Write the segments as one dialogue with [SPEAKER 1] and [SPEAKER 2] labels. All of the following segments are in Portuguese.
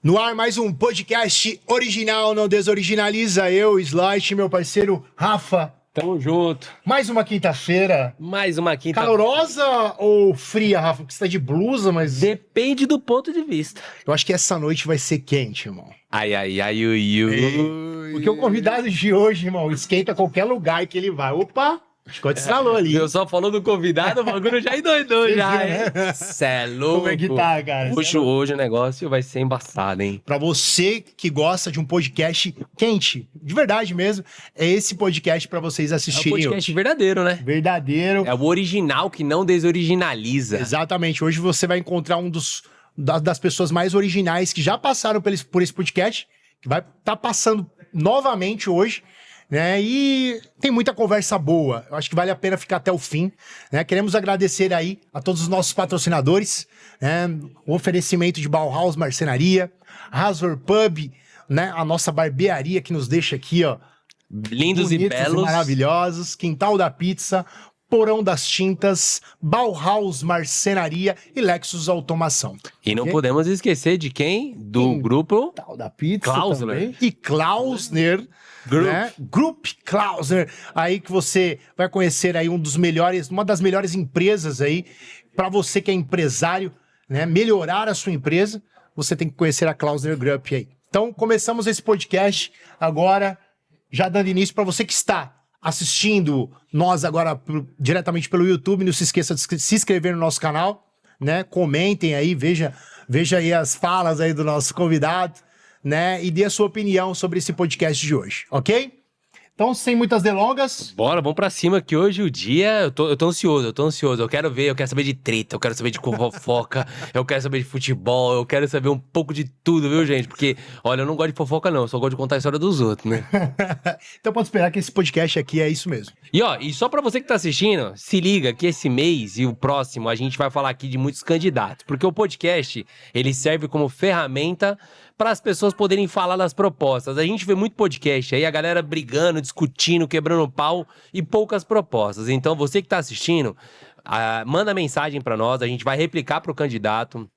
[SPEAKER 1] No ar, mais um podcast original, não desoriginaliza. Eu, Slight, meu parceiro Rafa.
[SPEAKER 2] Tamo junto.
[SPEAKER 1] Mais uma quinta-feira.
[SPEAKER 2] Mais uma quinta.
[SPEAKER 1] Calorosa ou fria, Rafa? Porque você tá de blusa, mas...
[SPEAKER 2] Depende do ponto de vista.
[SPEAKER 1] Eu acho que essa noite vai ser quente, irmão.
[SPEAKER 2] Ai, ai, ai, ui, ui.
[SPEAKER 1] Porque o convidado de hoje, irmão, esquenta qualquer lugar que ele vai. Opa! Acho que estralou ali.
[SPEAKER 2] Eu só falou do convidado, o bagulho já endoidou,
[SPEAKER 1] Você
[SPEAKER 2] já,
[SPEAKER 1] viu,
[SPEAKER 2] hein?
[SPEAKER 1] né?
[SPEAKER 2] Cê é louco.
[SPEAKER 1] Como é que tá, cara?
[SPEAKER 2] Hoje o negócio vai ser embaçado, hein?
[SPEAKER 1] Pra você que gosta de um podcast quente, de verdade mesmo, é esse podcast pra vocês
[SPEAKER 2] É um
[SPEAKER 1] assistirem.
[SPEAKER 2] podcast verdadeiro, né?
[SPEAKER 1] Verdadeiro.
[SPEAKER 2] É o original que não desoriginaliza.
[SPEAKER 1] Exatamente. Hoje você vai encontrar das pessoas mais originais que já passaram por esse podcast, que vai estar passando novamente hoje, né? E tem muita conversa boa. Eu acho que vale a pena ficar até o fim, né? Queremos agradecer aí a todos os nossos patrocinadores, né? O oferecimento de Bauhaus Marcenaria, Razor Pub, né? A nossa barbearia que nos deixa aqui, ó,
[SPEAKER 2] Lindos e
[SPEAKER 1] bonitos
[SPEAKER 2] belos.
[SPEAKER 1] maravilhosos, Quintal da Pizza, Porão das Tintas, Bauhaus Marcenaria e Lexus Automação.
[SPEAKER 2] E não
[SPEAKER 1] Ok?
[SPEAKER 2] podemos esquecer de quem? Do grupo
[SPEAKER 1] Quintal da Pizza
[SPEAKER 2] Klausner.
[SPEAKER 1] também. E Klausner,
[SPEAKER 2] Group.
[SPEAKER 1] né? Group Klausner, aí que você vai conhecer aí uma das melhores empresas aí, para você que é empresário, né? Melhorar a sua empresa, você tem que conhecer a Klausner Group aí. Então, começamos esse podcast agora, já dando início para você que está assistindo nós agora diretamente pelo YouTube, não se esqueça de se inscrever no nosso canal, né? Comentem aí, veja aí as falas aí do nosso convidado, né? E dê a sua opinião sobre esse podcast de hoje, ok? Então, sem muitas delongas,
[SPEAKER 2] Bora, vamos pra cima, que hoje o dia... Eu tô ansioso. Eu quero saber de treta, eu quero saber de fofoca, eu quero saber de futebol, eu quero saber um pouco de tudo, viu, gente? Porque, olha, eu não gosto de fofoca, não. Eu só gosto de contar a história dos outros, né?
[SPEAKER 1] então pode esperar que esse podcast aqui é isso mesmo.
[SPEAKER 2] E só pra você que tá assistindo, se liga que esse mês e o próximo a gente vai falar aqui de muitos candidatos. Porque o podcast, ele serve como ferramenta para as pessoas poderem falar das propostas. A gente vê muito podcast aí, a galera brigando, discutindo, quebrando pau e poucas propostas. Então, você que tá assistindo, manda mensagem para nós, a gente vai replicar pro candidato.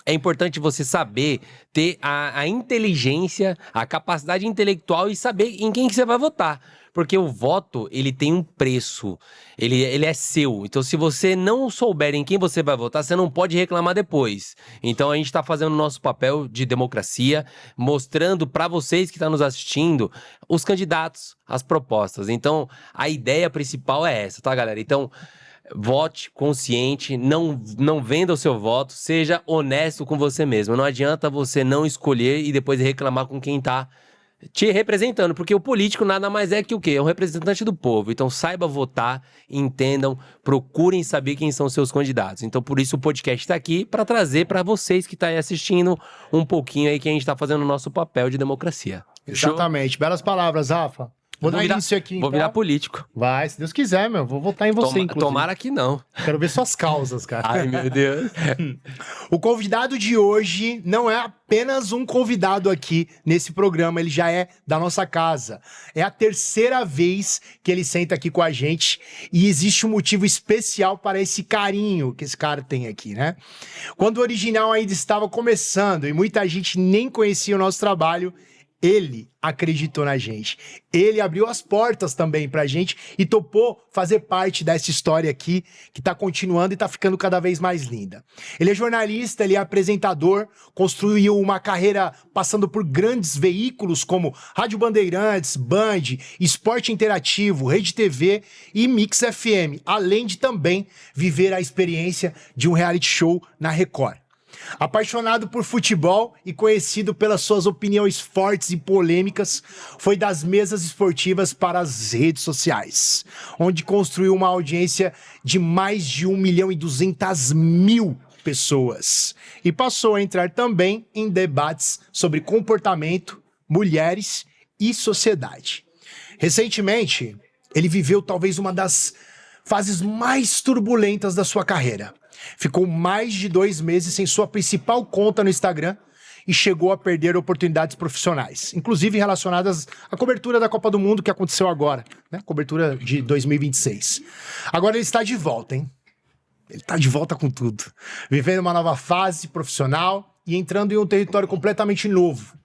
[SPEAKER 2] É importante você saber ter a inteligência, a capacidade intelectual e saber em quem que você vai votar. Porque o voto, ele tem um preço, ele é seu. Então, se você não souber em quem você vai votar, você não pode reclamar depois. Então, a gente está fazendo o nosso papel de democracia, mostrando para vocês que estão nos assistindo os candidatos, as propostas. Então, a ideia principal é essa, tá, galera? Então, vote consciente, não venda o seu voto, seja honesto com você mesmo. Não adianta você não escolher e depois reclamar com quem tá te representando, porque o político nada mais é que o quê? É um representante do povo. Então saiba votar, entendam, procurem saber quem são seus candidatos. Então por isso o podcast está aqui para trazer para vocês que estão aí assistindo um pouquinho aí que a gente está fazendo o nosso papel de democracia. Fechou?
[SPEAKER 1] Exatamente. Belas palavras, Rafa. Vou dar início aqui,
[SPEAKER 2] Vou
[SPEAKER 1] então.
[SPEAKER 2] virar político.
[SPEAKER 1] Vai, se Deus quiser, meu. Vou votar em você, inclusive.
[SPEAKER 2] Tomara que não.
[SPEAKER 1] Quero ver suas causas, cara.
[SPEAKER 2] Ai, meu Deus.
[SPEAKER 1] O convidado de hoje não é apenas um convidado aqui nesse programa, ele já é da nossa casa. É a terceira vez que ele senta aqui com a gente e existe um motivo especial para esse carinho que esse cara tem aqui, né? Quando o original ainda estava começando e muita gente nem conhecia o nosso trabalho, ele acreditou na gente. Ele abriu as portas também pra gente e topou fazer parte dessa história aqui, que tá continuando e tá ficando cada vez mais linda. Ele é jornalista, ele é apresentador, construiu uma carreira passando por grandes veículos como Rádio Bandeirantes, Band, Esporte Interativo, Rede TV e Mix FM, além de também viver a experiência de um reality show na Record. Apaixonado por futebol e conhecido pelas suas opiniões fortes e polêmicas, foi das mesas esportivas para as redes sociais, onde construiu uma audiência de mais de 1.200.000 pessoas. E passou a entrar também em debates sobre comportamento, mulheres e sociedade. Recentemente, ele viveu talvez uma das fases mais turbulentas da sua carreira. Ficou mais de 2 meses sem sua principal conta no Instagram e chegou a perder oportunidades profissionais, inclusive relacionadas à cobertura da Copa do Mundo que aconteceu agora, né? Cobertura de 2026. Agora ele está de volta, hein? Ele está de volta com tudo, vivendo uma nova fase profissional e entrando em um território completamente novo,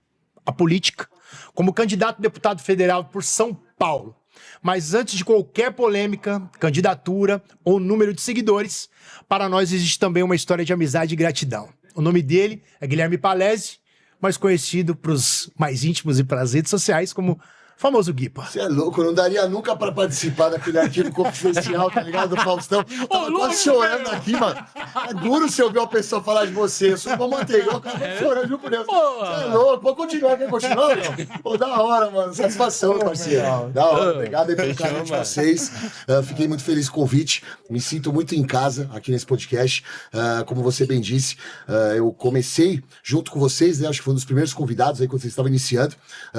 [SPEAKER 1] a política, como candidato a deputado federal por São Paulo. Mas antes de qualquer polêmica, candidatura ou número de seguidores, para nós existe também uma história de amizade e gratidão. O nome dele é Guilherme Palese, mais conhecido para os mais íntimos e para as redes sociais como famoso Guipa.
[SPEAKER 3] Você é louco, não daria nunca pra participar daquele arquivo confidencial, tá ligado? Do Faustão. Tava quase chorando aqui, mano. É duro se ouvir uma pessoa falar de você. Eu sou uma manteiga, eu tava chorando, viu, por Deus. Você é louco, vou continuar, quer continuar, não? Pô, da hora, mano. Satisfação, parceiro. Da hora, obrigado aí pelo carinho de vocês. Fiquei muito feliz com o convite. Me sinto muito em casa aqui nesse podcast. Como você bem disse, eu comecei junto com vocês, né? Acho que foi um dos primeiros convidados aí quando vocês estavam iniciando.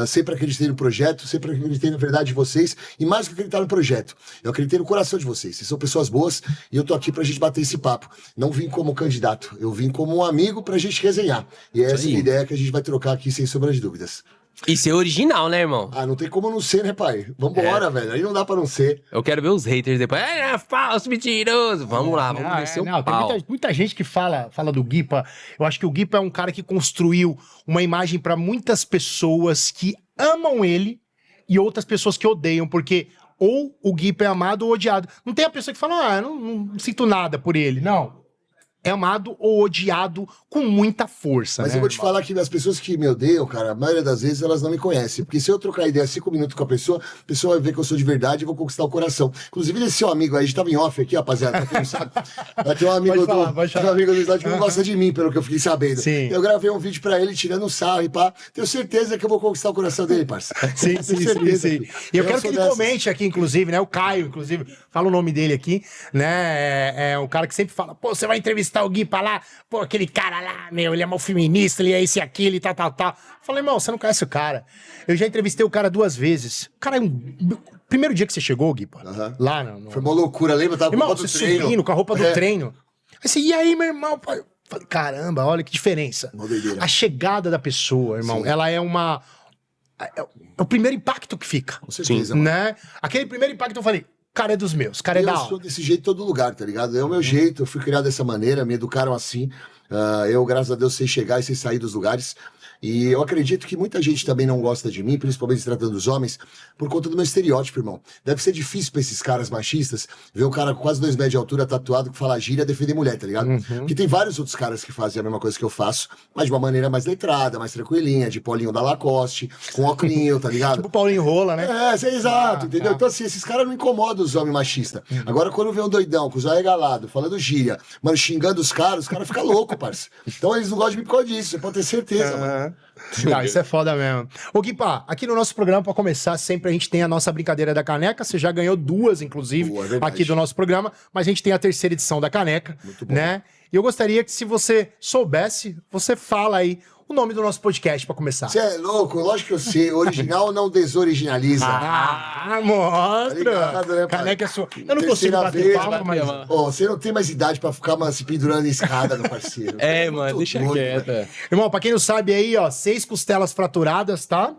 [SPEAKER 3] Sempre acreditei no projeto, sempre acreditei na verdade de vocês e mais do que acreditar no projeto. Eu acreditei no coração de vocês. Vocês são pessoas boas e eu tô aqui pra gente bater esse papo. Não vim como candidato, eu vim como um amigo pra gente resenhar. E é essa a ideia que a gente vai trocar aqui sem sombra de dúvidas.
[SPEAKER 2] E ser original, né, irmão?
[SPEAKER 3] Ah, não tem como não ser, né, pai? Vambora, velho. Aí não dá pra não ser.
[SPEAKER 2] Eu quero ver os haters depois. É falso, mentiroso. Vamos lá, vamos descer o pau.
[SPEAKER 1] Tem muita gente que fala do Guipa. Eu acho que o Guipa é um cara que construiu uma imagem pra muitas pessoas que amam ele e outras pessoas que odeiam, porque ou o Guipa é amado ou odiado. Não tem a pessoa que fala, não sinto nada por ele. Não. É amado ou odiado com muita força.
[SPEAKER 3] Mas
[SPEAKER 1] né,
[SPEAKER 3] eu vou te
[SPEAKER 1] irmão?
[SPEAKER 3] falar que as pessoas que me odeiam, cara, a maioria das vezes elas não me conhecem. Porque se eu trocar ideia 5 minutos com a pessoa vai ver que eu sou de verdade e vou conquistar o coração. Inclusive, esse seu amigo aí, a gente tava em off aqui, rapaziada, pra quem não sabe. Vai ter um amigo
[SPEAKER 1] Pode falar.
[SPEAKER 3] um amigo do Slide que não gosta de mim, pelo que eu fiquei sabendo.
[SPEAKER 1] Sim.
[SPEAKER 3] Eu gravei um vídeo pra ele tirando um sarro e pá. Tenho certeza que eu vou conquistar o coração dele, parça.
[SPEAKER 1] Sim.
[SPEAKER 3] Tenho
[SPEAKER 1] E eu quero que ele
[SPEAKER 3] dessas.
[SPEAKER 1] comente aqui, inclusive, né? O Caio, inclusive, fala o nome dele aqui, né? É um cara que sempre fala, pô, você vai entrevistar o Guipa lá? Pô, aquele cara lá, meu, ele é mal feminista, ele é esse, aquele, tal. Falei, irmão, você não conhece o cara. Eu já entrevistei o cara 2 vezes. O cara é primeiro dia que você chegou, Guipa, lá no...
[SPEAKER 3] Foi uma loucura, lembra? Eu tava com
[SPEAKER 1] Irmão,
[SPEAKER 3] a roupa
[SPEAKER 1] você
[SPEAKER 3] do treino.
[SPEAKER 1] subindo com a roupa do treino. Aí você, e aí, meu irmão? Eu falei, caramba, olha que diferença.
[SPEAKER 3] Uma doideira.
[SPEAKER 1] A chegada da pessoa, irmão,
[SPEAKER 3] Sim.
[SPEAKER 1] ela é uma... É o primeiro impacto que fica.
[SPEAKER 3] Com certeza, mano.
[SPEAKER 1] Né? Aquele primeiro impacto eu falei, cara é dos meus, cara é
[SPEAKER 3] Eu
[SPEAKER 1] da
[SPEAKER 3] sou
[SPEAKER 1] hora.
[SPEAKER 3] desse jeito em todo lugar, tá ligado? É o meu jeito, eu fui criado dessa maneira, me educaram assim. Eu, graças a Deus, sei chegar e sei sair dos lugares. E eu acredito que muita gente também não gosta de mim, principalmente se tratando dos homens, por conta do meu estereótipo, irmão. Deve ser difícil pra esses caras machistas ver um cara com quase 2 metros de altura, tatuado, que fala gíria, defender mulher, tá ligado? Porque tem vários outros caras que fazem a mesma coisa que eu faço, mas de uma maneira mais letrada, mais tranquilinha, de polinho da Lacoste, com óculos, tá ligado?
[SPEAKER 1] Tipo o Paulinho Rola, né?
[SPEAKER 3] Exato, entendeu? Então, assim, esses caras não incomodam os homens machistas. Agora, quando vê um doidão com os olhos regalados, falando gíria, mano, xingando os caras ficam loucos, parça. Então, eles não gostam de mim por causa disso, você pode ter certeza, mano.
[SPEAKER 1] Não, isso é foda mesmo. Ô, Guipa, aqui no nosso programa, pra começar, sempre a gente tem a nossa brincadeira da caneca. Você já ganhou 2, inclusive,
[SPEAKER 3] Boa, é verdade.
[SPEAKER 1] aqui do nosso programa. Mas a gente tem a 3ª edição da caneca,
[SPEAKER 3] Muito bom.
[SPEAKER 1] né? E eu gostaria que, se você soubesse, você fala aí o nome do nosso podcast pra começar.
[SPEAKER 3] Você é louco? Lógico que eu sei. Original não desoriginaliza.
[SPEAKER 1] Mostra!
[SPEAKER 3] Tá ligado, né, pai?
[SPEAKER 1] Caneca é sua. Eu não consigo
[SPEAKER 3] Terceira
[SPEAKER 1] bater
[SPEAKER 3] vez,
[SPEAKER 1] palma, mas...
[SPEAKER 3] Ó, você não tem mais idade pra ficar se pendurando em escada, meu parceiro.
[SPEAKER 2] É,
[SPEAKER 3] Muito
[SPEAKER 2] mano, deixa
[SPEAKER 3] doido,
[SPEAKER 2] quieto.
[SPEAKER 3] velho.
[SPEAKER 1] Irmão, pra quem não sabe aí, ó, 6 costelas fraturadas, tá?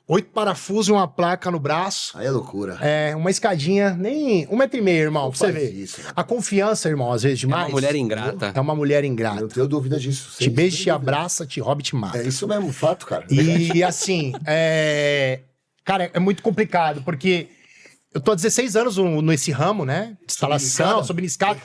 [SPEAKER 1] 8 parafusos e uma placa no braço.
[SPEAKER 3] Aí é loucura.
[SPEAKER 1] É, uma escadinha, nem 1,5 metro, irmão,
[SPEAKER 3] Não
[SPEAKER 1] pra você
[SPEAKER 3] faz
[SPEAKER 1] ver.
[SPEAKER 3] isso, mano.
[SPEAKER 1] A confiança, irmão, às vezes
[SPEAKER 2] É
[SPEAKER 1] demais.
[SPEAKER 2] uma mulher ingrata.
[SPEAKER 1] É uma mulher
[SPEAKER 3] Eu
[SPEAKER 1] ingrata.
[SPEAKER 3] não tenho dúvida disso.
[SPEAKER 1] Te beija, te abraça, te rouba e te mata.
[SPEAKER 3] É isso mesmo, fato, cara.
[SPEAKER 1] E assim, cara, é muito complicado, porque eu tô há 16 anos nesse ramo, né? Instalação, subindo escada.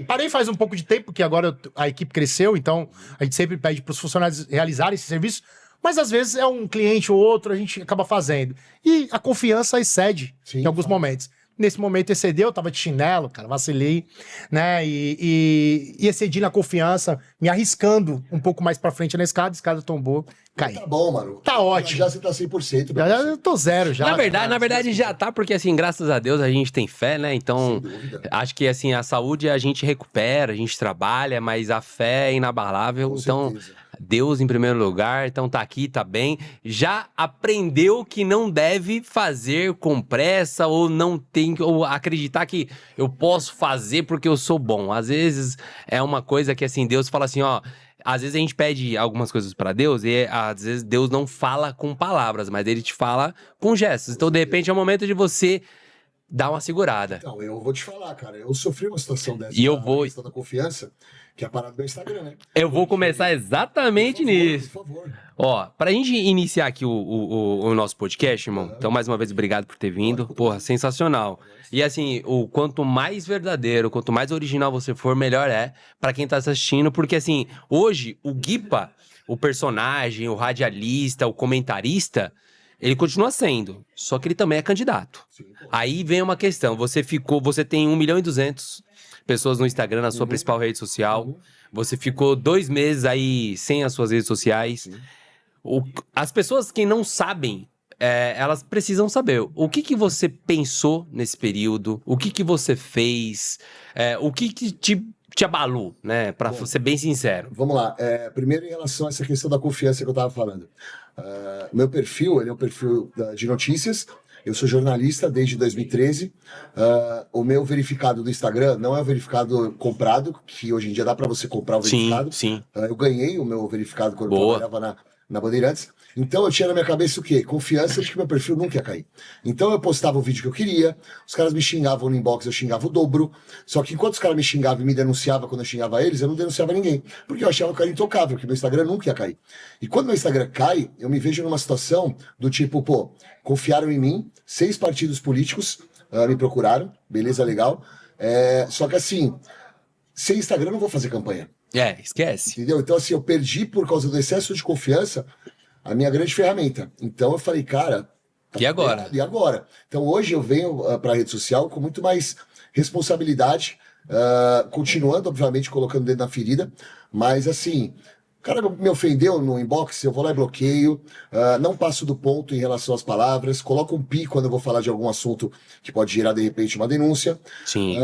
[SPEAKER 1] Parei faz um pouco de tempo, porque agora a equipe cresceu, então a gente sempre pede pros funcionários realizarem esse serviço. Mas às vezes é um cliente ou outro, a gente acaba fazendo. E a confiança excede
[SPEAKER 3] Sim,
[SPEAKER 1] em alguns momentos. Nesse momento excedeu, eu tava de chinelo, cara, vacilei, né? E excedi na confiança, me arriscando um pouco mais pra frente na escada, a escada tombou, caí.
[SPEAKER 3] Tá bom, mano.
[SPEAKER 1] Tá ótimo.
[SPEAKER 3] Já você tá 100%.
[SPEAKER 1] Já eu tô zero já.
[SPEAKER 2] Na verdade já tá, porque assim, graças a Deus a gente tem fé, né? Então,
[SPEAKER 3] Sem dúvida.
[SPEAKER 2] acho que assim, a saúde a gente recupera, a gente trabalha, mas a fé é inabalável.
[SPEAKER 3] Com
[SPEAKER 2] Então,
[SPEAKER 3] certeza.
[SPEAKER 2] Deus em primeiro lugar, então tá aqui, tá bem. Já aprendeu que não deve fazer com pressa ou não tem ou acreditar que eu posso fazer porque eu sou bom. Às vezes é uma coisa que assim, Deus fala assim, ó, às vezes a gente pede algumas coisas pra Deus e às vezes Deus não fala com palavras, mas ele te fala com gestos. Então, de repente, é o momento de você dar uma segurada.
[SPEAKER 3] Então, eu vou te falar, cara. Eu sofri uma situação dessa.
[SPEAKER 2] E eu
[SPEAKER 3] na
[SPEAKER 2] vou-
[SPEAKER 3] questão da confiança. que é a parada do Instagram, né?
[SPEAKER 2] Eu vou começar exatamente nisso.
[SPEAKER 3] Por favor.
[SPEAKER 2] Ó, pra gente iniciar aqui o nosso podcast, irmão, então mais uma vez obrigado por ter vindo. Porra, sensacional. E assim, o quanto mais verdadeiro, quanto mais original você for, melhor é pra quem tá assistindo, porque assim, hoje o Guipa, o personagem, o radialista, o comentarista, ele continua sendo, só que ele também é candidato. Aí vem uma questão, você tem 1.200.000 pessoas no Instagram, na sua principal rede social, você ficou 2 meses aí sem as suas redes sociais. As pessoas que não sabem, elas precisam saber o que você pensou nesse período, o que você fez, o que te abalou, né? Pra ser bem sincero.
[SPEAKER 3] Vamos lá. Primeiro, em relação a essa questão da confiança que eu tava falando. Meu perfil, ele é um perfil de notícias. Eu sou jornalista desde 2013. O meu verificado do Instagram não é o verificado comprado, que hoje em dia dá para você comprar o verificado.
[SPEAKER 2] Sim.
[SPEAKER 3] Eu ganhei o meu verificado quando eu
[SPEAKER 2] Boa.
[SPEAKER 3] trabalhava na Bandeirantes. Então eu tinha na minha cabeça o quê? Confiança de que meu perfil nunca ia cair. Então eu postava o vídeo que eu queria, os caras me xingavam no inbox, eu xingava o dobro. Só que enquanto os caras me xingavam e me denunciavam quando eu xingava eles, eu não denunciava ninguém. Porque eu achava que eu era intocável, que meu Instagram nunca ia cair. E quando meu Instagram cai, eu me vejo numa situação do tipo, pô, confiaram em mim, 6 partidos políticos me procuraram, beleza, legal. Só que assim, sem Instagram eu não vou fazer campanha.
[SPEAKER 2] Esquece.
[SPEAKER 3] Entendeu? Então assim, eu perdi por causa do excesso de confiança a minha grande ferramenta. Então eu falei, cara...
[SPEAKER 2] E agora?
[SPEAKER 3] E agora? Então hoje eu venho para a rede social com muito mais responsabilidade, continuando, obviamente, colocando o dedo na ferida, mas assim... O cara me ofendeu no inbox, eu vou lá e bloqueio, não passo do ponto em relação às palavras, coloco um pi quando eu vou falar de algum assunto que pode gerar, de repente, uma denúncia.
[SPEAKER 2] Sim.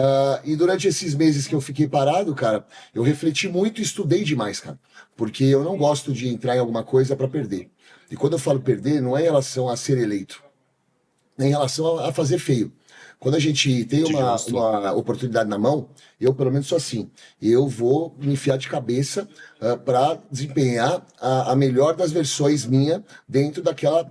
[SPEAKER 3] E durante esses meses que eu fiquei parado, cara, eu refleti muito e estudei demais, cara. Porque eu não gosto de entrar em alguma coisa para perder. E quando eu falo perder, não é em relação a ser eleito, é em relação a fazer feio. Quando a gente tem uma oportunidade na mão, eu pelo menos sou assim, eu vou me enfiar de cabeça para desempenhar a melhor das versões minha dentro daquela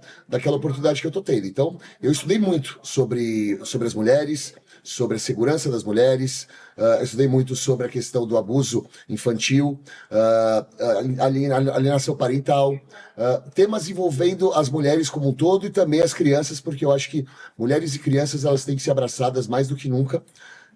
[SPEAKER 3] oportunidade que eu tô tendo. Então, eu estudei muito sobre as mulheres, sobre a segurança das mulheres, eu estudei muito sobre a questão do abuso infantil, alienação parental, temas envolvendo as mulheres como um todo e também as crianças, porque eu acho que mulheres e crianças elas têm que ser abraçadas mais do que nunca,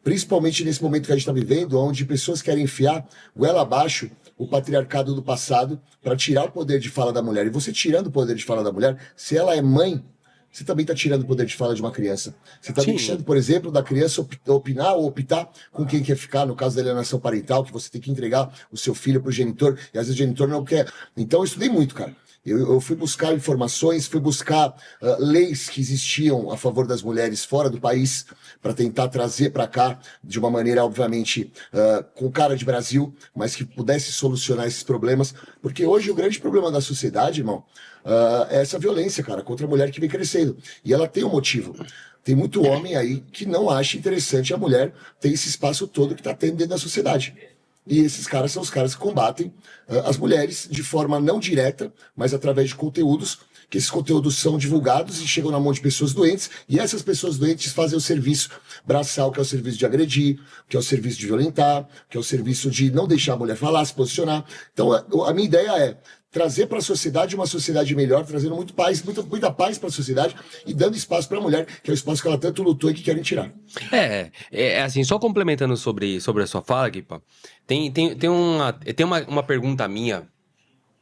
[SPEAKER 3] principalmente nesse momento que a gente está vivendo, onde pessoas querem enfiar goela abaixo o patriarcado do passado para tirar o poder de fala da mulher. E você tirando o poder de fala da mulher, se ela é mãe, você também está tirando o poder de fala de uma criança. Você está deixando, por exemplo, da criança opinar ou optar com quem quer ficar, no caso da alienação parental, que você tem que entregar o seu filho para o genitor, e às vezes o genitor não quer. Então eu estudei muito, cara. Eu fui buscar informações, fui buscar leis que existiam a favor das mulheres fora do país, para tentar trazer para cá de uma maneira, obviamente, com cara de Brasil, mas que pudesse solucionar esses problemas. Porque hoje o grande problema da sociedade, irmão, é essa violência, cara, contra a mulher que vem crescendo. E ela tem um motivo. Tem muito homem aí que não acha interessante a mulher ter esse espaço todo que está tendo dentro da sociedade. E esses caras são os caras que combatem as mulheres de forma não direta, mas através de conteúdos, que esses conteúdos são divulgados e chegam na mão de pessoas doentes, e essas pessoas doentes fazem o serviço braçal, que é o serviço de agredir, que é o serviço de violentar, que é o serviço de não deixar a mulher falar, se posicionar. Então, a minha ideia é trazer para a sociedade uma sociedade melhor, trazendo muita paz para a sociedade e dando espaço para a mulher, que é o espaço que ela tanto lutou e que querem tirar.
[SPEAKER 2] Assim, só complementando sobre a sua fala, Guipa, tem uma pergunta minha,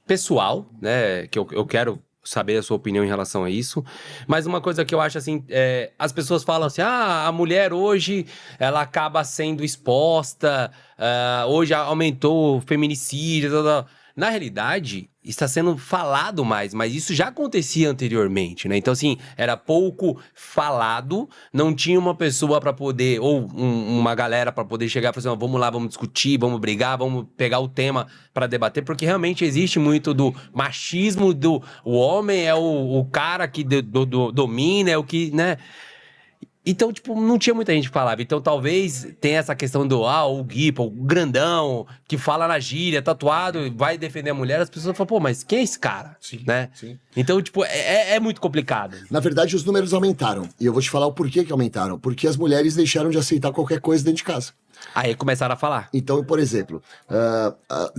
[SPEAKER 2] pessoal, né, que eu quero saber a sua opinião em relação a isso, mas uma coisa que eu acho assim, as pessoas falam assim, a mulher hoje, ela acaba sendo exposta, hoje aumentou o feminicídio, Na realidade, está sendo falado mais, mas isso já acontecia anteriormente, né? Então, assim, era pouco falado, não tinha uma pessoa para poder, ou uma galera para poder chegar e falar assim, vamos lá, vamos discutir, vamos brigar, vamos pegar o tema para debater, porque realmente existe muito do machismo, o homem é o cara que domina, é o que, né? Então, tipo, não tinha muita gente que falava. Então, talvez tenha essa questão do, o Guipa, o grandão, que fala na gíria, tatuado, vai defender a mulher. As pessoas falam, pô, mas quem é esse cara?
[SPEAKER 3] Sim,
[SPEAKER 2] né?
[SPEAKER 3] Sim.
[SPEAKER 2] Então, tipo, é muito complicado.
[SPEAKER 3] Na verdade, os números aumentaram. E eu vou te falar o porquê que aumentaram. Porque as mulheres deixaram de aceitar qualquer coisa dentro de casa.
[SPEAKER 2] Aí começaram a falar.
[SPEAKER 3] Então, por exemplo,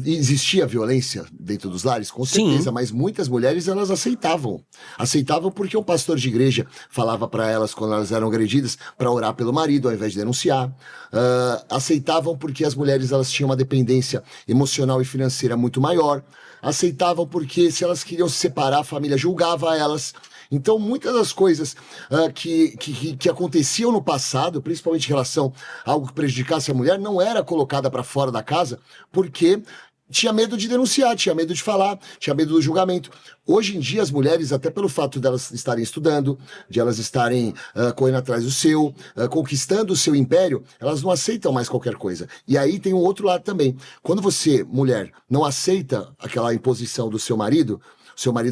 [SPEAKER 3] existia violência dentro dos lares? Com certeza,
[SPEAKER 2] Sim.
[SPEAKER 3] mas muitas mulheres, elas aceitavam. Aceitavam porque um pastor de igreja falava para elas, quando elas eram agredidas, para orar pelo marido, ao invés de denunciar. Aceitavam porque as mulheres, elas tinham uma dependência emocional e financeira muito maior. Aceitavam porque, se elas queriam se separar, a família julgava elas. Então, muitas das coisas que aconteciam no passado, principalmente em relação a algo que prejudicasse a mulher, não era colocada para fora da casa, porque tinha medo de denunciar, tinha medo de falar, tinha medo do julgamento. Hoje em dia, as mulheres, até pelo fato de elas estarem estudando, de elas estarem correndo atrás do seu, conquistando o seu império, elas não aceitam mais qualquer coisa. E aí tem um outro lado também. Quando você, mulher, não aceita aquela imposição do seu marido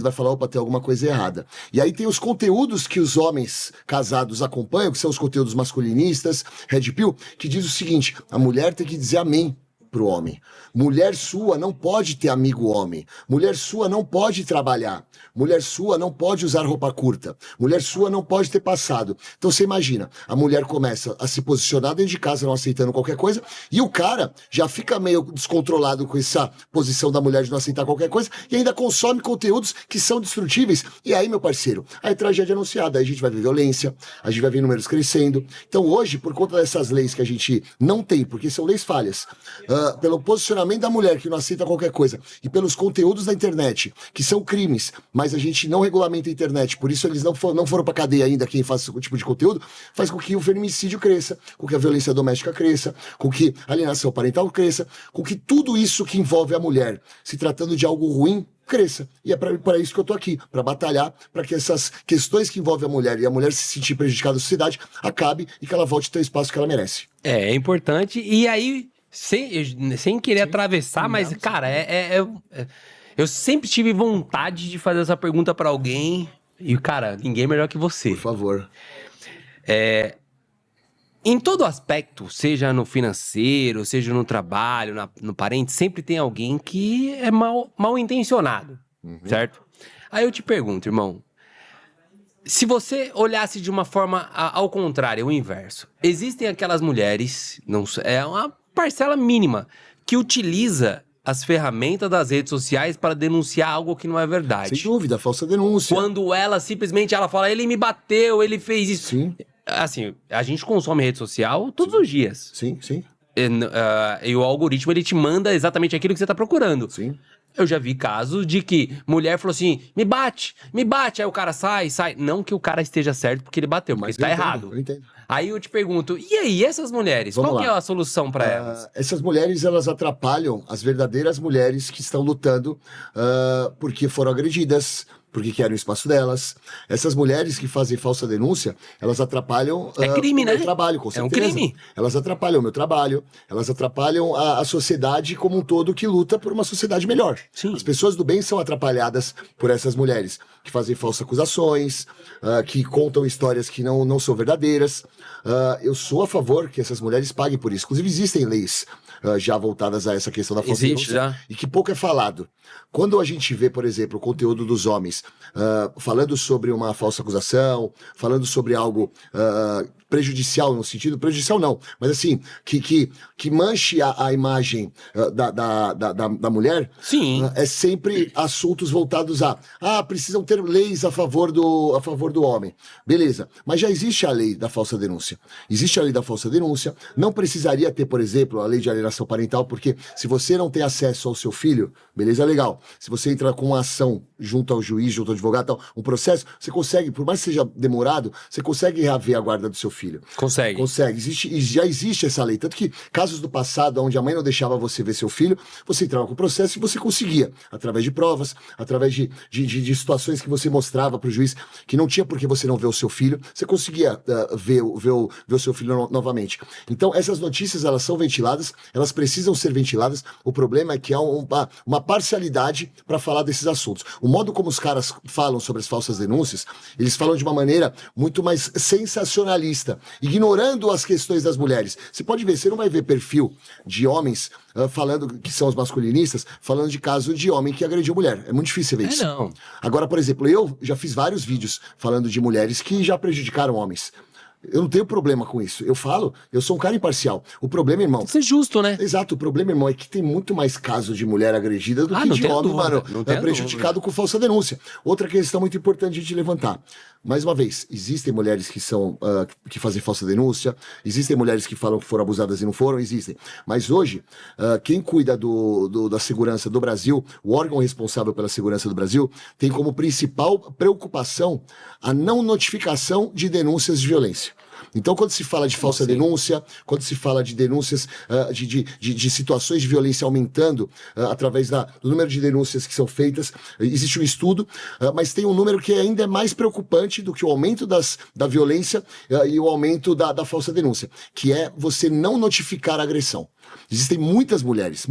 [SPEAKER 3] vai falar, opa, tem alguma coisa errada. E aí tem os conteúdos que os homens casados acompanham, que são os conteúdos masculinistas, Red Pill, que diz o seguinte, a mulher tem que dizer amém pro homem. Mulher sua não pode ter amigo homem. Mulher sua não pode trabalhar. Mulher sua não pode usar roupa curta. Mulher sua não pode ter passado. Então você imagina, a mulher começa a se posicionar dentro de casa, não aceitando qualquer coisa, e o cara já fica meio descontrolado com essa posição da mulher de não aceitar qualquer coisa, e ainda consome conteúdos que são destrutíveis. E aí, meu parceiro, aí tragédia anunciada, aí a gente vai ver violência, a gente vai ver números crescendo. Então hoje, por conta dessas leis que a gente não tem, porque são leis falhas, pelo posicionamento da mulher que não aceita qualquer coisa e pelos conteúdos da internet, que são crimes, mas a gente não regulamenta a internet, por isso eles não foram pra cadeia ainda, quem faz esse tipo de conteúdo, faz com que o feminicídio cresça, com que a violência doméstica cresça, com que a alienação parental cresça, com que tudo isso que envolve a mulher, se tratando de algo ruim, cresça. E é para isso que eu tô aqui, para batalhar, para que essas questões que envolvem a mulher e a mulher se sentir prejudicada na sociedade acabe e que ela volte a ter o espaço que ela merece.
[SPEAKER 2] É importante. E aí, sem querer atravessar, mas, cara, eu sempre tive vontade de fazer essa pergunta pra alguém. E, cara, ninguém é melhor que você.
[SPEAKER 3] Por favor.
[SPEAKER 2] Em todo aspecto, seja no financeiro, seja no trabalho, no parente, sempre tem alguém que é mal intencionado, certo? Aí eu te pergunto, irmão, se você olhasse de uma forma ao contrário, o inverso, existem aquelas mulheres, não é uma parcela mínima, que utiliza as ferramentas das redes sociais para denunciar algo que não é verdade.
[SPEAKER 3] Sem dúvida, falsa denúncia.
[SPEAKER 2] Quando ela simplesmente fala, ele me bateu, ele fez isso.
[SPEAKER 3] Sim.
[SPEAKER 2] Assim, a gente consome rede social todos os dias.
[SPEAKER 3] Sim, sim.
[SPEAKER 2] E o algoritmo, ele te manda exatamente aquilo que você tá procurando.
[SPEAKER 3] Sim.
[SPEAKER 2] Eu já vi casos de que mulher falou assim, me bate. Aí o cara sai. Não que o cara esteja certo porque ele bateu, mas tá errado.
[SPEAKER 3] Eu entendo.
[SPEAKER 2] Aí eu te pergunto, e aí, essas mulheres?
[SPEAKER 3] Vamos
[SPEAKER 2] qual
[SPEAKER 3] lá.
[SPEAKER 2] que é a solução pra elas?
[SPEAKER 3] Essas mulheres, elas atrapalham as verdadeiras mulheres que estão lutando porque foram agredidas, porque querem o espaço delas. Essas mulheres que fazem falsa denúncia, elas atrapalham
[SPEAKER 2] É crime,
[SPEAKER 3] o meu
[SPEAKER 2] né?
[SPEAKER 3] trabalho, com
[SPEAKER 2] É um
[SPEAKER 3] certeza.
[SPEAKER 2] crime.
[SPEAKER 3] Elas atrapalham o meu trabalho, elas atrapalham a sociedade como um todo que luta por uma sociedade melhor.
[SPEAKER 2] Sim.
[SPEAKER 3] As pessoas do bem são atrapalhadas por essas mulheres que fazem falsas acusações, que contam histórias que não são verdadeiras. Eu sou a favor que essas mulheres paguem por isso. Inclusive, existem leis já voltadas a essa questão da falsa
[SPEAKER 2] Existe
[SPEAKER 3] denúncia,
[SPEAKER 2] já.
[SPEAKER 3] e que pouco é falado. Quando a gente vê, por exemplo, o conteúdo dos homens falando sobre uma falsa acusação, falando sobre algo prejudicial, no sentido, prejudicial não, mas assim, que manche a imagem da mulher,
[SPEAKER 2] Sim.
[SPEAKER 3] é sempre assuntos voltados precisam ter leis a favor do homem. Beleza, mas já existe a lei da falsa denúncia. Existe a lei da falsa denúncia, não precisaria ter, por exemplo, a lei de alienação parental, porque se você não tem acesso ao seu filho, beleza, legal. Se você entra com uma ação junto ao juiz, junto ao advogado, tal, um processo, você consegue, por mais que seja demorado, você consegue reaver a guarda do seu filho.
[SPEAKER 2] Consegue.
[SPEAKER 3] Consegue. Já existe essa lei. Tanto que casos do passado, onde a mãe não deixava você ver seu filho, você entrava com o processo e você conseguia, através de provas, através de situações que você mostrava para o juiz, que não tinha por que você não ver o seu filho, você conseguia ver o seu filho novamente. Então, essas notícias, elas são ventiladas, elas precisam ser ventiladas. O problema é que há uma parcialidade para falar desses assuntos. O modo como os caras falam sobre as falsas denúncias, eles falam de uma maneira muito mais sensacionalista, ignorando as questões das mulheres. Você pode ver, você não vai ver perfil de homens falando, que são os masculinistas, falando de caso de homem que agrediu mulher. É muito difícil ver isso.
[SPEAKER 2] Não.
[SPEAKER 3] Agora, por exemplo, eu já fiz vários vídeos falando de mulheres que já prejudicaram homens. Eu não tenho problema com isso. Eu falo, eu sou um cara imparcial. O problema, irmão...
[SPEAKER 2] Tem que ser justo, né?
[SPEAKER 3] Exato, o problema, irmão, é que tem muito mais casos de mulher agredida do que
[SPEAKER 2] não
[SPEAKER 3] de
[SPEAKER 2] tenho
[SPEAKER 3] homem,
[SPEAKER 2] dúvida,
[SPEAKER 3] mano,
[SPEAKER 2] não tenho
[SPEAKER 3] prejudicado com falsa denúncia. Outra questão muito importante de levantar. Mais uma vez, existem mulheres que são que fazem falsa denúncia, existem mulheres que falam que foram abusadas e não foram, existem. Mas hoje, quem cuida da segurança do Brasil, o órgão responsável pela segurança do Brasil, tem como principal preocupação a não notificação de denúncias de violência. Então, quando se fala de falsa denúncia, quando se fala de denúncias de situações de violência aumentando através do número de denúncias que são feitas, existe um estudo, mas tem um número que ainda é mais preocupante do que o aumento da violência e o aumento da falsa denúncia, que é você não notificar a agressão. Existem muitas mulheres,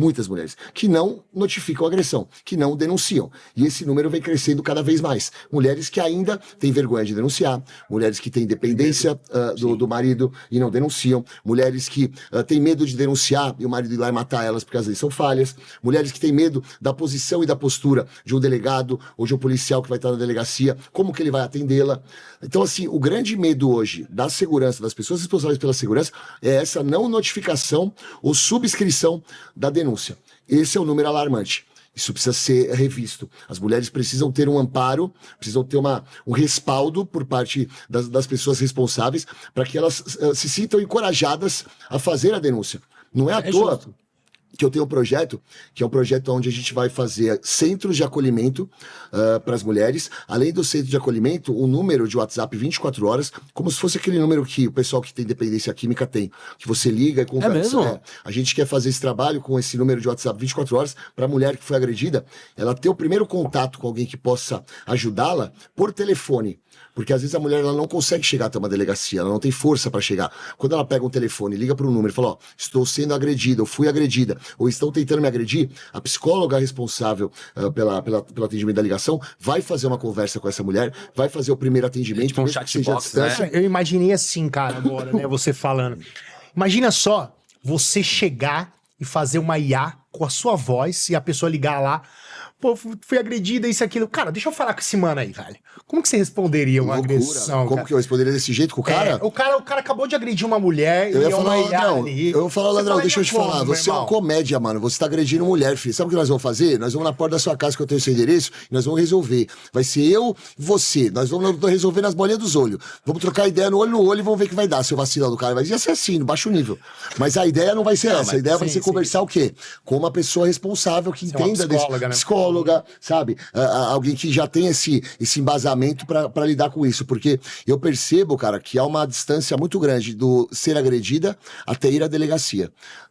[SPEAKER 3] que não notificam a agressão, que não denunciam. E esse número vem crescendo cada vez mais. Mulheres que ainda têm vergonha de denunciar, mulheres que têm dependência do marido e não denunciam, mulheres que têm medo de denunciar e o marido ir lá e matar elas porque as leis são falhas, mulheres que têm medo da posição e da postura de um delegado ou de um policial que vai estar na delegacia, como que ele vai atendê-la. Então, assim, o grande medo hoje da segurança, das pessoas responsáveis pela segurança, é essa não notificação ou subscrição da denúncia. Esse é um número alarmante. Isso precisa ser revisto. As mulheres precisam ter um amparo, precisam ter um respaldo por parte das pessoas responsáveis para que elas se sintam encorajadas a fazer a denúncia. Não é à toa
[SPEAKER 1] justo
[SPEAKER 3] que eu tenho um projeto, que é um projeto onde a gente vai fazer centros de acolhimento para as mulheres. Além do centro de acolhimento, um número de WhatsApp 24 horas, como se fosse aquele número que o pessoal que tem dependência química tem, que você liga e conversa.
[SPEAKER 2] É mesmo?
[SPEAKER 3] A gente quer fazer esse trabalho com esse número de WhatsApp 24 horas para a mulher que foi agredida, ela ter o primeiro contato com alguém que possa ajudá-la por telefone. Porque às vezes a mulher ela não consegue chegar até uma delegacia, ela não tem força para chegar. Quando ela pega um telefone, liga para um número e fala, ó, estou sendo agredida, eu fui agredida, ou estão tentando me agredir, a psicóloga responsável pelo atendimento da ligação vai fazer uma conversa com essa mulher, vai fazer o primeiro atendimento.
[SPEAKER 2] Tipo um chatbox, né?
[SPEAKER 1] Eu imaginei assim, cara, agora, né? Você falando. Imagina só você chegar e fazer uma IA com a sua voz e a pessoa ligar lá. Pô, fui agredida, isso e aquilo. Cara, deixa eu falar com esse mano aí, velho. Como que você responderia uma agressão?
[SPEAKER 3] Como
[SPEAKER 1] cara?
[SPEAKER 3] que eu responderia desse jeito com o cara?
[SPEAKER 1] O cara acabou de agredir uma mulher
[SPEAKER 3] Eu ia
[SPEAKER 1] e
[SPEAKER 3] falar,
[SPEAKER 1] uma IA
[SPEAKER 3] ladrão,
[SPEAKER 1] ali.
[SPEAKER 3] eu ia falar, ladrão, deixa eu te falar, você é uma
[SPEAKER 1] uma
[SPEAKER 3] comédia, mano, você tá agredindo mulher, filho. Sabe o que nós vamos fazer? Nós vamos na porta da sua casa que eu tenho seu endereço e nós vamos resolver. Vai ser eu, você, nós vamos resolver nas bolinhas dos olhos. Vamos trocar ideia no olho e vamos ver o que vai dar, seu vacilão do cara. Vai ser assim, no baixo nível. Mas a ideia não vai ser essa, a ideia vai ser conversar o quê? Com uma pessoa responsável que entenda
[SPEAKER 1] psicóloga, né?
[SPEAKER 3] Psicóloga, sabe? Alguém que já tem esse embasamento pra lidar com isso, porque eu percebo, cara, que há uma distância muito grande do ser agredida até ir à delegacia.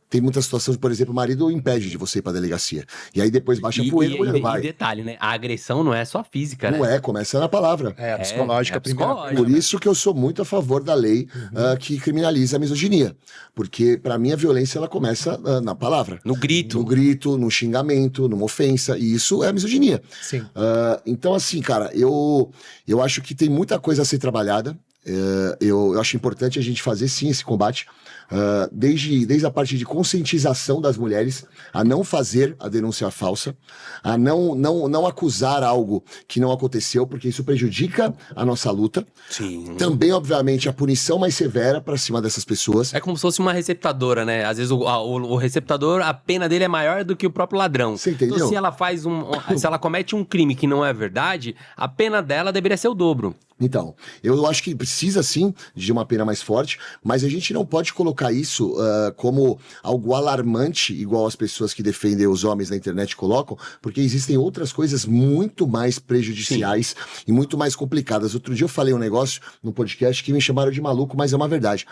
[SPEAKER 3] Tem muitas situações, por exemplo, o marido impede de você ir pra delegacia. E aí depois baixa a poeira, a mulher vai.
[SPEAKER 2] E detalhe, né? A agressão não é só física, né?
[SPEAKER 3] Não é, começa na palavra.
[SPEAKER 1] a psicológica primeiro.
[SPEAKER 3] Por isso que eu sou muito a favor da lei que criminaliza a misoginia. Porque, pra mim, a violência ela começa na palavra.
[SPEAKER 2] No grito.
[SPEAKER 3] No grito, no xingamento, numa ofensa. E isso é misoginia.
[SPEAKER 1] Sim.
[SPEAKER 3] Então, assim, cara, eu acho que tem muita coisa a ser trabalhada. Eu acho importante a gente fazer, sim, esse combate. Desde a parte de conscientização das mulheres a não fazer a denúncia falsa, a não acusar algo que não aconteceu, porque isso prejudica a nossa luta.
[SPEAKER 2] Sim.
[SPEAKER 3] Também, obviamente, a punição mais severa para cima dessas pessoas.
[SPEAKER 2] É como se fosse uma receptadora, né? Às vezes o receptador, a pena dele é maior do que o próprio ladrão.
[SPEAKER 3] Você entendeu?
[SPEAKER 2] Então, se ela se ela comete um crime que não é verdade, a pena dela deveria ser o dobro.
[SPEAKER 3] Então, eu acho que precisa sim de uma pena mais forte, mas a gente não pode colocar isso como algo alarmante, igual as pessoas que defendem os homens na internet colocam, porque existem outras coisas muito mais prejudiciais e muito mais complicadas. Outro dia eu falei um negócio no podcast que me chamaram de maluco, mas é uma verdade.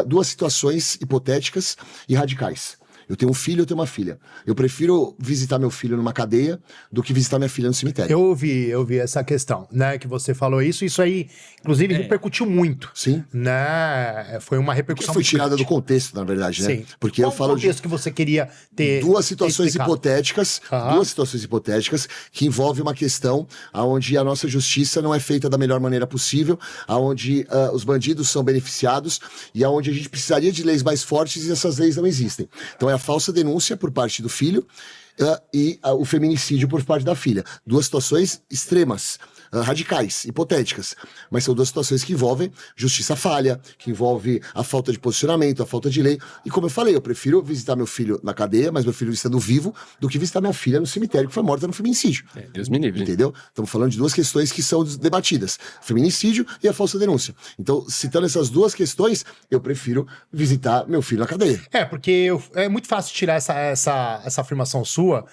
[SPEAKER 3] Duas situações hipotéticas e radicais. Eu tenho um filho, eu tenho uma filha. Eu prefiro visitar meu filho numa cadeia do que visitar minha filha no cemitério.
[SPEAKER 1] Eu ouvi essa questão, né? Que você falou isso aí, inclusive, repercutiu muito.
[SPEAKER 3] Sim.
[SPEAKER 1] Né? Foi uma
[SPEAKER 3] Que
[SPEAKER 1] repercussão
[SPEAKER 3] foi
[SPEAKER 1] muito
[SPEAKER 3] tirada do
[SPEAKER 1] grande.
[SPEAKER 3] contexto, na verdade, né?
[SPEAKER 1] Sim.
[SPEAKER 3] Porque
[SPEAKER 1] Qual
[SPEAKER 3] eu falo
[SPEAKER 1] o contexto que você queria ter
[SPEAKER 3] duas situações
[SPEAKER 1] explicado?
[SPEAKER 3] hipotéticas, que envolvem uma questão onde a nossa justiça não é feita da melhor maneira possível, onde os bandidos são beneficiados e onde a gente precisaria de leis mais fortes e essas leis não existem. Então é a falsa denúncia por parte do filho e o feminicídio por parte da filha. Duas situações extremas, radicais, hipotéticas, mas são duas situações que envolvem justiça falha, que envolve a falta de posicionamento, a falta de lei. E como eu falei, eu prefiro visitar meu filho na cadeia, mas meu filho estando vivo, do que visitar minha filha no cemitério que foi morta no feminicídio.
[SPEAKER 2] Deus me livre.
[SPEAKER 3] Entendeu? Estamos falando de duas questões que são debatidas: feminicídio e a falsa denúncia. Então, citando essas duas questões, eu prefiro visitar meu filho na cadeia.
[SPEAKER 1] Porque é muito fácil tirar essa afirmação sua,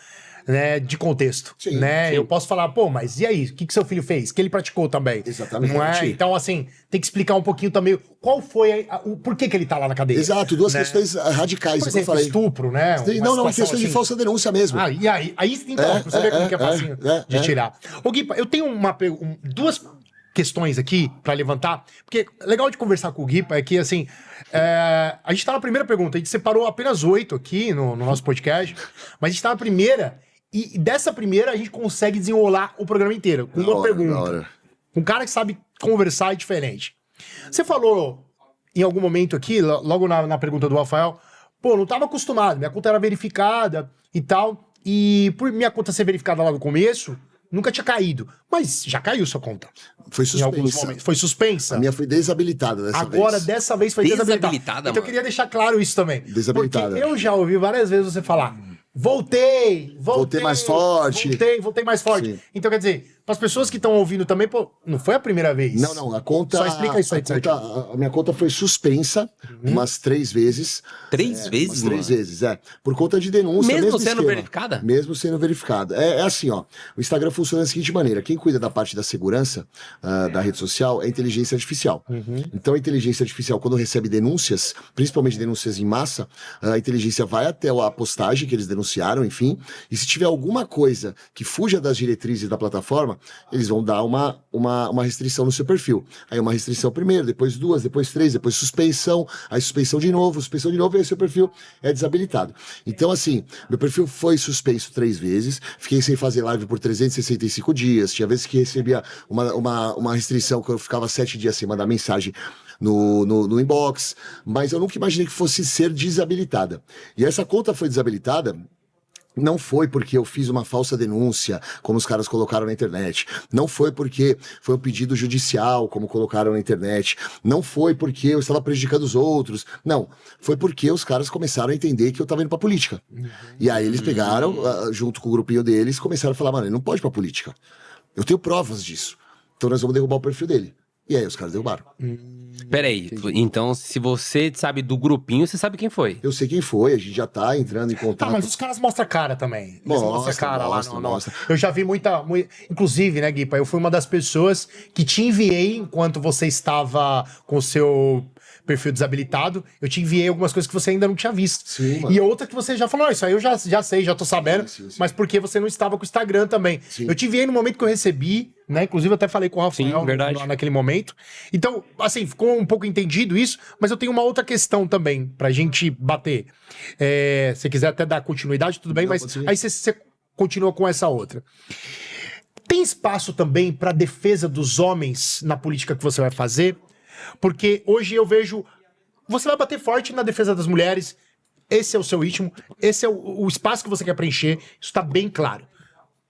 [SPEAKER 1] né, de contexto,
[SPEAKER 3] Sim,
[SPEAKER 1] né?
[SPEAKER 3] sim.
[SPEAKER 1] Eu posso falar, pô, mas e aí? O que seu filho fez? Que ele praticou também?
[SPEAKER 3] Exatamente.
[SPEAKER 1] Não é? Então, assim, tem que explicar um pouquinho também qual foi o porquê que ele tá lá na cadeia.
[SPEAKER 3] Exato, duas
[SPEAKER 1] né?
[SPEAKER 3] questões radicais,
[SPEAKER 1] Por
[SPEAKER 3] como eu
[SPEAKER 1] exemplo,
[SPEAKER 3] falei.
[SPEAKER 1] estupro, né?
[SPEAKER 3] Não, questões de
[SPEAKER 1] assim.
[SPEAKER 3] falsa denúncia mesmo.
[SPEAKER 1] E aí então, pra você ver como que é facinho de tirar. Ô, Gui, eu tenho duas questões aqui pra levantar, porque legal de conversar com o Gui é que, assim, a gente tá na primeira pergunta, a gente separou apenas 8 aqui no nosso podcast, mas a gente tá na primeira, e dessa primeira a gente consegue desenrolar o programa inteiro, com uma pergunta. Um cara que sabe conversar é diferente. Você falou, em algum momento aqui, logo na pergunta do Rafael, pô, não tava acostumado, minha conta era verificada e tal, e por minha conta ser verificada lá no começo, nunca tinha caído. Mas já caiu sua conta.
[SPEAKER 3] Foi
[SPEAKER 1] Em alguns
[SPEAKER 3] suspensa.
[SPEAKER 1] momentos. Foi suspensa.
[SPEAKER 3] A minha foi desabilitada dessa vez.
[SPEAKER 1] Agora, dessa vez foi desabilitada.
[SPEAKER 2] Desabilitada,
[SPEAKER 1] Então eu
[SPEAKER 2] mano.
[SPEAKER 1] queria deixar claro isso também.
[SPEAKER 3] Desabilitada.
[SPEAKER 1] Porque eu já ouvi várias vezes você falar: voltei
[SPEAKER 3] mais forte.
[SPEAKER 1] Voltei mais forte.
[SPEAKER 3] Sim.
[SPEAKER 1] Então, quer dizer, para as pessoas que estão ouvindo também, pô, não foi a primeira vez.
[SPEAKER 3] Não, a conta...
[SPEAKER 1] Só explica isso aí,
[SPEAKER 3] a minha conta foi suspensa umas 3 vezes.
[SPEAKER 2] 3 vezes,
[SPEAKER 3] Umas 3 vezes, por conta de denúncia.
[SPEAKER 2] Mesmo
[SPEAKER 3] mesmo
[SPEAKER 2] sendo
[SPEAKER 3] esquema.
[SPEAKER 2] verificada?
[SPEAKER 3] Mesmo sendo verificada. É assim, ó. O Instagram funciona da seguinte maneira: quem cuida da parte da segurança da rede social é a inteligência artificial. Então, a inteligência artificial, quando recebe denúncias, principalmente denúncias em massa, a inteligência vai até a postagem que eles denunciaram, enfim, e se tiver alguma coisa que fuja das diretrizes da plataforma, eles vão dar uma restrição no seu perfil. Aí uma restrição primeiro, depois 2, depois 3, depois suspensão, aí suspensão de novo, e aí seu perfil é desabilitado. Então, assim, meu perfil foi suspenso 3 vezes, fiquei sem fazer live por 365 dias, tinha vezes que recebia uma restrição que eu ficava 7 dias sem mandar mensagem no inbox, mas eu nunca imaginei que fosse ser desabilitada. E essa conta foi desabilitada. Não foi porque eu fiz uma falsa denúncia, como os caras colocaram na internet. Não foi porque foi um pedido judicial, como colocaram na internet. Não foi porque eu estava prejudicando os outros. Não. Foi porque os caras começaram a entender que eu estava indo pra política. E aí eles pegaram, junto com o grupinho deles, começaram a falar: mano, ele não pode ir pra política. Eu tenho provas disso. Então nós vamos derrubar o perfil dele. E aí os caras derrubaram.
[SPEAKER 2] Peraí, então se você sabe do grupinho, você sabe quem foi.
[SPEAKER 3] Eu sei quem foi, a gente já tá entrando em contato.
[SPEAKER 1] Tá, mas os caras mostram a cara também. Eles
[SPEAKER 3] Mostra,
[SPEAKER 1] mostram a cara
[SPEAKER 3] mostra,
[SPEAKER 1] lá.
[SPEAKER 3] mostra.
[SPEAKER 1] Eu já vi muita... Inclusive, né, Guipa, eu fui uma das pessoas que te enviei enquanto você estava com o seu perfil desabilitado. Eu te enviei algumas coisas que você ainda não tinha visto.
[SPEAKER 3] Sim, mano.
[SPEAKER 1] E outra que você já falou: isso aí eu já sei, já tô sabendo.
[SPEAKER 3] Sim.
[SPEAKER 1] Mas porque você não estava com o Instagram também.
[SPEAKER 3] Sim.
[SPEAKER 1] Eu te enviei no momento que eu recebi, né? Inclusive eu até falei com o Rafael
[SPEAKER 2] Sim, verdade.
[SPEAKER 1] naquele momento. Então, assim, ficou um pouco entendido isso, mas eu tenho uma outra questão também pra gente bater. Se quiser até dar continuidade, tudo bem,
[SPEAKER 3] Não,
[SPEAKER 1] mas
[SPEAKER 3] pode ser.
[SPEAKER 1] aí você continua com essa outra. Tem espaço também pra defesa dos homens na política que você vai fazer? Porque hoje eu vejo... Você vai bater forte na defesa das mulheres, esse é o seu ritmo, esse é o espaço que você quer preencher, isso tá bem claro.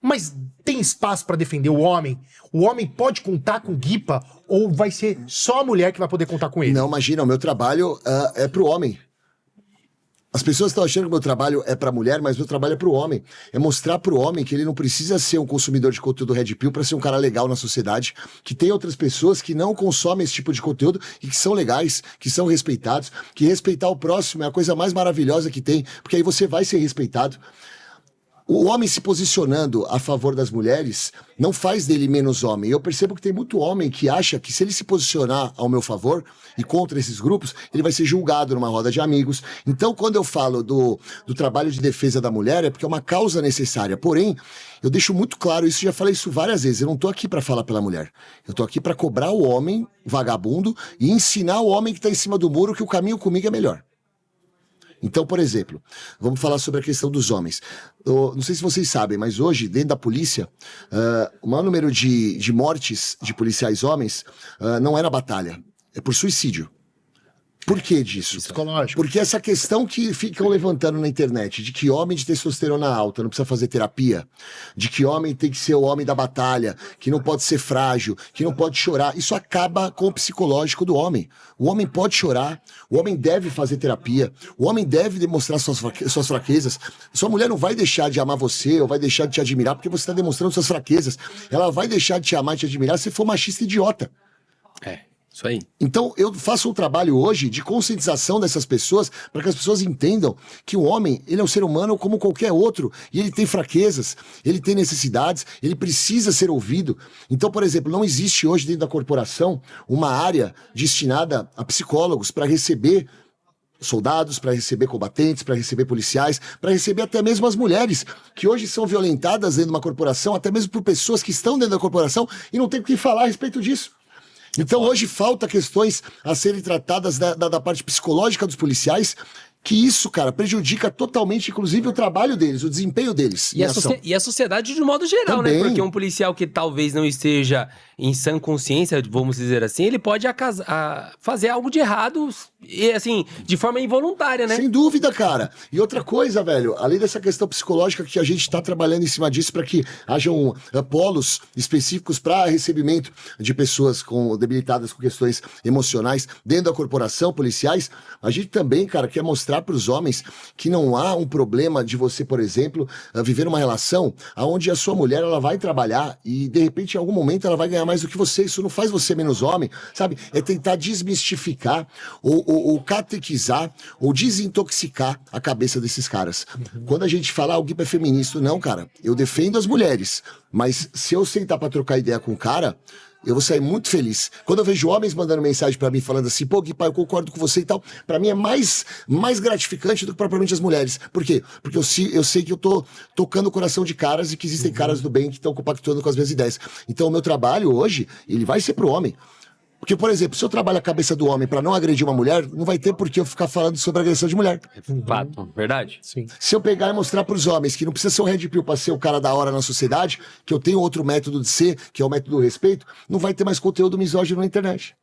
[SPEAKER 1] Mas tem espaço pra defender o homem? O homem pode contar com o Guipa ou vai ser só a mulher que vai poder contar com ele?
[SPEAKER 3] Não, imagina, o meu trabalho é pro homem. As pessoas estão achando que o meu trabalho é pra mulher, mas meu trabalho é pro homem. É mostrar pro homem que ele não precisa ser um consumidor de conteúdo Red Pill pra ser um cara legal na sociedade, que tem outras pessoas que não consomem esse tipo de conteúdo e que são legais, que são respeitados, que respeitar o próximo é a coisa mais maravilhosa que tem, porque aí você vai ser respeitado. O homem se posicionando a favor das mulheres não faz dele menos homem. Eu percebo que tem muito homem que acha que se ele se posicionar ao meu favor e contra esses grupos, ele vai ser julgado numa roda de amigos. Então, quando eu falo do trabalho de defesa da mulher, é porque é uma causa necessária. Porém, eu deixo muito claro isso, já falei isso várias vezes, eu não tô aqui pra falar pela mulher. Eu tô aqui pra cobrar o homem vagabundo e ensinar o homem que tá em cima do muro que o caminho comigo é melhor. Então, por exemplo, vamos falar sobre a questão dos homens. Não sei se vocês sabem, mas hoje, dentro da polícia, o maior número de mortes de policiais homens não é na batalha, é por suicídio. Por que disso?
[SPEAKER 1] Psicológico.
[SPEAKER 3] Porque essa questão que ficam levantando na internet, de que homem de testosterona alta não precisa fazer terapia, de que homem tem que ser o homem da batalha, que não pode ser frágil, que não pode chorar, isso acaba com o psicológico do homem. O homem pode chorar, o homem deve fazer terapia, o homem deve demonstrar suas fraquezas. Sua mulher não vai deixar de amar você ou vai deixar de te admirar porque você está demonstrando suas fraquezas. Ela vai deixar de te amar e te admirar se for machista idiota.
[SPEAKER 2] Isso aí.
[SPEAKER 3] Então, eu faço um trabalho hoje de conscientização dessas pessoas para que as pessoas entendam que o homem, ele é um ser humano como qualquer outro e ele tem fraquezas, ele tem necessidades, ele precisa ser ouvido. Então, por exemplo, não existe hoje dentro da corporação uma área destinada a psicólogos para receber soldados, para receber combatentes, para receber policiais, para receber até mesmo as mulheres, que hoje são violentadas dentro de uma corporação, até mesmo por pessoas que estão dentro da corporação e não tem o que falar a respeito disso. Então hoje falta questões a serem tratadas da parte psicológica dos policiais, que isso, cara, prejudica totalmente, inclusive, o trabalho deles, o desempenho deles.
[SPEAKER 2] E a sociedade de modo geral,
[SPEAKER 3] Também.
[SPEAKER 2] né? Porque um policial que talvez não esteja em sã consciência, vamos dizer assim, ele pode fazer algo de errado, e assim, de forma involuntária, né?
[SPEAKER 3] Sem dúvida, cara. E outra coisa, velho, além dessa questão psicológica que a gente está trabalhando em cima disso para que hajam polos específicos para recebimento de pessoas debilitadas com questões emocionais dentro da corporação, policiais, a gente também, cara, quer mostrar para os homens que não há um problema de você, por exemplo, viver uma relação onde a sua mulher ela vai trabalhar e de repente em algum momento ela vai ganhar mais do que você. Isso não faz você menos homem, sabe? É tentar desmistificar ou catequizar ou desintoxicar a cabeça desses caras. Quando a gente fala o Gui é feminista, não, cara, eu defendo as mulheres, mas se eu sentar para trocar ideia com o cara, eu vou sair muito feliz. Quando eu vejo homens mandando mensagem pra mim, falando assim, pô, Gui, pai, eu concordo com você e tal, pra mim é mais gratificante do que propriamente as mulheres. Por quê? Porque eu sei que eu tô tocando o coração de caras e que existem caras do bem que estão compactuando com as minhas ideias. Então o meu trabalho hoje, ele vai ser pro homem. Porque, por exemplo, se eu trabalho a cabeça do homem pra não agredir uma mulher, não vai ter por que eu ficar falando sobre agressão de mulher.
[SPEAKER 2] Fato, verdade?
[SPEAKER 1] Sim.
[SPEAKER 3] Se eu pegar e mostrar pros homens que não precisa ser um red pill pra ser o cara da hora na sociedade, que eu tenho outro método de ser, que é o método do respeito, não vai ter mais conteúdo misógino na internet.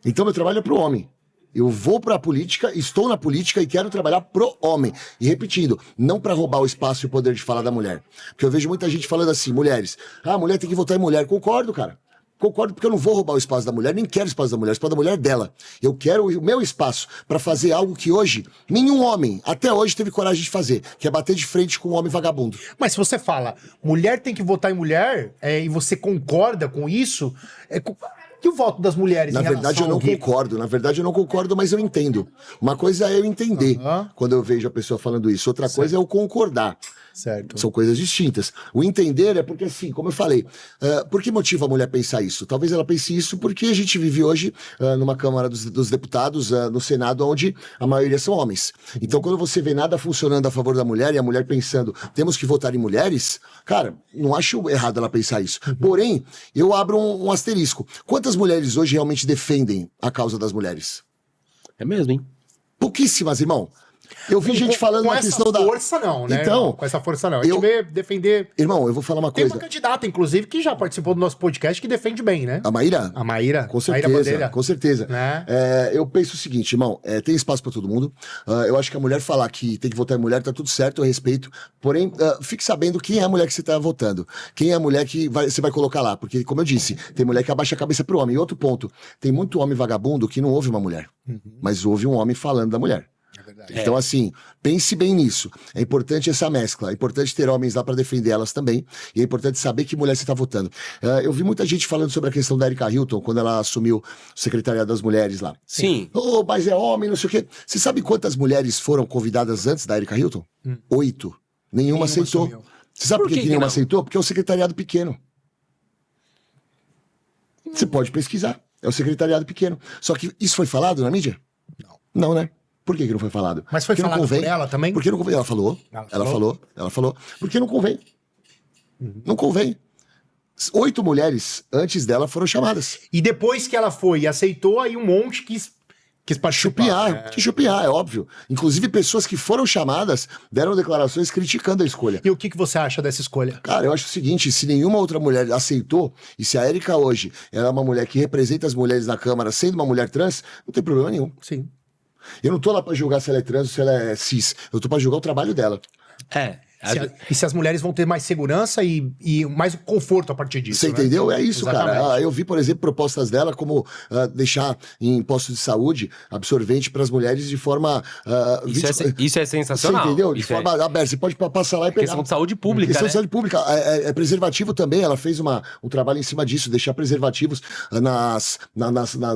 [SPEAKER 3] Então, meu trabalho é pro homem. Eu vou pra política, estou na política e quero trabalhar pro homem. E repetindo, não pra roubar o espaço e o poder de falar da mulher. Porque eu vejo muita gente falando assim, mulheres, a mulher tem que votar em mulher. Concordo, cara. Concordo, porque eu não vou roubar o espaço da mulher, nem quero o espaço da mulher é dela. Eu quero o meu espaço para fazer algo que hoje nenhum homem até hoje teve coragem de fazer, que é bater de frente com um homem vagabundo.
[SPEAKER 1] Mas se você fala, mulher tem que votar em mulher, e você concorda com isso, e o voto das mulheres
[SPEAKER 3] Na
[SPEAKER 1] em
[SPEAKER 3] verdade, eu
[SPEAKER 1] relação
[SPEAKER 3] não
[SPEAKER 1] ao Gui?
[SPEAKER 3] concordo, mas eu entendo. Uma coisa é eu entender quando eu vejo a pessoa falando isso, outra coisa é eu concordar.
[SPEAKER 1] Certo.
[SPEAKER 3] São coisas distintas. O entender é porque, assim, como eu falei, por que motiva a mulher a pensar isso? Talvez ela pense isso porque a gente vive hoje numa Câmara dos Deputados, no Senado, onde a maioria são homens. Então, quando você vê nada funcionando a favor da mulher e a mulher pensando, temos que votar em mulheres, cara, não acho errado ela pensar isso. Porém, eu abro um asterisco. Quantas mulheres hoje realmente defendem a causa das mulheres?
[SPEAKER 2] É mesmo, hein?
[SPEAKER 3] Pouquíssimas, irmão. Eu vi gente falando na questão da...
[SPEAKER 1] Com essa força não, né?
[SPEAKER 3] Então,
[SPEAKER 1] Com essa força não. A gente vê defender...
[SPEAKER 3] Irmão, eu vou falar uma
[SPEAKER 1] Tem
[SPEAKER 3] coisa.
[SPEAKER 1] uma candidata, inclusive, que já participou do nosso podcast, que defende bem, né?
[SPEAKER 3] A Maíra?
[SPEAKER 1] A Maíra.
[SPEAKER 3] Com
[SPEAKER 1] Maíra
[SPEAKER 3] certeza,
[SPEAKER 1] Bandeira.
[SPEAKER 3] com certeza.
[SPEAKER 1] Né?
[SPEAKER 3] Eu penso o seguinte, irmão, tem espaço pra todo mundo. Eu acho que a mulher falar que tem que votar em mulher, tá tudo certo, eu respeito. Porém, fique sabendo quem é a mulher que você tá votando. Quem é a mulher que você vai colocar lá. Porque, como eu disse, tem mulher que abaixa a cabeça pro homem. E outro ponto, tem muito homem vagabundo que não ouve uma mulher, mas ouve um homem falando da mulher. Então, assim, pense bem nisso. É importante essa mescla. É importante ter homens lá pra defender elas também. E é importante saber que mulher você tá votando. Eu vi muita gente falando sobre a questão da Erika Hilton, quando ela assumiu o secretariado das mulheres lá.
[SPEAKER 2] Sim.
[SPEAKER 3] Oh, mas é homem, não sei o quê. Você sabe quantas mulheres foram convidadas antes da Erika Hilton? 8. Nenhuma aceitou.
[SPEAKER 1] assumiu.
[SPEAKER 3] Você sabe por que nenhuma
[SPEAKER 2] não?
[SPEAKER 3] aceitou? Porque é um secretariado pequeno. Você pode pesquisar. É um secretariado pequeno. Só que isso foi falado na mídia? Não, né? Por que não foi falado?
[SPEAKER 1] Mas foi
[SPEAKER 3] Porque não
[SPEAKER 1] falado
[SPEAKER 3] convém.
[SPEAKER 1] por ela também?
[SPEAKER 3] Porque não convém. Ela falou. Ela falou. Porque não convém. Não convém. 8 mulheres antes dela foram chamadas.
[SPEAKER 1] E depois que ela foi e aceitou, aí um monte quis participar.
[SPEAKER 3] Chupiar, é óbvio. Inclusive, pessoas que foram chamadas deram declarações criticando a escolha.
[SPEAKER 1] E o que você acha dessa escolha?
[SPEAKER 3] Cara, eu acho o seguinte, se nenhuma outra mulher aceitou, e se a Erika hoje ela é uma mulher que representa as mulheres na Câmara, sendo uma mulher trans, não tem problema nenhum.
[SPEAKER 1] Sim.
[SPEAKER 3] Eu não tô lá pra julgar se ela é trans ou se ela é cis. Eu tô pra julgar o trabalho dela.
[SPEAKER 1] E se as mulheres vão ter mais segurança e mais conforto a partir disso.
[SPEAKER 3] Você entendeu? É isso,
[SPEAKER 1] Exatamente.
[SPEAKER 3] cara. Eu vi, por exemplo, propostas dela como deixar em postos de saúde absorvente para as mulheres de forma.
[SPEAKER 2] Isso é sensacional.
[SPEAKER 3] Você entendeu? De
[SPEAKER 2] Isso
[SPEAKER 3] forma aberta. Você pode passar lá e pegar.
[SPEAKER 2] questão de saúde pública,
[SPEAKER 3] Questão
[SPEAKER 2] né?
[SPEAKER 3] de saúde pública. É preservativo também. Ela fez um trabalho em cima disso, deixar preservativos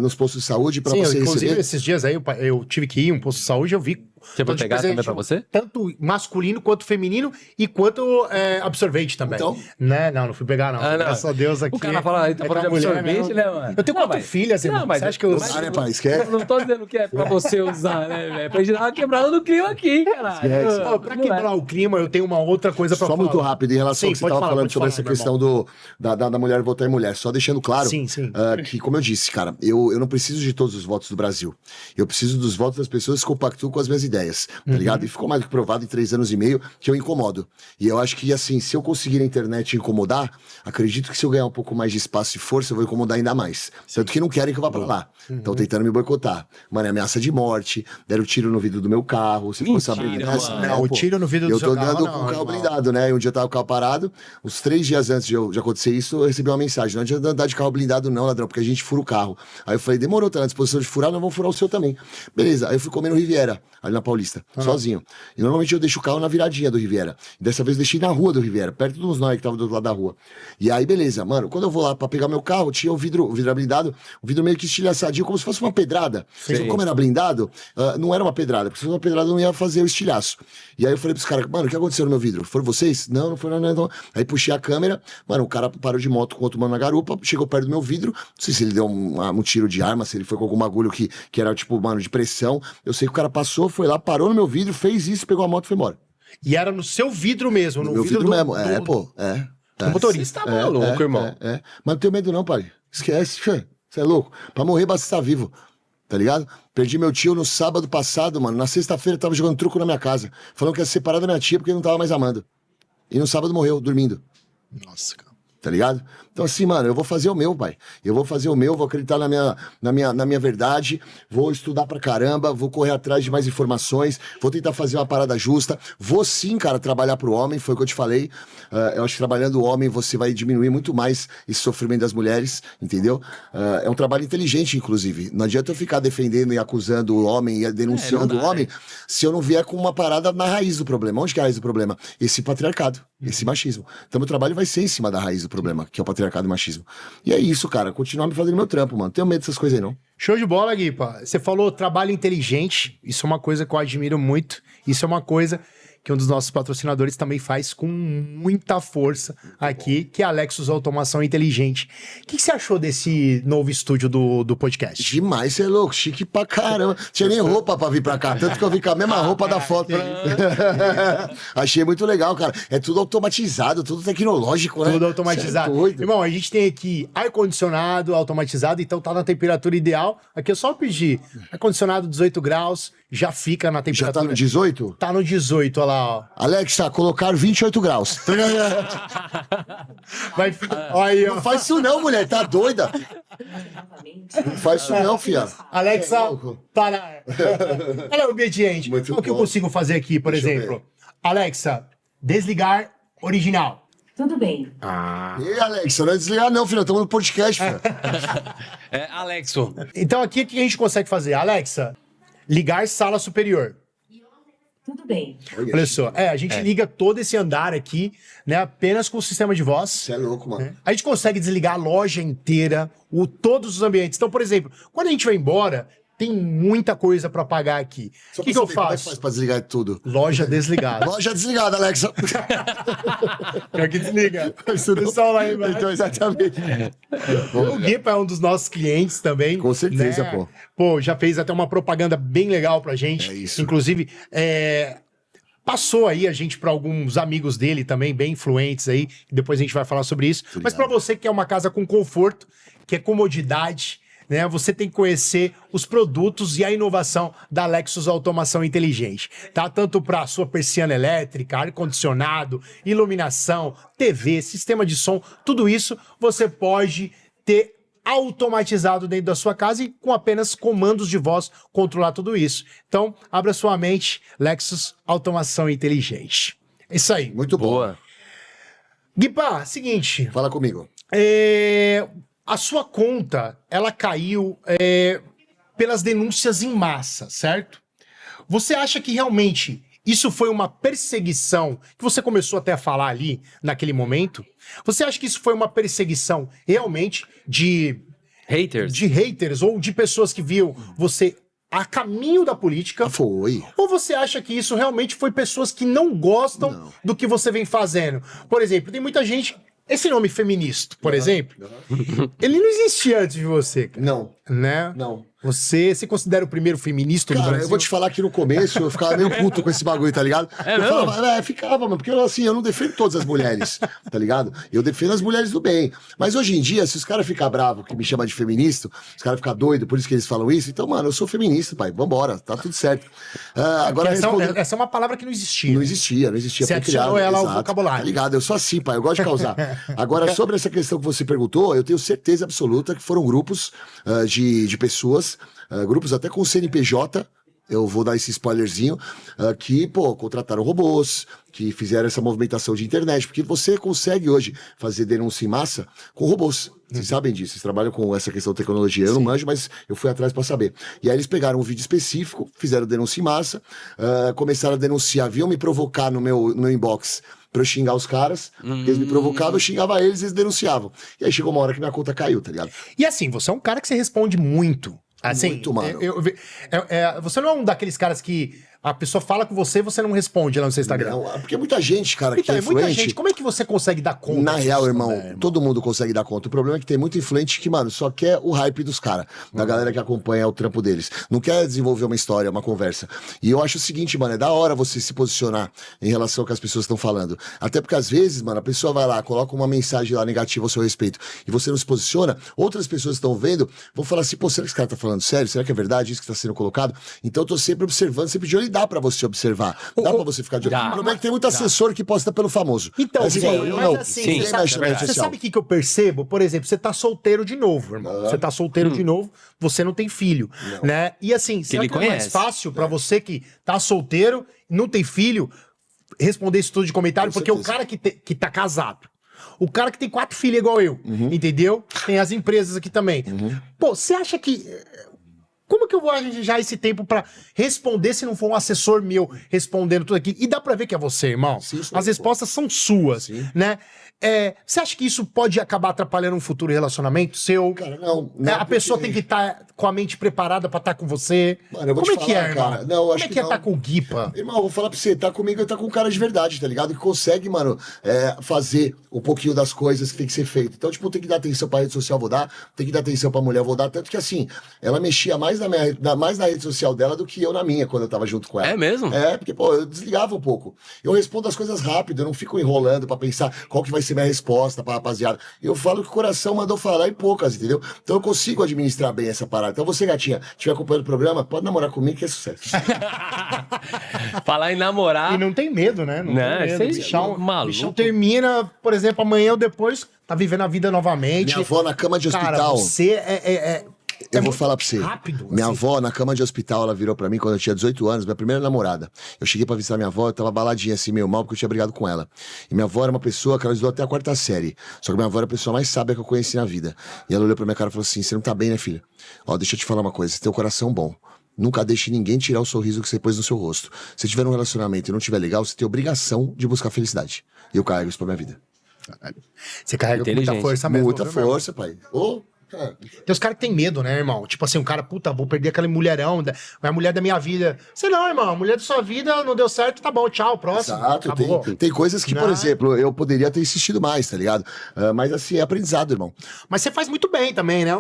[SPEAKER 3] nos postos de saúde para
[SPEAKER 1] Sim,
[SPEAKER 3] você
[SPEAKER 1] inclusive
[SPEAKER 3] receber.
[SPEAKER 1] esses dias aí eu tive que ir em um posto de saúde, eu vi.
[SPEAKER 2] Você vai
[SPEAKER 1] tanto de
[SPEAKER 2] pegar também pra
[SPEAKER 1] preservativo,
[SPEAKER 2] você?
[SPEAKER 1] Tanto masculino quanto feminino e quanto absorvente também.
[SPEAKER 3] Então?
[SPEAKER 1] Né? Não fui pegar, não.
[SPEAKER 2] Ah, não.
[SPEAKER 1] Graças a Deus aqui.
[SPEAKER 2] O cara fala, aí tá
[SPEAKER 1] é
[SPEAKER 2] falando de
[SPEAKER 1] da mulher
[SPEAKER 2] absorvente,
[SPEAKER 1] mesmo.
[SPEAKER 2] né, mano?
[SPEAKER 1] Eu tenho
[SPEAKER 2] Não,
[SPEAKER 1] 4
[SPEAKER 2] mas-
[SPEAKER 1] filhas, irmão.
[SPEAKER 2] Não, mas-
[SPEAKER 1] Você acha que eu.
[SPEAKER 3] Ah, né, pai? Esquece.
[SPEAKER 2] Não tô dizendo que é pra você usar, né, velho? Pra gente dar uma quebrada no clima aqui, caralho.
[SPEAKER 3] Esquece.
[SPEAKER 1] Ó, pra quebrar o clima, eu tenho uma outra coisa pra
[SPEAKER 3] Só
[SPEAKER 1] falar.
[SPEAKER 3] muito rápido em relação
[SPEAKER 1] Sim,
[SPEAKER 3] ao que você
[SPEAKER 1] pode
[SPEAKER 3] estava
[SPEAKER 1] falar,
[SPEAKER 3] falando
[SPEAKER 1] pode
[SPEAKER 3] sobre
[SPEAKER 1] falar,
[SPEAKER 3] essa
[SPEAKER 1] meu
[SPEAKER 3] questão da mulher votar em mulher. Só deixando claro
[SPEAKER 1] Sim, sim.
[SPEAKER 3] que, como eu disse, cara, eu não preciso de todos os votos do Brasil. Eu preciso dos votos das pessoas que compactuam com as minhas ideias, tá ligado? E ficou mais do que provado em 3 anos e meio que eu incomodo. E eu acho que, assim, se eu conseguir na internet incomodar, acredito que se eu ganhar um pouco mais de espaço e força, eu vou incomodar ainda mais. Tanto que não querem que eu vá pra lá. Estão tentando me boicotar. Mano, é ameaça de morte, deram tiro no vidro do meu carro. Se ficou sabendo
[SPEAKER 2] Mentira,
[SPEAKER 3] dessa?
[SPEAKER 2] mano.
[SPEAKER 1] Não, o tiro no vidro do
[SPEAKER 3] Eu
[SPEAKER 1] seu
[SPEAKER 3] tô
[SPEAKER 1] carro,
[SPEAKER 3] dando
[SPEAKER 1] não,
[SPEAKER 3] com o carro
[SPEAKER 1] irmão.
[SPEAKER 3] blindado, né? E um dia eu tava com o carro parado, uns 3 dias antes de acontecer isso, eu recebi uma mensagem: não adianta andar de carro blindado, não, ladrão, porque a gente fura o carro. Aí eu falei: demorou, tá na disposição de furar, nós vamos furar o seu também. Beleza, aí eu fui comer no Riviera, ali na Paulista, sozinho. E normalmente eu deixo o carro na viradinha do Riviera. Dessa vez eu deixei na rua do Riviera, perto dos nós que tava do outro lado da rua. E aí, beleza, mano, quando eu vou lá pra pegar meu carro, tinha o vidro blindado, o vidro meio que estilhaçadinho, como se fosse uma pedrada. Só que como era blindado, não era uma pedrada, porque se fosse uma pedrada não ia fazer o estilhaço. E aí eu falei pros caras: mano, o que aconteceu no meu vidro? Foram vocês? Não foi nada, não. Aí puxei a câmera, mano, o cara parou de moto com outro mano na garupa, chegou perto do meu vidro, não sei se ele deu um tiro de arma, se ele foi com algum bagulho que era tipo, mano, de pressão. Eu sei que o cara passou, foi lá, parou no meu vidro, fez isso, pegou a moto e foi embora.
[SPEAKER 1] E era no seu vidro mesmo, no
[SPEAKER 3] No meu vidro mesmo,
[SPEAKER 1] do-
[SPEAKER 3] pô,
[SPEAKER 1] do motorista.
[SPEAKER 2] Você tá maluco, irmão.
[SPEAKER 3] Mas não tenho medo não, pai. Esquece, você é louco. Pra morrer basta estar vivo, tá ligado? Perdi meu tio no sábado passado, mano. Na sexta-feira tava jogando truco na minha casa. Falando que ia se separar da minha tia porque ele não tava mais amando. E no sábado morreu, dormindo.
[SPEAKER 1] Nossa, cara.
[SPEAKER 3] Tá ligado? Então, assim, mano, eu vou fazer o meu, pai. Eu vou fazer o meu, vou acreditar na minha verdade, vou estudar pra caramba, vou correr atrás de mais informações, vou tentar fazer uma parada justa. Vou sim, cara, trabalhar pro homem, foi o que eu te falei. Eu acho que trabalhando o homem você vai diminuir muito mais esse sofrimento das mulheres, entendeu? É um trabalho inteligente, inclusive. Não adianta eu ficar defendendo e acusando o homem e denunciando
[SPEAKER 2] não dá,
[SPEAKER 3] o homem se eu não vier com uma parada na raiz do problema. Onde que é a raiz do problema? Esse patriarcado, esse machismo. Então, meu trabalho vai ser em cima da raiz do problema, que é o patriarcado e o machismo. E é isso, cara. Continuar me fazendo meu trampo, mano. Tenho medo dessas coisas aí, não.
[SPEAKER 1] Show de bola, Guipa. Você falou trabalho inteligente. Isso é uma coisa que eu admiro muito. Isso é uma coisa que um dos nossos patrocinadores também faz com muita força aqui, que é a Lexus Automação Inteligente. O que você achou desse novo estúdio do podcast?
[SPEAKER 3] Demais, você é louco. Chique pra caramba. Tinha nem roupa pra vir pra cá. Tanto que eu vim com a mesma roupa da foto. Achei muito legal, cara. É tudo automatizado, tudo tecnológico, né?
[SPEAKER 1] Tudo automatizado.
[SPEAKER 3] Cê é doido.
[SPEAKER 1] Irmão, a gente tem aqui ar-condicionado automatizado, então tá na temperatura ideal. Aqui eu só pedir ar-condicionado 18 graus, já fica na
[SPEAKER 3] Já
[SPEAKER 1] temperatura.
[SPEAKER 3] tá no 18?
[SPEAKER 1] Tá no 18, olha lá, ó.
[SPEAKER 3] Alexa, colocar 28 graus.
[SPEAKER 1] Vai ficar. Olha aí, ó.
[SPEAKER 3] Não faz isso não, mulher. Tá doida? Não faz isso não, fia.
[SPEAKER 1] Alexa, para. Ela é obediente.
[SPEAKER 3] Muito
[SPEAKER 1] o que eu
[SPEAKER 3] bom.
[SPEAKER 1] consigo fazer aqui, por
[SPEAKER 3] Deixa eu
[SPEAKER 1] exemplo? Alexa, desligar original.
[SPEAKER 4] Tudo bem.
[SPEAKER 3] E Alexa, não é desligar não, filha. Estamos no podcast, filha.
[SPEAKER 2] Alexo,
[SPEAKER 1] Então aqui o que a gente consegue fazer? Alexa, ligar sala superior.
[SPEAKER 4] Tudo bem.
[SPEAKER 1] Olha só, a gente liga todo esse andar aqui, né, apenas com o sistema de voz.
[SPEAKER 3] Você é louco, mano.
[SPEAKER 1] A gente consegue desligar a loja inteira, todos os ambientes. Então, por exemplo, quando a gente vai embora, tem muita coisa pra pagar aqui.
[SPEAKER 3] Só
[SPEAKER 1] O que
[SPEAKER 3] pra
[SPEAKER 1] eu
[SPEAKER 3] saber, como é que
[SPEAKER 1] faço?
[SPEAKER 3] faz pra desligar tudo?
[SPEAKER 1] Loja desligada.
[SPEAKER 3] Loja desligada, Alexa.
[SPEAKER 1] Pior que desliga.
[SPEAKER 3] Isso não-
[SPEAKER 1] Pessoal lá embaixo.
[SPEAKER 3] Então, exatamente.
[SPEAKER 1] O Guipa é um dos nossos clientes também.
[SPEAKER 3] Com certeza,
[SPEAKER 1] né?
[SPEAKER 3] pô.
[SPEAKER 1] Pô, já fez até uma propaganda bem legal pra gente.
[SPEAKER 3] É isso.
[SPEAKER 1] Inclusive, passou aí a gente para alguns amigos dele também, bem influentes aí. Depois a gente vai falar sobre isso. Mas para você que quer uma casa com conforto, que é comodidade, né? Você tem que conhecer os produtos e a inovação da Lexus Automação Inteligente, tá? Tanto para sua persiana elétrica, ar-condicionado, iluminação, TV, sistema de som, tudo isso você pode ter automatizado dentro da sua casa e com apenas comandos de voz controlar tudo isso. Então, abra sua mente, Lexus Automação Inteligente. É isso aí.
[SPEAKER 3] Muito bom.
[SPEAKER 2] Boa.
[SPEAKER 1] Guipa, seguinte,
[SPEAKER 3] Fala comigo.
[SPEAKER 1] a sua conta, ela caiu pelas denúncias em massa, certo? Você acha que realmente isso foi uma perseguição, que você começou até a falar ali, naquele momento? Você acha que isso foi uma perseguição realmente de haters ou de pessoas que viam você a caminho da política?
[SPEAKER 3] Foi.
[SPEAKER 1] Ou você acha que isso realmente foi pessoas que não gostam do que você vem fazendo? Por exemplo, tem muita gente... Esse nome feminista, por exemplo, ele não existia antes de você, cara.
[SPEAKER 3] Não.
[SPEAKER 1] Né?
[SPEAKER 3] Não.
[SPEAKER 1] Você se considera o primeiro feminista do
[SPEAKER 3] Cara,
[SPEAKER 1] Brasil?
[SPEAKER 3] eu vou te falar que no começo eu ficava meio puto com esse bagulho, tá ligado? Eu
[SPEAKER 2] mesmo?
[SPEAKER 3] falava, ficava, mano, porque assim, eu não defendo todas as mulheres, tá ligado? Eu defendo as mulheres do bem. Mas hoje em dia, se os caras ficam bravos, que me chamam de feminista, os caras ficam doidos, por isso que eles falam isso, então, mano, eu sou feminista, pai, vambora, tá tudo certo. Agora,
[SPEAKER 1] essa é uma palavra que não existia.
[SPEAKER 3] Não existia.
[SPEAKER 1] Você adicionou ela ao vocabulário.
[SPEAKER 3] Tá ligado? Eu sou assim, pai, eu gosto de causar. Agora, sobre essa questão que você perguntou, eu tenho certeza absoluta que foram grupos de pessoas, grupos até com CNPJ, eu vou dar esse spoilerzinho, que, contrataram robôs, que fizeram essa movimentação de internet, porque você consegue hoje fazer denúncia em massa com robôs. Vocês sabem disso, vocês trabalham com essa questão de tecnologia. Eu não manjo, mas eu fui atrás pra saber. E aí eles pegaram um vídeo específico, fizeram denúncia em massa, começaram a denunciar, vinham me provocar no meu inbox pra eu xingar os caras, eles me provocavam, eu xingava eles denunciavam. E aí chegou uma hora que minha conta caiu, tá ligado?
[SPEAKER 1] E assim, você é um cara que você responde muito. Assim,
[SPEAKER 3] Muito, mano.
[SPEAKER 1] Você não é um daqueles caras que a pessoa fala com você e você não responde lá no seu Instagram.
[SPEAKER 3] Não, porque muita gente, cara, que
[SPEAKER 1] Então,
[SPEAKER 3] é
[SPEAKER 1] muita
[SPEAKER 3] influente...
[SPEAKER 1] gente. Como é que você consegue dar conta
[SPEAKER 3] Na real,
[SPEAKER 1] disso,
[SPEAKER 3] irmão,
[SPEAKER 1] velho?
[SPEAKER 3] todo mundo consegue dar conta. O problema é que tem muito influente que, mano, só quer o hype dos caras, da galera que acompanha o trampo deles. Não quer desenvolver uma história, uma conversa. E eu acho o seguinte, mano, é da hora você se posicionar em relação ao que as pessoas estão falando. Até porque, às vezes, mano, a pessoa vai lá, coloca uma mensagem lá negativa ao seu respeito e você não se posiciona, outras pessoas estão vendo, vão falar assim, pô, será que esse cara tá falando sério? Será que é verdade isso que tá sendo colocado? Então eu tô sempre observando, sempre de olho e dá pra você observar. Dá pra você ficar de olho.
[SPEAKER 2] Dá.
[SPEAKER 3] O problema é que tem muito assessor que posta pelo famoso.
[SPEAKER 1] Então,
[SPEAKER 3] Aí você fala, eu
[SPEAKER 1] mas
[SPEAKER 3] não.
[SPEAKER 1] assim,
[SPEAKER 2] Sim,
[SPEAKER 1] você
[SPEAKER 3] mexe na rede
[SPEAKER 1] você
[SPEAKER 3] social.
[SPEAKER 1] sabe o que eu percebo? Por exemplo, você tá solteiro de novo, irmão. Você tá solteiro de novo, você não tem filho, né? E assim, será
[SPEAKER 2] ele
[SPEAKER 1] que é mais
[SPEAKER 2] conhece.
[SPEAKER 1] fácil pra você que tá solteiro, não tem filho, responder isso tudo de comentário?
[SPEAKER 3] Com
[SPEAKER 1] Porque o
[SPEAKER 3] certeza.
[SPEAKER 1] cara que tá casado, o cara que tem 4 filhos igual eu, entendeu? Tem as empresas aqui também. Pô, você acha que... Como que eu vou arranjar esse tempo pra responder se não for um assessor meu respondendo tudo aqui? E dá pra ver que é você, irmão.
[SPEAKER 3] Sim, sou
[SPEAKER 1] As
[SPEAKER 3] eu,
[SPEAKER 1] respostas são suas,
[SPEAKER 3] Sim.
[SPEAKER 1] né? Você acha que isso pode acabar atrapalhando um futuro relacionamento seu?
[SPEAKER 3] Cara, não.
[SPEAKER 1] A pessoa tem que estar com a mente preparada pra estar com você.
[SPEAKER 3] Mano, eu vou
[SPEAKER 1] Como
[SPEAKER 3] te
[SPEAKER 1] é que
[SPEAKER 3] falar,
[SPEAKER 1] é, irmão?
[SPEAKER 3] cara. Não, eu
[SPEAKER 1] Como
[SPEAKER 3] acho
[SPEAKER 1] é que
[SPEAKER 3] que
[SPEAKER 1] é estar
[SPEAKER 3] não.
[SPEAKER 1] com o Guipa?
[SPEAKER 3] Irmão, eu vou falar pra você, tá comigo e tá com um cara de verdade, tá ligado? Que consegue, mano, fazer um pouquinho das coisas que tem que ser feito. Então, tipo, tem que dar atenção pra rede social, vou dar. Tem que dar atenção pra mulher, vou dar. Tanto que, assim, ela mexia mais mais na rede social dela do que eu na minha, quando eu tava junto com ela.
[SPEAKER 2] É mesmo?
[SPEAKER 3] Porque, pô, eu desligava um pouco. Eu respondo as coisas rápido, eu não fico enrolando pra pensar qual que vai ser minha resposta pra rapaziada. Eu falo que o coração mandou falar e poucas, entendeu? Então eu consigo administrar bem essa parada. Então você, gatinha, estiver acompanhando o programa, pode namorar comigo que é sucesso.
[SPEAKER 2] Falar em namorar.
[SPEAKER 1] E não tem medo, né? Não
[SPEAKER 2] Né?
[SPEAKER 1] tem medo.
[SPEAKER 2] Vocês
[SPEAKER 1] Bichão,
[SPEAKER 2] são maluco.
[SPEAKER 1] bichão termina, por exemplo, amanhã ou depois, tá vivendo a vida novamente.
[SPEAKER 3] Minha avó na cama de
[SPEAKER 1] Cara,
[SPEAKER 3] hospital.
[SPEAKER 1] você
[SPEAKER 3] Eu vou falar pra você.
[SPEAKER 1] rápido,
[SPEAKER 3] Minha
[SPEAKER 1] assim.
[SPEAKER 3] avó, na cama de hospital, ela virou pra mim quando eu tinha 18 anos, minha primeira namorada. Eu cheguei pra visitar minha avó, eu tava baladinha assim, meio mal, porque eu tinha brigado com ela. E minha avó era uma pessoa que ela estudou até a 4ª série. Só que minha avó era a pessoa mais sábia que eu conheci na vida. E ela olhou pra minha cara e falou assim: você não tá bem, né, filha? Ó, deixa eu te falar uma coisa, você tem um coração bom. Nunca deixe ninguém tirar o sorriso que você pôs no seu rosto. Se tiver um relacionamento e não tiver legal, você tem obrigação de buscar felicidade. E eu carrego isso pra minha vida.
[SPEAKER 1] Você carrega com muita
[SPEAKER 2] Inteligente.
[SPEAKER 1] força mesmo.
[SPEAKER 3] Muita
[SPEAKER 1] viu, meu irmão?
[SPEAKER 3] força, pai. Ô, cara.
[SPEAKER 1] Tem os caras que tem medo, né, irmão? Tipo assim, um cara, puta, vou perder aquela mulherão, é a mulher da minha vida. Sei não, irmão, a mulher da sua vida não deu certo, tá bom, tchau, próximo.
[SPEAKER 3] Exato,
[SPEAKER 1] Acabou.
[SPEAKER 3] tem coisas que, por
[SPEAKER 1] Não.
[SPEAKER 3] exemplo, eu poderia ter insistido mais, tá ligado? Mas assim, é aprendizado, irmão.
[SPEAKER 1] Mas você faz muito bem também, né?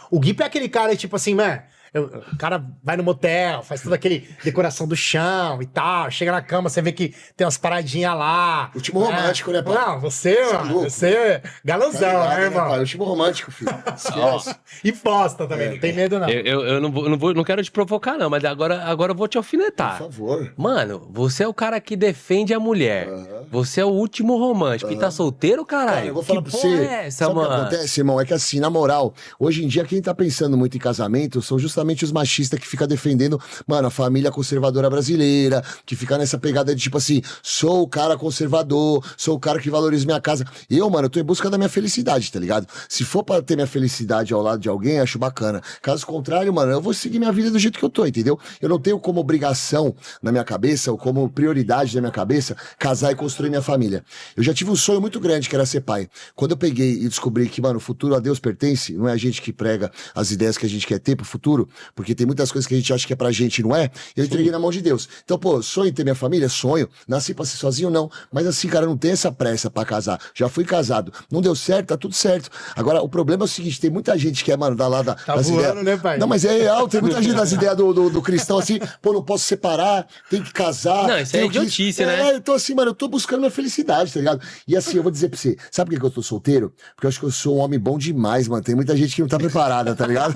[SPEAKER 1] O Guipa é aquele cara, tipo assim, né? O cara vai no motel, faz toda aquele decoração do chão e tal. Chega na cama, você vê que tem umas paradinhas lá.
[SPEAKER 3] Último romântico, né, pai?
[SPEAKER 1] Não, você, mano, você é galanzão,
[SPEAKER 3] Tá ligado,
[SPEAKER 1] né, irmão?
[SPEAKER 3] pai? Último romântico, filho. Esquece.
[SPEAKER 1] E posta também, não tem medo, não.
[SPEAKER 2] Eu não quero te provocar, não, mas agora eu vou te alfinetar.
[SPEAKER 3] Por favor.
[SPEAKER 2] Mano, você é o cara que defende a mulher. Você é o último romântico. E tá solteiro, caralho?
[SPEAKER 3] Cara, eu vou falar
[SPEAKER 2] que
[SPEAKER 3] pra
[SPEAKER 2] porra
[SPEAKER 3] você.
[SPEAKER 2] é essa,
[SPEAKER 3] sabe o que
[SPEAKER 2] mano?
[SPEAKER 3] acontece, irmão? É que assim, na moral, hoje em dia, quem tá pensando muito em casamento são justamente os machistas que ficam defendendo, mano, a família conservadora brasileira, que fica nessa pegada de tipo assim, sou o cara conservador, sou o cara que valoriza minha casa. Eu, mano, eu tô em busca da minha felicidade, tá ligado? Se for pra ter minha felicidade ao lado de alguém, acho bacana. Caso contrário, mano, eu vou seguir minha vida do jeito que eu tô, entendeu? Eu não tenho como obrigação na minha cabeça, ou como prioridade na minha cabeça, casar e construir minha família. Eu já tive um sonho muito grande, que era ser pai. Quando eu peguei e descobri que, mano, o futuro a Deus pertence, não é a gente que prega as ideias que a gente quer ter pro futuro, porque tem muitas coisas que a gente acha que é pra gente e não é, eu entreguei na mão de Deus. Então, pô, sonho em ter minha família? Sonho. Nasci pra ser sozinho? Não. Mas assim, cara, não tem essa pressa pra casar. Já fui casado. Não deu certo, tá tudo certo. Agora, o problema é o seguinte, tem muita gente que é, mano,
[SPEAKER 1] Tá
[SPEAKER 3] das
[SPEAKER 1] voando,
[SPEAKER 3] ideias...
[SPEAKER 1] né, pai?
[SPEAKER 3] Não, mas é real, tem muita gente das ideias do cristão assim, pô, não posso separar, tem que casar.
[SPEAKER 2] Não, isso é
[SPEAKER 3] tenho que-
[SPEAKER 2] idiotice, né?
[SPEAKER 3] Eu tô assim, mano, eu tô buscando minha felicidade, tá ligado? E assim, eu vou dizer pra você, sabe por que eu tô solteiro? Porque eu acho que eu sou um homem bom demais, mano. Tem muita gente que não tá preparada, tá ligado?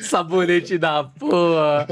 [SPEAKER 2] Sabonete da porra.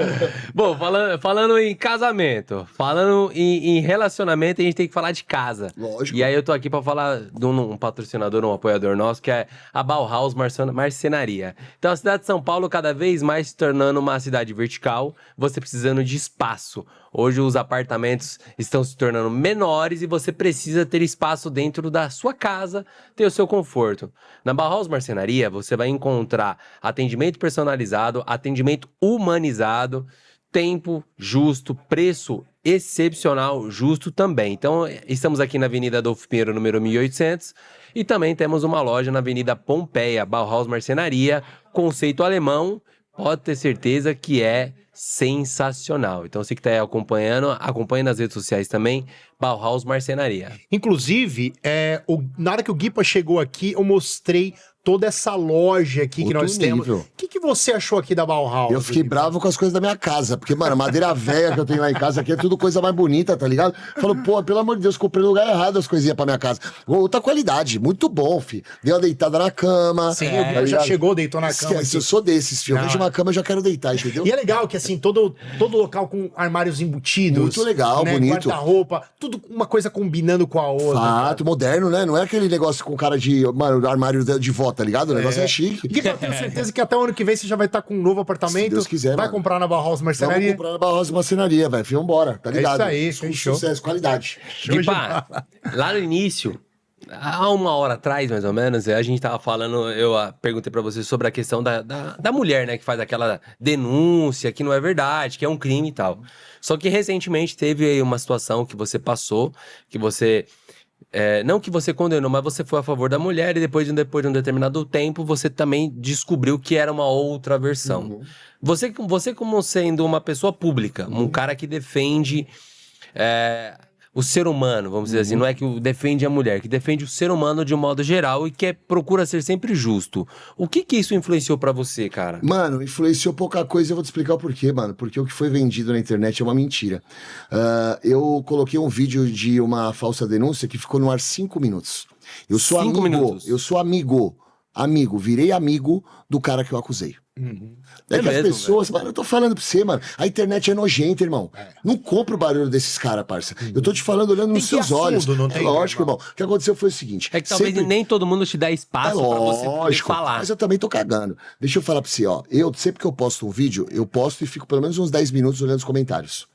[SPEAKER 2] Bom, falando em casamento, falando em relacionamento, a gente tem que falar de casa.
[SPEAKER 3] Lógico.
[SPEAKER 2] E aí eu tô aqui pra falar de um patrocinador, um apoiador nosso, que é a Bauhaus Marcenaria. Então a cidade de São Paulo cada vez mais se tornando uma cidade vertical, você precisando de espaço. Hoje os apartamentos estão se tornando menores e você precisa ter espaço dentro da sua casa, ter o seu conforto. Na Bauhaus Marcenaria, você vai encontrar atendimento personalizado, atendimento humanizado, tempo justo, preço excepcional, justo também. Então, estamos aqui na Avenida Adolfo Pinheiro, número 1800, e também temos uma loja na Avenida Pompeia, Bauhaus Marcenaria, conceito alemão, pode ter certeza que é sensacional. Então, você que está aí acompanhando, acompanhe nas redes sociais também, Bauhaus Marcenaria.
[SPEAKER 1] Inclusive, na hora que o Guipa chegou aqui, eu mostrei toda essa loja aqui que
[SPEAKER 3] Outro
[SPEAKER 1] nós temos.
[SPEAKER 3] nível.
[SPEAKER 1] O que você achou aqui da Bauhaus?
[SPEAKER 3] Eu fiquei
[SPEAKER 1] Guipa?
[SPEAKER 3] bravo com as coisas da minha casa, porque, mano, a madeira velha que eu tenho lá em casa aqui é tudo coisa mais bonita, tá ligado? Falo, pô, pelo amor de Deus, comprei no lugar errado as coisinhas pra minha casa. Outra qualidade, muito bom, fi. Dei uma deitada na cama.
[SPEAKER 1] Sim,
[SPEAKER 3] tá
[SPEAKER 1] o Guipa já
[SPEAKER 3] ligado?
[SPEAKER 1] chegou, deitou na cama.
[SPEAKER 3] Esquece,
[SPEAKER 1] aqui.
[SPEAKER 3] eu sou desses, filho. Eu
[SPEAKER 1] Não,
[SPEAKER 3] vejo uma cama, eu já quero deitar, entendeu?
[SPEAKER 1] E é legal que, assim, todo local com armários embutidos.
[SPEAKER 3] Muito legal,
[SPEAKER 1] né,
[SPEAKER 3] bonito.
[SPEAKER 1] Guarda-roupa, tudo uma coisa combinando com a outra.
[SPEAKER 3] Fato, moderno, né? Não é aquele negócio com cara de, mano, armário de vó, tá ligado? O negócio é chique.
[SPEAKER 1] Guipa, eu tenho certeza que até o ano que vem você já vai estar com um novo apartamento.
[SPEAKER 3] Se Deus quiser,
[SPEAKER 1] vai
[SPEAKER 3] mano.
[SPEAKER 1] comprar na Bauhaus
[SPEAKER 3] Vamos
[SPEAKER 1] Marcenaria.
[SPEAKER 3] comprar na Barrosa Marcenaria, velho. Vambora, tá ligado?
[SPEAKER 1] isso aí, fechou.
[SPEAKER 3] Sucesso, qualidade.
[SPEAKER 2] Guipa, lá no início, há uma hora atrás, mais ou menos, a gente tava falando, eu perguntei pra você sobre a questão da mulher, né, que faz aquela denúncia que não é verdade, que é um crime e tal. Só que recentemente teve aí uma situação que você passou, que você... não que você condenou, mas você foi a favor da mulher e depois de um determinado tempo você também descobriu que era uma outra versão. Você como sendo uma pessoa pública, um cara que defende o ser humano, vamos dizer assim, não é que defende a mulher, que defende o ser humano de um modo geral e que procura ser sempre justo. O que isso influenciou pra você, cara?
[SPEAKER 3] Mano, influenciou pouca coisa e eu vou te explicar o porquê, mano. Porque o que foi vendido na internet é uma mentira. Eu coloquei um vídeo de uma falsa denúncia que ficou no ar 5 minutos. Eu sou
[SPEAKER 2] 5
[SPEAKER 3] amigo,
[SPEAKER 2] minutos?
[SPEAKER 3] eu sou amigo, virei amigo do cara que eu acusei. É que
[SPEAKER 2] mesmo,
[SPEAKER 3] as pessoas, mano, eu tô falando pra você, mano, a internet é nojenta, irmão. Não compra o barulho desses caras, parça. Eu tô te falando olhando nos
[SPEAKER 1] que ir
[SPEAKER 3] seus
[SPEAKER 1] a
[SPEAKER 3] olhos.
[SPEAKER 1] fundo, não
[SPEAKER 3] É
[SPEAKER 1] tem,
[SPEAKER 3] lógico,
[SPEAKER 1] irmão.
[SPEAKER 3] irmão. O que aconteceu foi o seguinte.
[SPEAKER 2] É que talvez
[SPEAKER 3] sempre-
[SPEAKER 2] nem todo mundo te dá espaço pra você poder falar.
[SPEAKER 3] mas eu também tô cagando. Deixa eu falar pra você, ó. Eu, sempre que eu posto um vídeo, eu posto e fico pelo menos uns 10 minutos olhando os comentários.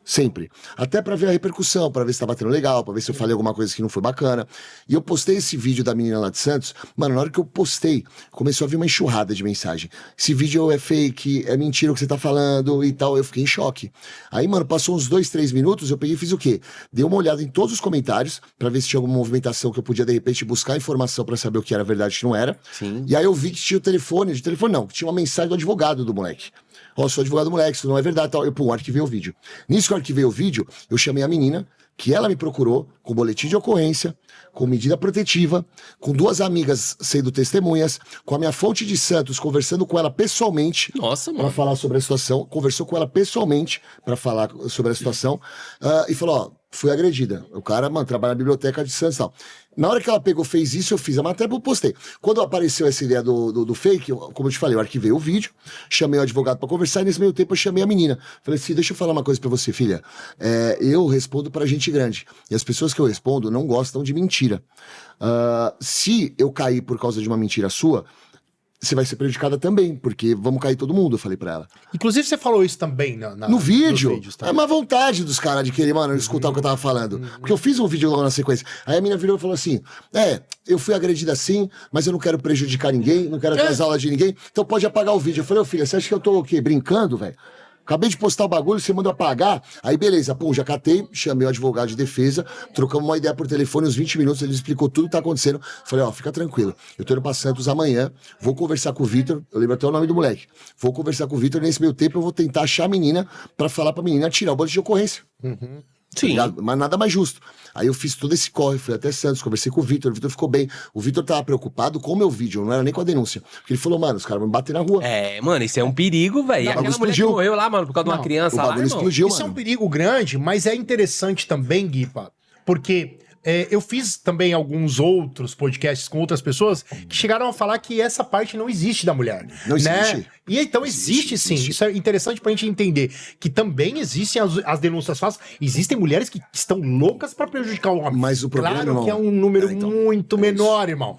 [SPEAKER 3] Sempre. Até pra ver a repercussão, pra ver se tá batendo legal, pra ver se eu falei alguma coisa que não foi bacana. E eu postei esse vídeo da menina lá de Santos. Mano, na hora que eu postei, começou a vir uma enxurrada de mensagem. Esse vídeo é fake, é mentira o que você tá falando e tal. Eu fiquei em choque. Aí, mano, passou uns 2, 3 minutos, eu peguei e fiz o quê? Dei uma olhada em todos os comentários pra ver se tinha alguma movimentação que eu podia, de repente, buscar informação pra saber o que era verdade e o que não era.
[SPEAKER 2] Sim.
[SPEAKER 3] E aí eu vi que tinha o telefone, que tinha uma mensagem do advogado do moleque. Ó, sou advogado do moleque, isso não é verdade, tal. Eu, pô, arquivei o vídeo. Nisso que eu arquivei o vídeo, eu chamei a menina, que ela me procurou, com boletim de ocorrência, com medida protetiva, com 2 amigas sendo testemunhas, com a minha fonte de Santos conversando com ela pessoalmente.
[SPEAKER 2] Nossa,
[SPEAKER 3] Pra
[SPEAKER 2] mano.
[SPEAKER 3] falar sobre a situação, conversou com ela pessoalmente pra falar sobre a situação, e falou, ó, fui agredida. O cara, mano, trabalha na biblioteca de Santos e tal. Na hora que ela pegou, fez isso, eu fiz a matéria, eu postei. Quando apareceu essa ideia do fake, como eu te falei, eu arquivei o vídeo, chamei o advogado pra conversar, e nesse meio tempo eu chamei a menina. Falei assim, deixa eu falar uma coisa pra você, filha. Eu respondo pra gente grande. E as pessoas que eu respondo não gostam de mentira. Se eu cair por causa de uma mentira sua, você vai ser prejudicada também, porque vamos cair todo mundo, eu falei pra ela.
[SPEAKER 1] Inclusive, você falou isso também
[SPEAKER 3] No vídeo,
[SPEAKER 1] nos vídeos, tá?
[SPEAKER 3] é uma vontade dos caras de querer, mano, escutar o que eu tava falando. Porque eu fiz um vídeo logo na sequência. Aí a menina virou e falou assim, eu fui agredida assim, mas eu não quero prejudicar ninguém, não quero atrasar a aula de ninguém, então pode apagar o vídeo. Eu falei, ô filha, você acha que eu tô o quê, brincando, velho? Acabei de postar o bagulho, você manda apagar. Aí beleza, pô, já catei, chamei o advogado de defesa, trocamos uma ideia por telefone, uns 20 minutos, ele explicou tudo que tá acontecendo. Falei, ó, fica tranquilo, eu tô indo pra Santos amanhã, vou conversar com o Vitor, eu lembro até o nome do moleque. Vou conversar com o Vitor, nesse meio tempo eu vou tentar achar a menina pra falar pra menina tirar o boletim de ocorrência.
[SPEAKER 2] Sim.
[SPEAKER 3] Mas nada mais justo. Aí eu fiz todo esse corre, fui até Santos, conversei com o Vitor ficou bem. O Vitor tava preocupado com o meu vídeo, não era nem com a denúncia. Porque ele falou, mano, os caras vão me bater na rua.
[SPEAKER 2] Mano, isso é um perigo, velho. E
[SPEAKER 3] Não, o
[SPEAKER 2] aquela
[SPEAKER 3] bagulho
[SPEAKER 2] mulher que
[SPEAKER 3] explodiu.
[SPEAKER 2] morreu lá, mano, por causa de uma
[SPEAKER 1] Não,
[SPEAKER 2] criança
[SPEAKER 3] O
[SPEAKER 2] lá,
[SPEAKER 3] bagulho
[SPEAKER 2] irmão.
[SPEAKER 3] explodiu,
[SPEAKER 1] Isso é
[SPEAKER 3] mano.
[SPEAKER 1] um perigo grande, mas é interessante também, Guipa, porque eu fiz também alguns outros podcasts com outras pessoas que chegaram a falar que essa parte não existe da mulher.
[SPEAKER 3] Não existe.
[SPEAKER 1] Né? E então existe sim. Isso é interessante pra gente entender que também existem as denúncias falsas. Existem mulheres que estão loucas pra prejudicar o homem.
[SPEAKER 3] Mas o problema,
[SPEAKER 1] claro
[SPEAKER 3] irmão,
[SPEAKER 1] que é um número
[SPEAKER 3] então,
[SPEAKER 1] muito menor, irmão.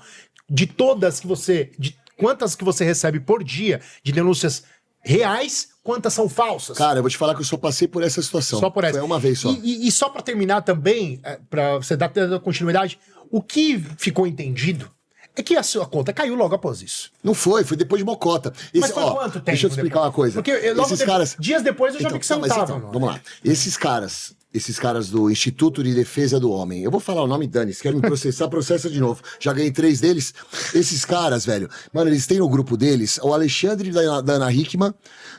[SPEAKER 1] De todas que você... De quantas que você recebe por dia de denúncias reais, quantas são falsas?
[SPEAKER 3] Cara, eu vou te falar que eu só passei por essa situação.
[SPEAKER 1] Só por essa.
[SPEAKER 3] Foi uma vez só.
[SPEAKER 1] E só pra terminar também, pra você dar continuidade, o que ficou entendido é que a sua conta caiu logo após isso.
[SPEAKER 3] Não foi tempo de mocota.
[SPEAKER 1] Mas foi quanto tempo?
[SPEAKER 3] Deixa eu te explicar uma coisa.
[SPEAKER 1] Porque dias depois eu já vi que você não tava. Não.
[SPEAKER 3] Vamos lá. Esses caras do Instituto de Defesa do Homem, eu vou falar o nome, Dani, se quer me processar, processa de novo. Já ganhei 3 deles. Esses caras, velho, mano, eles têm no grupo deles o Alexandre da Ana Hickman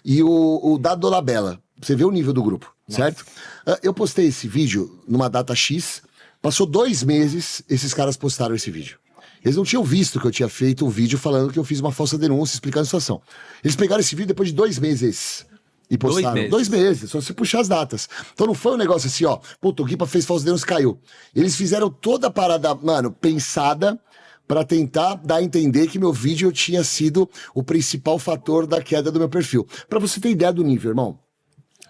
[SPEAKER 3] e o Dado Dolabella. Você vê o nível do grupo, certo? Eu postei esse vídeo numa data X, passou 2 meses, esses caras postaram esse vídeo. Eles não tinham visto que eu tinha feito um vídeo falando que eu fiz uma falsa denúncia explicando a situação. Eles pegaram esse vídeo depois de 2 meses e postaram. 2 meses, só se puxar as datas. Então não foi um negócio assim, ó, puto, o Guipa fez falsa denúncia e caiu. Eles fizeram toda a parada, mano, pensada pra tentar dar a entender que meu vídeo tinha sido o principal fator da queda do meu perfil. Pra você ter ideia do nível, irmão.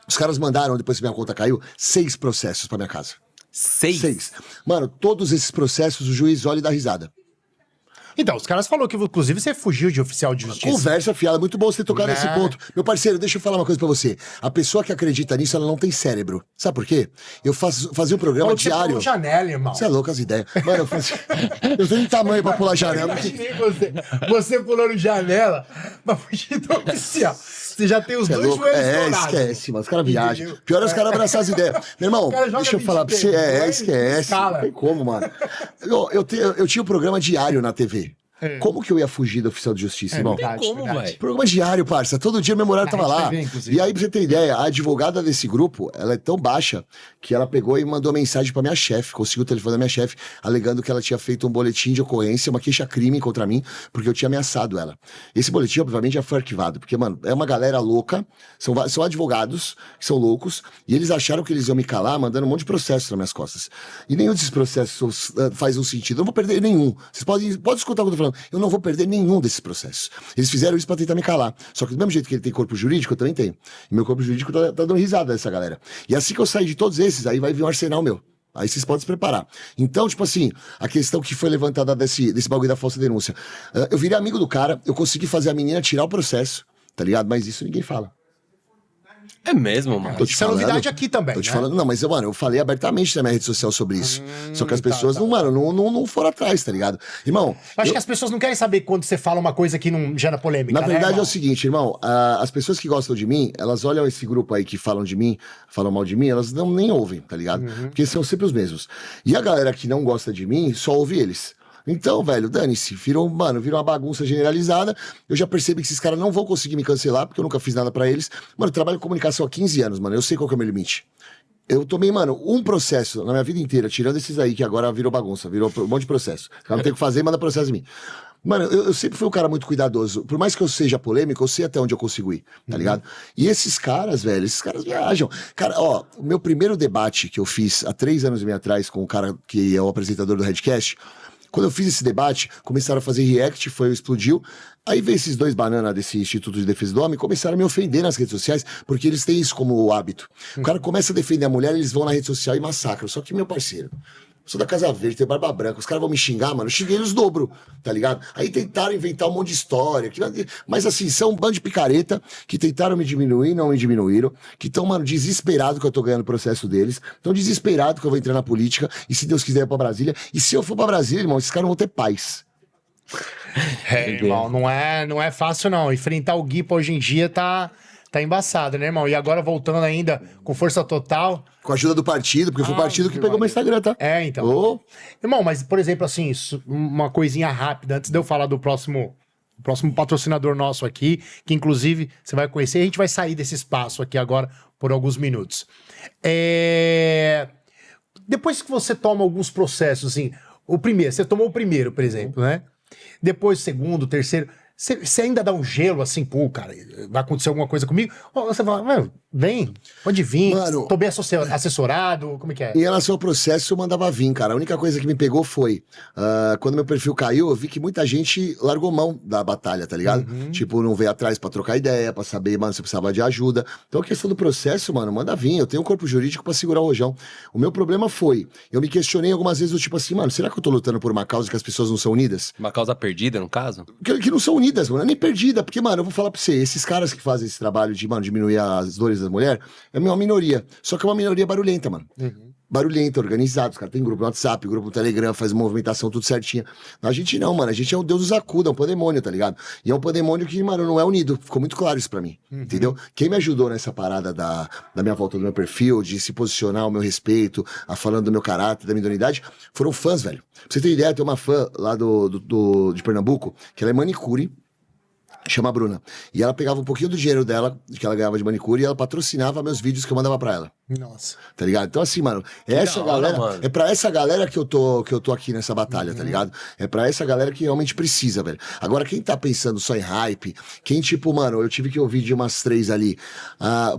[SPEAKER 3] Os caras mandaram, depois que minha conta caiu, 6 processos pra minha casa. 6. Mano, todos esses processos o juiz olha e dá risada.
[SPEAKER 1] Então, os caras falaram que, inclusive, você fugiu de oficial de justiça.
[SPEAKER 3] Conversa fiada, muito bom você ter tocado
[SPEAKER 1] Né?
[SPEAKER 3] nesse ponto. Meu parceiro, deixa eu falar uma coisa pra você. A pessoa que acredita nisso, ela não tem cérebro. Sabe por quê? Eu fazia um programa
[SPEAKER 1] Falou que você
[SPEAKER 3] diário.
[SPEAKER 1] pulou janela, irmão.
[SPEAKER 3] Você é louco as ideias. Mano, eu fazia... Eu tenho tamanho pra pular janela.
[SPEAKER 1] Imaginei você pulando janela pra fugir do oficial. Você já tem os
[SPEAKER 3] Você é
[SPEAKER 1] 2
[SPEAKER 3] louco?
[SPEAKER 1] joelhos estourados.
[SPEAKER 3] Esquece, mano. Os caras viajam.
[SPEAKER 1] Entendeu?
[SPEAKER 3] Pior é os caras abraçar as ideias. Meu irmão,
[SPEAKER 1] O cara joga
[SPEAKER 3] deixa eu falar pra você.
[SPEAKER 1] 22,
[SPEAKER 3] Esquece.
[SPEAKER 1] escala.
[SPEAKER 3] Não tem como, mano. Eu tinha um programa diário na TV. Como que eu ia fugir do oficial de justiça, irmão?
[SPEAKER 1] verdade,
[SPEAKER 2] Como,
[SPEAKER 1] verdade.
[SPEAKER 2] velho?
[SPEAKER 3] Programa diário, parça. Todo dia meu horário tava lá.
[SPEAKER 1] TV, inclusive.
[SPEAKER 3] E aí, pra você ter ideia, a advogada desse grupo, ela é tão baixa que ela pegou e mandou mensagem pra minha chefe, conseguiu o telefone da minha chefe, alegando que ela tinha feito um boletim de ocorrência, uma queixa-crime contra mim, porque eu tinha ameaçado ela. Esse boletim, obviamente, já foi arquivado, porque, mano, é uma galera louca, são advogados que são loucos, e eles acharam que eles iam me calar, mandando um monte de processos nas minhas costas. E nenhum desses processos faz um sentido. Eu não vou perder nenhum. Vocês podem escutar o que eu tô falando. Eu não vou perder nenhum desses processos. Eles fizeram isso pra tentar me calar. Só que do mesmo jeito que ele tem corpo jurídico, eu também tenho. E meu corpo jurídico tá dando risada dessa galera. E assim que eu sair de todos esses, aí vai vir um arsenal meu. Aí vocês podem se preparar. Então, tipo assim, a questão que foi levantada desse bagulho da falsa denúncia. Eu virei amigo do cara, eu consegui fazer a menina tirar o processo, tá ligado? Mas isso ninguém fala.
[SPEAKER 2] É mesmo, mano.
[SPEAKER 3] Tô te
[SPEAKER 1] Isso é
[SPEAKER 3] falando.
[SPEAKER 1] novidade aqui também,
[SPEAKER 3] Tô te
[SPEAKER 1] né?
[SPEAKER 3] falando, não, mas mano, eu falei abertamente na minha rede social sobre isso. Só que as pessoas não foram atrás, tá ligado? Irmão,
[SPEAKER 1] Eu acho que as pessoas não querem saber quando você fala uma coisa que não gera polêmica.
[SPEAKER 3] na
[SPEAKER 1] né,
[SPEAKER 3] verdade é
[SPEAKER 1] irmão?
[SPEAKER 3] o seguinte, irmão, as pessoas que gostam de mim, elas olham esse grupo aí que falam de mim, falam mal de mim, elas nem ouvem, tá ligado? Porque são sempre os mesmos. E a galera que não gosta de mim, só ouve eles. Então, velho, dane-se, virou uma bagunça generalizada. Eu já percebi que esses caras não vão conseguir me cancelar, porque eu nunca fiz nada pra eles. Mano, eu trabalho em comunicação há 15 anos, mano, eu sei qual que é o meu limite. Eu tomei, mano, um processo na minha vida inteira, tirando esses aí que agora virou bagunça, virou um monte de processo. O cara não tem o que fazer, manda processo em mim. Mano, eu sempre fui um cara muito cuidadoso. Por mais que eu seja polêmico, eu sei até onde eu consigo ir, tá ligado? E esses caras, velho, esses caras viajam. Cara, ó, o meu primeiro debate que eu fiz há 3 anos e meio atrás com o cara que é o apresentador do Redcast, quando eu fiz esse debate, começaram a fazer react, explodiu. Aí veio esses 2 bananas desse Instituto de Defesa do Homem, começaram a me ofender nas redes sociais, porque eles têm isso como hábito. O cara começa a defender a mulher, eles vão na rede social e massacram. Só que, meu parceiro, sou da Casa Verde, tenho barba branca, os caras vão me xingar, mano, eu xinguei eles dobro, tá ligado? Aí tentaram inventar um monte de história, mas assim, são um bando de picareta que tentaram me diminuir, não me diminuíram, que estão, mano, desesperados que eu tô ganhando o processo deles, estão desesperados que eu vou entrar na política, e se Deus quiser ir pra Brasília, e se eu for pra Brasília, irmão, esses caras não vão ter paz.
[SPEAKER 1] Irmão, não é fácil não, enfrentar o Guipa hoje em dia tá embaçado, né, irmão? E agora voltando ainda com força total...
[SPEAKER 3] Com a ajuda do partido, porque foi o partido que pegou meu Instagram, tá?
[SPEAKER 1] É, então.
[SPEAKER 3] Oh.
[SPEAKER 1] Irmão, mas, por exemplo, assim, uma coisinha rápida, antes de eu falar do próximo patrocinador nosso aqui, que inclusive você vai conhecer, a gente vai sair desse espaço aqui agora por alguns minutos. Depois que você toma alguns processos, assim, você tomou o primeiro, por exemplo, né? Depois o segundo, o terceiro... Você ainda dá um gelo assim, pô, cara, vai acontecer alguma coisa comigo? Ou você fala, mano, vem, pode vir,
[SPEAKER 3] mano,
[SPEAKER 1] tô bem assessorado, como é que é?
[SPEAKER 3] Em relação ao processo, eu mandava vir, cara. A única coisa que me pegou foi, quando meu perfil caiu, eu vi que muita gente largou mão da batalha, tá ligado? Tipo, não veio atrás pra trocar ideia, pra saber, mano, se precisava de ajuda. Então a questão do processo, mano, manda vir. Eu tenho um corpo jurídico pra segurar o rojão. O meu problema foi, eu me questionei algumas vezes, do tipo assim, mano, será que eu tô lutando por uma causa que as pessoas não são unidas?
[SPEAKER 2] Uma causa perdida, no caso?
[SPEAKER 3] Que não são unidas, mano, nem perdida. Porque, mano, eu vou falar pra você, esses caras que fazem esse trabalho de, mano, diminuir as dores da mulher, é uma minoria. Só que é uma minoria barulhenta, mano. Barulhenta, organizada. Os caras têm grupo no WhatsApp, grupo no Telegram, faz movimentação tudo certinho. A gente não, mano. A gente é o Deus dos acuda, é um pandemônio, tá ligado? E é um pandemônio que, mano, não é unido. Ficou muito claro isso pra mim. Entendeu? Quem me ajudou nessa parada da minha volta do meu perfil, de se posicionar ao meu respeito, falando do meu caráter, da minha idoneidade, foram fãs, velho. Pra você ter ideia, tem uma fã lá de Pernambuco, que ela é manicure, chama a Bruna. E ela pegava um pouquinho do dinheiro dela, que ela ganhava de manicure, e ela patrocinava meus vídeos que eu mandava pra ela.
[SPEAKER 1] Nossa.
[SPEAKER 3] Tá ligado? Então, assim, mano, essa galera.
[SPEAKER 2] Mano.
[SPEAKER 3] É pra essa galera que eu tô aqui nessa batalha, tá ligado? É pra essa galera que realmente precisa, velho. Agora, quem tá pensando só em hype, quem, tipo, mano, eu tive que ouvir de umas 3 ali.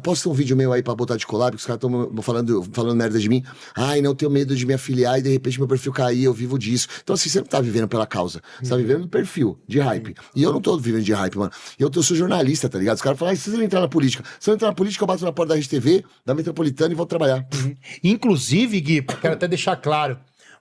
[SPEAKER 3] Posso ter um vídeo meu aí pra botar de collab, que os caras tão falando merda de mim. Ai, não tenho medo de me afiliar e de repente meu perfil cair, eu vivo disso. Então, assim, você não tá vivendo pela causa. Você tá vivendo do perfil, de hype. E eu não tô vivendo de hype, mano. Eu sou jornalista, tá ligado? Os caras falam, se você não entrar na política. Se eu entrar na política, eu bato na porta da RedeTV, da Metropolitana e volto trabalhar.
[SPEAKER 1] Inclusive, Gui, quero até deixar claro,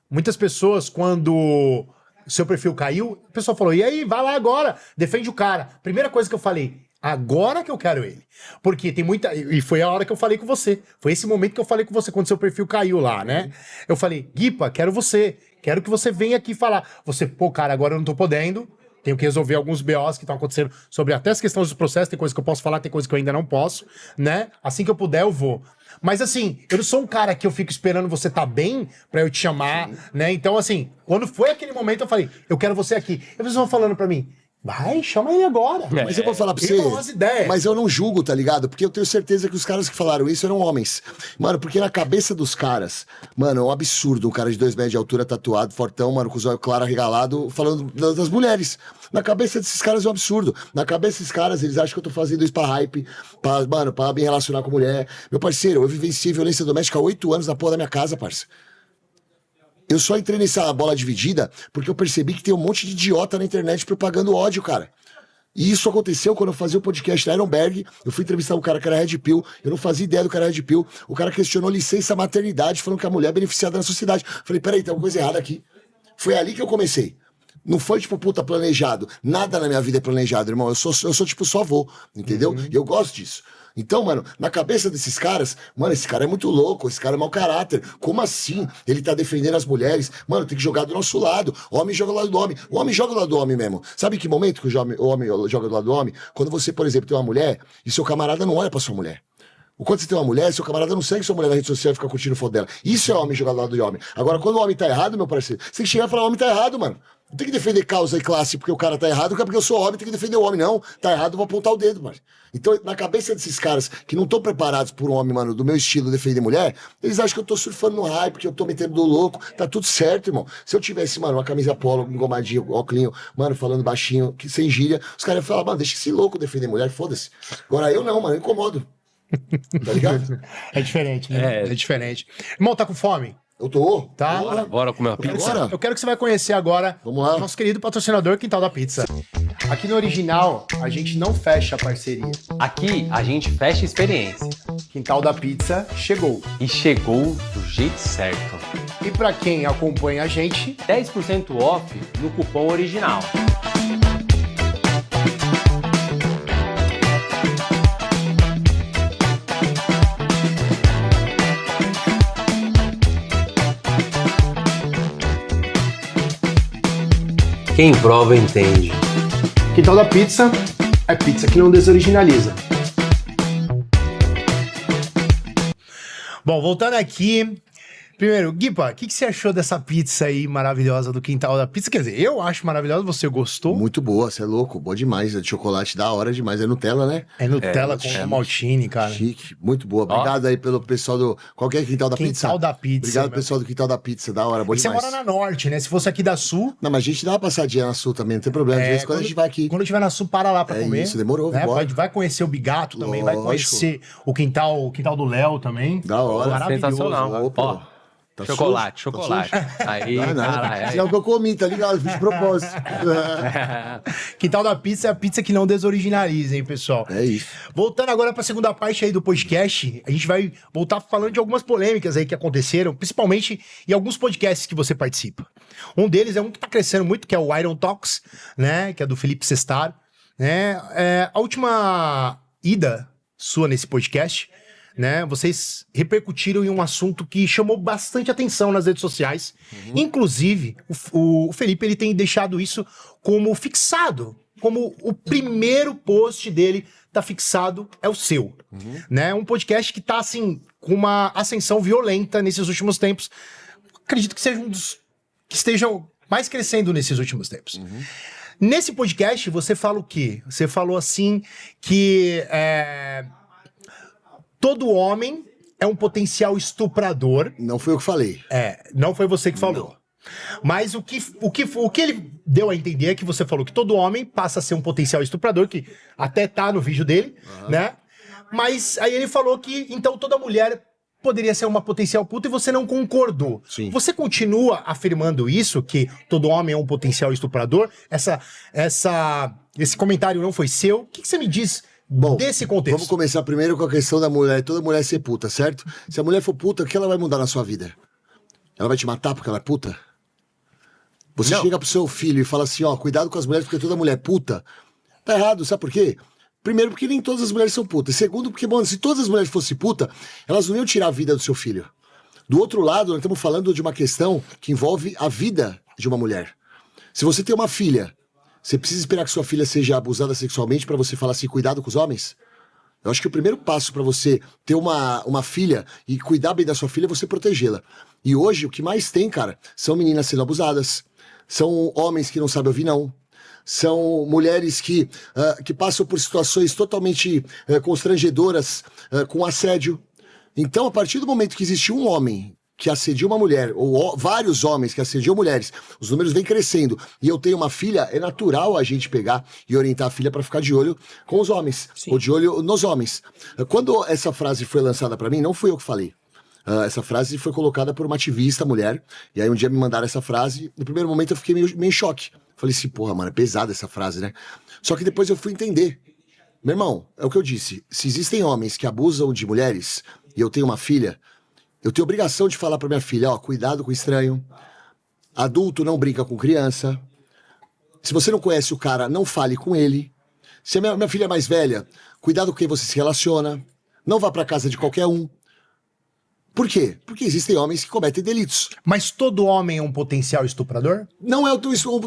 [SPEAKER 1] muitas pessoas, quando seu perfil caiu, o pessoal falou, e aí, vai lá agora, defende o cara. Primeira coisa que eu falei, agora que eu quero ele. Porque tem muita... E foi a hora que eu falei com você. Foi esse momento que eu falei com você, quando seu perfil caiu lá, né? Eu falei, Guipa, quero você. Quero que você venha aqui falar. Você, pô, cara, agora eu não tô podendo. Tenho que resolver alguns BOs que estão acontecendo sobre até as questões dos processos. Tem coisa que eu posso falar, tem coisa que eu ainda não posso, né? Assim que eu puder, eu vou. Mas assim, eu não sou um cara que eu fico esperando você tá bem pra eu te chamar, né? Então, assim, quando foi aquele momento, eu falei, eu quero você aqui. E vocês vão falando pra mim, vai, chama ele agora.
[SPEAKER 3] Mas eu vou falar pra você, mas eu não julgo, tá ligado? Porque eu tenho certeza que os caras que falaram isso eram homens. Mano, porque na cabeça dos caras, mano, é um absurdo um cara de 2 metros de altura, tatuado, fortão, mano, com os olhos claros, arregalado, falando das mulheres. Na cabeça desses caras é um absurdo. Na cabeça desses caras, eles acham que eu tô fazendo isso pra hype, pra me relacionar com mulher. Meu parceiro, eu vivenciei violência doméstica há 8 anos na porra da minha casa, parça. Eu só entrei nessa bola dividida porque eu percebi que tem um monte de idiota na internet propagando ódio, cara. E isso aconteceu quando eu fazia o podcast da Ironberg. Eu fui entrevistar um cara que era Red Pill. Eu não fazia ideia do cara Red Pill. O cara questionou licença maternidade, falando que a mulher é beneficiada na sociedade. Falei, peraí, tem alguma coisa errada aqui. Foi ali que eu comecei. Não foi, tipo, puta, planejado. Nada na minha vida é planejado, irmão. Eu sou tipo, só avô, entendeu? E eu gosto disso. Então, mano, na cabeça desses caras, mano, esse cara é muito louco, esse cara é mau caráter. Como assim? Ele tá defendendo as mulheres? Mano, tem que jogar do nosso lado. O homem joga do lado do homem. O homem joga do lado do homem mesmo. Sabe que momento que o homem joga do lado do homem? Quando você, por exemplo, tem uma mulher e seu camarada não olha pra sua mulher. Quando você tem uma mulher, seu camarada não segue sua mulher na rede social e fica curtindo foto dela. Isso é homem jogar do lado do homem. Agora, quando o homem tá errado, meu parceiro, você tem que chegar e falar, o homem tá errado, mano. Não tem que defender causa e classe porque o cara tá errado, porque eu sou homem, tem que defender o homem. Não, tá errado, eu vou apontar o dedo, mano. Então, na cabeça desses caras que não estão preparados por um homem, mano, do meu estilo defender mulher, eles acham que eu tô surfando no hype, que eu tô metendo do louco. Tá tudo certo, irmão. Se eu tivesse, mano, uma camisa polo, engomadinho, óculinho, mano, falando baixinho, sem gíria, os caras iam falar, mano, deixa esse louco defender mulher, foda-se. Agora eu não, mano, eu incomodo. Tá ligado?
[SPEAKER 1] É diferente, né? É diferente. Irmão, tá com fome?
[SPEAKER 3] Eu tô.
[SPEAKER 1] Tá.
[SPEAKER 2] Bora comer uma pizza?
[SPEAKER 3] Agora?
[SPEAKER 1] Eu quero que você vai conhecer agora
[SPEAKER 3] Vamos lá.
[SPEAKER 1] o nosso querido patrocinador Quintal da Pizza. Aqui no original, a gente não fecha a parceria.
[SPEAKER 2] Aqui a gente fecha a experiência.
[SPEAKER 1] Quintal da Pizza chegou.
[SPEAKER 2] E chegou do jeito certo.
[SPEAKER 1] E pra quem acompanha a gente,
[SPEAKER 2] 10% off no cupom original. Quem prova entende.
[SPEAKER 1] Quintal da Pizza é pizza que não desoriginaliza. Bom, voltando aqui. Primeiro, Guipa, o que você achou dessa pizza aí maravilhosa do Quintal da Pizza? Quer dizer, eu acho maravilhosa, você gostou?
[SPEAKER 3] Muito boa, você é louco, boa demais. É de chocolate, da hora demais. É Nutella, né?
[SPEAKER 1] É Nutella com maltine, cara.
[SPEAKER 3] Chique, muito boa. Obrigado aí pelo pessoal do... Qualquer Quintal da Pizza.
[SPEAKER 1] Quintal da Pizza.
[SPEAKER 3] Obrigado,
[SPEAKER 1] meu.
[SPEAKER 3] pessoal do Quintal da Pizza, da hora, boa
[SPEAKER 1] E você
[SPEAKER 3] demais.
[SPEAKER 1] mora na Norte, né? Se fosse aqui da Sul...
[SPEAKER 3] Não, mas a gente dá uma passadinha na Sul também, não tem problema. De vez em quando a gente vai aqui.
[SPEAKER 1] Quando estiver na Sul, para lá pra
[SPEAKER 3] É
[SPEAKER 1] comer.
[SPEAKER 3] isso, demorou,
[SPEAKER 1] né?
[SPEAKER 3] bora.
[SPEAKER 1] Vai conhecer o Bigato também, vai
[SPEAKER 3] Lógico.
[SPEAKER 1] conhecer o quintal do Léo também.
[SPEAKER 3] Da hora.
[SPEAKER 1] Maravilhoso.
[SPEAKER 2] Sensacional.
[SPEAKER 3] Opa.
[SPEAKER 2] Ó,
[SPEAKER 3] Tá
[SPEAKER 2] chocolate,
[SPEAKER 3] sujo?
[SPEAKER 2] chocolate. Aí,
[SPEAKER 3] Não, não.
[SPEAKER 2] cara,
[SPEAKER 3] Isso é o que eu comi, tá ligado? Fiz de propósito.
[SPEAKER 1] Quintal da Pizza é a pizza que não desoriginaliza, hein, pessoal?
[SPEAKER 3] É isso.
[SPEAKER 1] Voltando agora pra segunda parte aí do podcast, a gente vai voltar falando de algumas polêmicas aí que aconteceram, principalmente em alguns podcasts que você participa. Um deles é um que tá crescendo muito, que é o Iron Talks, né? Que é do Felipe Sestaro, né? A última ida sua nesse podcast, né? Vocês repercutiram em um assunto que chamou bastante atenção nas redes sociais. Inclusive, o Felipe ele tem deixado isso como fixado, como o primeiro post dele tá fixado é o seu, né? Um podcast que tá assim com uma ascensão violenta nesses últimos tempos. Acredito que seja um dos que estejam mais crescendo nesses últimos tempos. Nesse podcast você fala o quê? Você falou assim que todo homem é um potencial estuprador.
[SPEAKER 3] Não foi eu que falei.
[SPEAKER 1] Não foi você que falou. Mas o que ele deu a entender é que você falou que todo homem passa a ser um potencial estuprador, que até tá no vídeo dele, né? Mas aí ele falou que então toda mulher poderia ser uma potencial puta e você não concordou.
[SPEAKER 3] Sim.
[SPEAKER 1] Você continua afirmando isso, que todo homem é um potencial estuprador? Esse comentário não foi seu? O que você me diz
[SPEAKER 3] Bom,
[SPEAKER 1] desse contexto?
[SPEAKER 3] vamos começar primeiro com a questão da mulher. Toda mulher ser puta, certo? Se a mulher for puta, o que ela vai mudar na sua vida? Ela vai te matar porque ela é puta? Você
[SPEAKER 2] Não.
[SPEAKER 3] chega pro seu filho e fala assim, ó, cuidado com as mulheres porque toda mulher é puta. Tá errado, sabe por quê? Primeiro, porque nem todas as mulheres são putas. Segundo, porque, mano, se todas as mulheres fossem puta, elas não iam tirar a vida do seu filho. Do outro lado, nós estamos falando de uma questão que envolve a vida de uma mulher. Se você tem uma filha, você precisa esperar que sua filha seja abusada sexualmente pra você falar assim, cuidado com os homens? Eu acho que o primeiro passo pra você ter uma filha e cuidar bem da sua filha é você protegê-la. E hoje, o que mais tem, cara, são meninas sendo abusadas, são homens que não sabem ouvir não, são mulheres que passam por situações totalmente constrangedoras com assédio. Então, a partir do momento que existe um homem que assedia uma mulher, ou vários homens que assediam mulheres, os números vêm crescendo, e eu tenho uma filha, é natural a gente pegar e orientar a filha para ficar de olho com os homens, ou de olho nos homens. Quando essa frase foi lançada para mim, não fui eu que falei. Essa frase foi colocada por uma ativista mulher, e aí um dia me mandaram essa frase, no primeiro momento eu fiquei meio em choque. Falei assim, porra, mano, é pesada essa frase, né? Só que depois eu fui entender. Meu irmão, é o que eu disse, se existem homens que abusam de mulheres, e eu tenho uma filha, eu tenho obrigação de falar pra minha filha, ó, cuidado com o estranho, adulto não brinca com criança, se você não conhece o cara, não fale com ele, se a minha filha é mais velha, cuidado com quem você se relaciona, não vá pra casa de qualquer um. Por quê? Porque existem homens que cometem delitos.
[SPEAKER 1] Mas todo homem é um potencial estuprador?
[SPEAKER 3] Não é o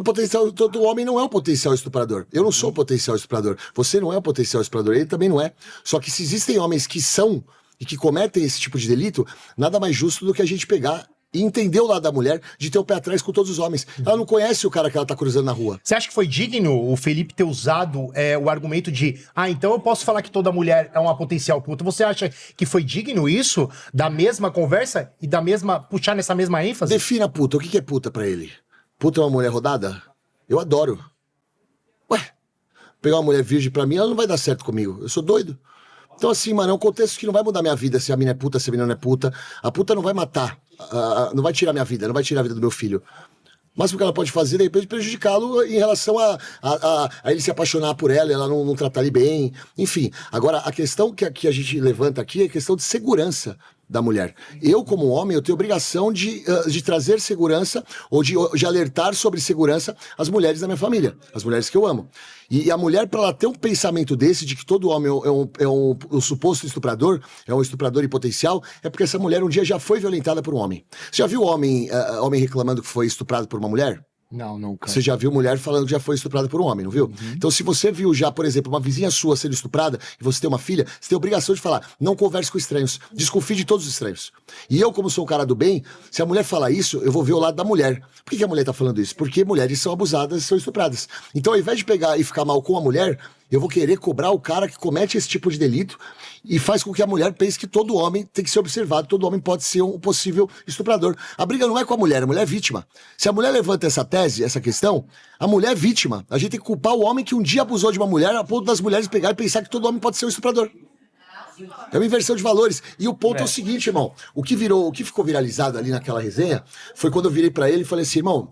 [SPEAKER 3] potencial, todo homem não é um potencial estuprador. Eu não sou um potencial estuprador. Você não é um potencial estuprador, ele também não é. Só que se existem homens que são e que cometem esse tipo de delito, nada mais justo do que a gente pegar e entender o lado da mulher de ter o pé atrás com todos os homens. Ela não conhece o cara que ela tá cruzando na rua.
[SPEAKER 1] Você acha que foi digno o Felipe ter usado o argumento de então eu posso falar que toda mulher é uma potencial puta? Você acha que foi digno isso? Da mesma conversa e da mesma... puxar nessa mesma ênfase?
[SPEAKER 3] Defina puta. O que é puta pra ele? Puta é uma mulher rodada? Eu adoro. Ué, pegar uma mulher virgem pra mim, ela não vai dar certo comigo. Eu sou doido. Então assim, mano, é um contexto que não vai mudar minha vida se a mina é puta, se a mina não é puta. A puta não vai matar, não vai tirar minha vida, não vai tirar a vida do meu filho. Mas o que ela pode fazer, de repente, prejudicá-lo em relação a ele se apaixonar por ela, ela não tratar ele bem. Enfim, agora, a questão que a gente levanta aqui é a questão de segurança da mulher. Eu, como homem, eu tenho obrigação de trazer segurança ou de alertar sobre segurança as mulheres da minha família, as mulheres que eu amo. E a mulher, para ela ter um pensamento desse, de que todo homem é um suposto estuprador, é um estuprador em potencial, é porque essa mulher um dia já foi violentada por um homem. Você já viu homem reclamando que foi estuprado por uma mulher?
[SPEAKER 1] Não, nunca.
[SPEAKER 3] Você já viu mulher falando que já foi estuprada por um homem, não viu? Então, se você viu já, por exemplo, uma vizinha sua sendo estuprada e você tem uma filha, você tem a obrigação de falar, não converse com estranhos, desconfie de todos os estranhos. E eu, como sou um cara do bem, se a mulher falar isso, eu vou ver o lado da mulher. Por que a mulher tá falando isso? Porque mulheres são abusadas e são estupradas. Então, ao invés de pegar e ficar mal com a mulher, eu vou querer cobrar o cara que comete esse tipo de delito e faz com que a mulher pense que todo homem tem que ser observado, todo homem pode ser um possível estuprador. A briga não é com a mulher é vítima. Se a mulher levanta essa tese, essa questão, a mulher é vítima. A gente tem que culpar o homem que um dia abusou de uma mulher a ponto das mulheres pegar e pensar que todo homem pode ser um estuprador. É uma inversão de valores. E o ponto é o seguinte, irmão. O que ficou viralizado ali naquela resenha foi quando eu virei pra ele e falei assim, irmão,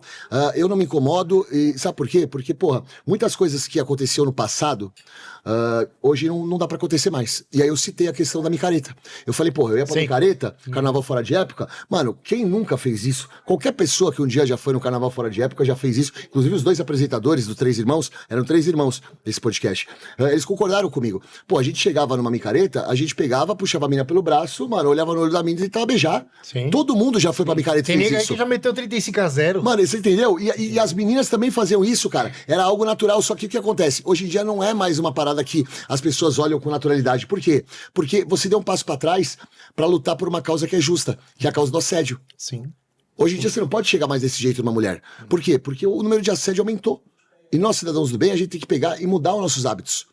[SPEAKER 3] eu não me incomodo. E sabe por quê? Porque, porra, muitas coisas que aconteceu no passado, hoje não dá pra acontecer mais. E aí eu citei a questão da micareta. Eu falei, porra, eu ia pra micareta, carnaval fora de época. Mano, quem nunca fez isso? Qualquer pessoa que um dia já foi no carnaval fora de época já fez isso. Inclusive os dois apresentadores do Três Irmãos, eram 3 irmãos desse podcast. Eles concordaram comigo. Pô, a gente chegava numa micareta, a gente pegava, puxava a mina pelo braço, mano, olhava no olho da mina e tentava beijar.
[SPEAKER 1] Sim.
[SPEAKER 3] Todo mundo já foi pra micareta e
[SPEAKER 1] Tem
[SPEAKER 3] fez
[SPEAKER 1] nega aí
[SPEAKER 3] isso.
[SPEAKER 1] que já meteu 35-0.
[SPEAKER 3] Mano, você entendeu? E as meninas também faziam isso, cara. Era algo natural, só que o que acontece? Hoje em dia não é mais uma parada que as pessoas olham com naturalidade. Por quê? Porque você deu um passo pra trás pra lutar por uma causa que é justa, que é a causa do assédio.
[SPEAKER 1] Sim.
[SPEAKER 3] Hoje em dia você não pode chegar mais desse jeito numa mulher. Por quê? Porque o número de assédio aumentou. E nós, cidadãos do bem, a gente tem que pegar e mudar os nossos hábitos.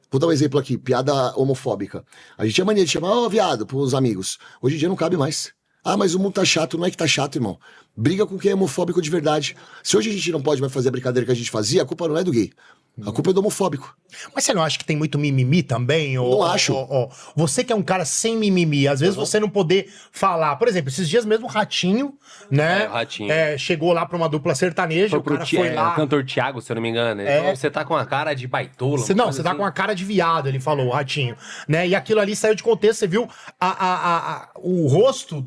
[SPEAKER 3] Vou dar um exemplo aqui, piada homofóbica. A gente tinha mania de chamar, viado, pros amigos. Hoje em dia não cabe mais. Ah, mas o mundo tá chato. Não é que tá chato, irmão. Briga com quem é homofóbico de verdade. Se hoje a gente não pode mais fazer a brincadeira que a gente fazia, a culpa não é do gay. A culpa é do homofóbico.
[SPEAKER 1] Mas você não acha que tem muito mimimi também?
[SPEAKER 3] Não acho.
[SPEAKER 1] Você que é um cara sem mimimi, às vezes você não poder falar. Por exemplo, esses dias mesmo o Ratinho, né?
[SPEAKER 2] O Ratinho.
[SPEAKER 1] Chegou lá pra uma dupla sertaneja,
[SPEAKER 2] Foi
[SPEAKER 1] o cara foi lá.
[SPEAKER 2] o cantor Thiago, se eu não me engano. Ele falou, você tá com a cara de baitola.
[SPEAKER 1] Você tá com a cara de viado, ele falou, o Ratinho. Né? E aquilo ali saiu de contexto, você viu o rosto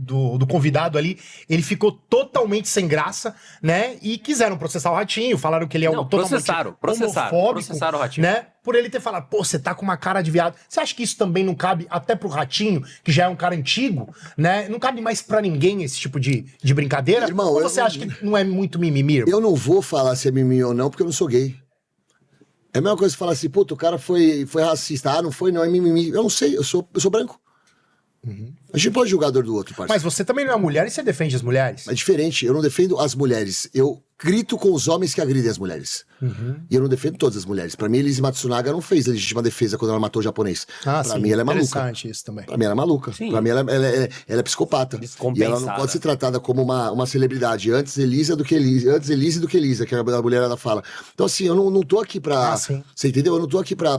[SPEAKER 1] do convidado ali, ele ficou totalmente sem graça, né? E quiseram processar o Ratinho, falaram que ele é totalmente
[SPEAKER 2] processaram o Ratinho.
[SPEAKER 1] né? Por ele ter falado, pô, você tá com uma cara de viado. Você acha que isso também não cabe até pro Ratinho, que já é um cara antigo, né? Não cabe mais pra ninguém esse tipo de brincadeira?
[SPEAKER 3] Irmão,
[SPEAKER 1] ou você acha que não é muito mimimi? Irmão?
[SPEAKER 3] Eu não vou falar se é mimimi ou não, porque eu não sou gay. É a mesma coisa que falar assim, puta, o cara foi racista. Ah, não foi, não, é mimimi. Eu não sei, eu sou branco. A gente pode julgar a dor do outro, parceiro.
[SPEAKER 1] Mas você também não é mulher e você defende as mulheres?
[SPEAKER 3] É diferente, eu não defendo as mulheres. Eu grito com os homens que agridem as mulheres. E eu não defendo todas as mulheres. Pra mim, Elise Matsunaga não fez legítima defesa quando ela matou o japonês. Pra mim, ela é maluca.
[SPEAKER 1] Interessante isso também.
[SPEAKER 3] Pra mim, ela é maluca.
[SPEAKER 2] Sim.
[SPEAKER 3] Pra mim, ela é psicopata. E ela não pode ser tratada como uma celebridade. Antes Elise do que Elisa, que a mulherada fala. Então, assim, eu não tô aqui pra... Você entendeu? Eu não tô aqui pra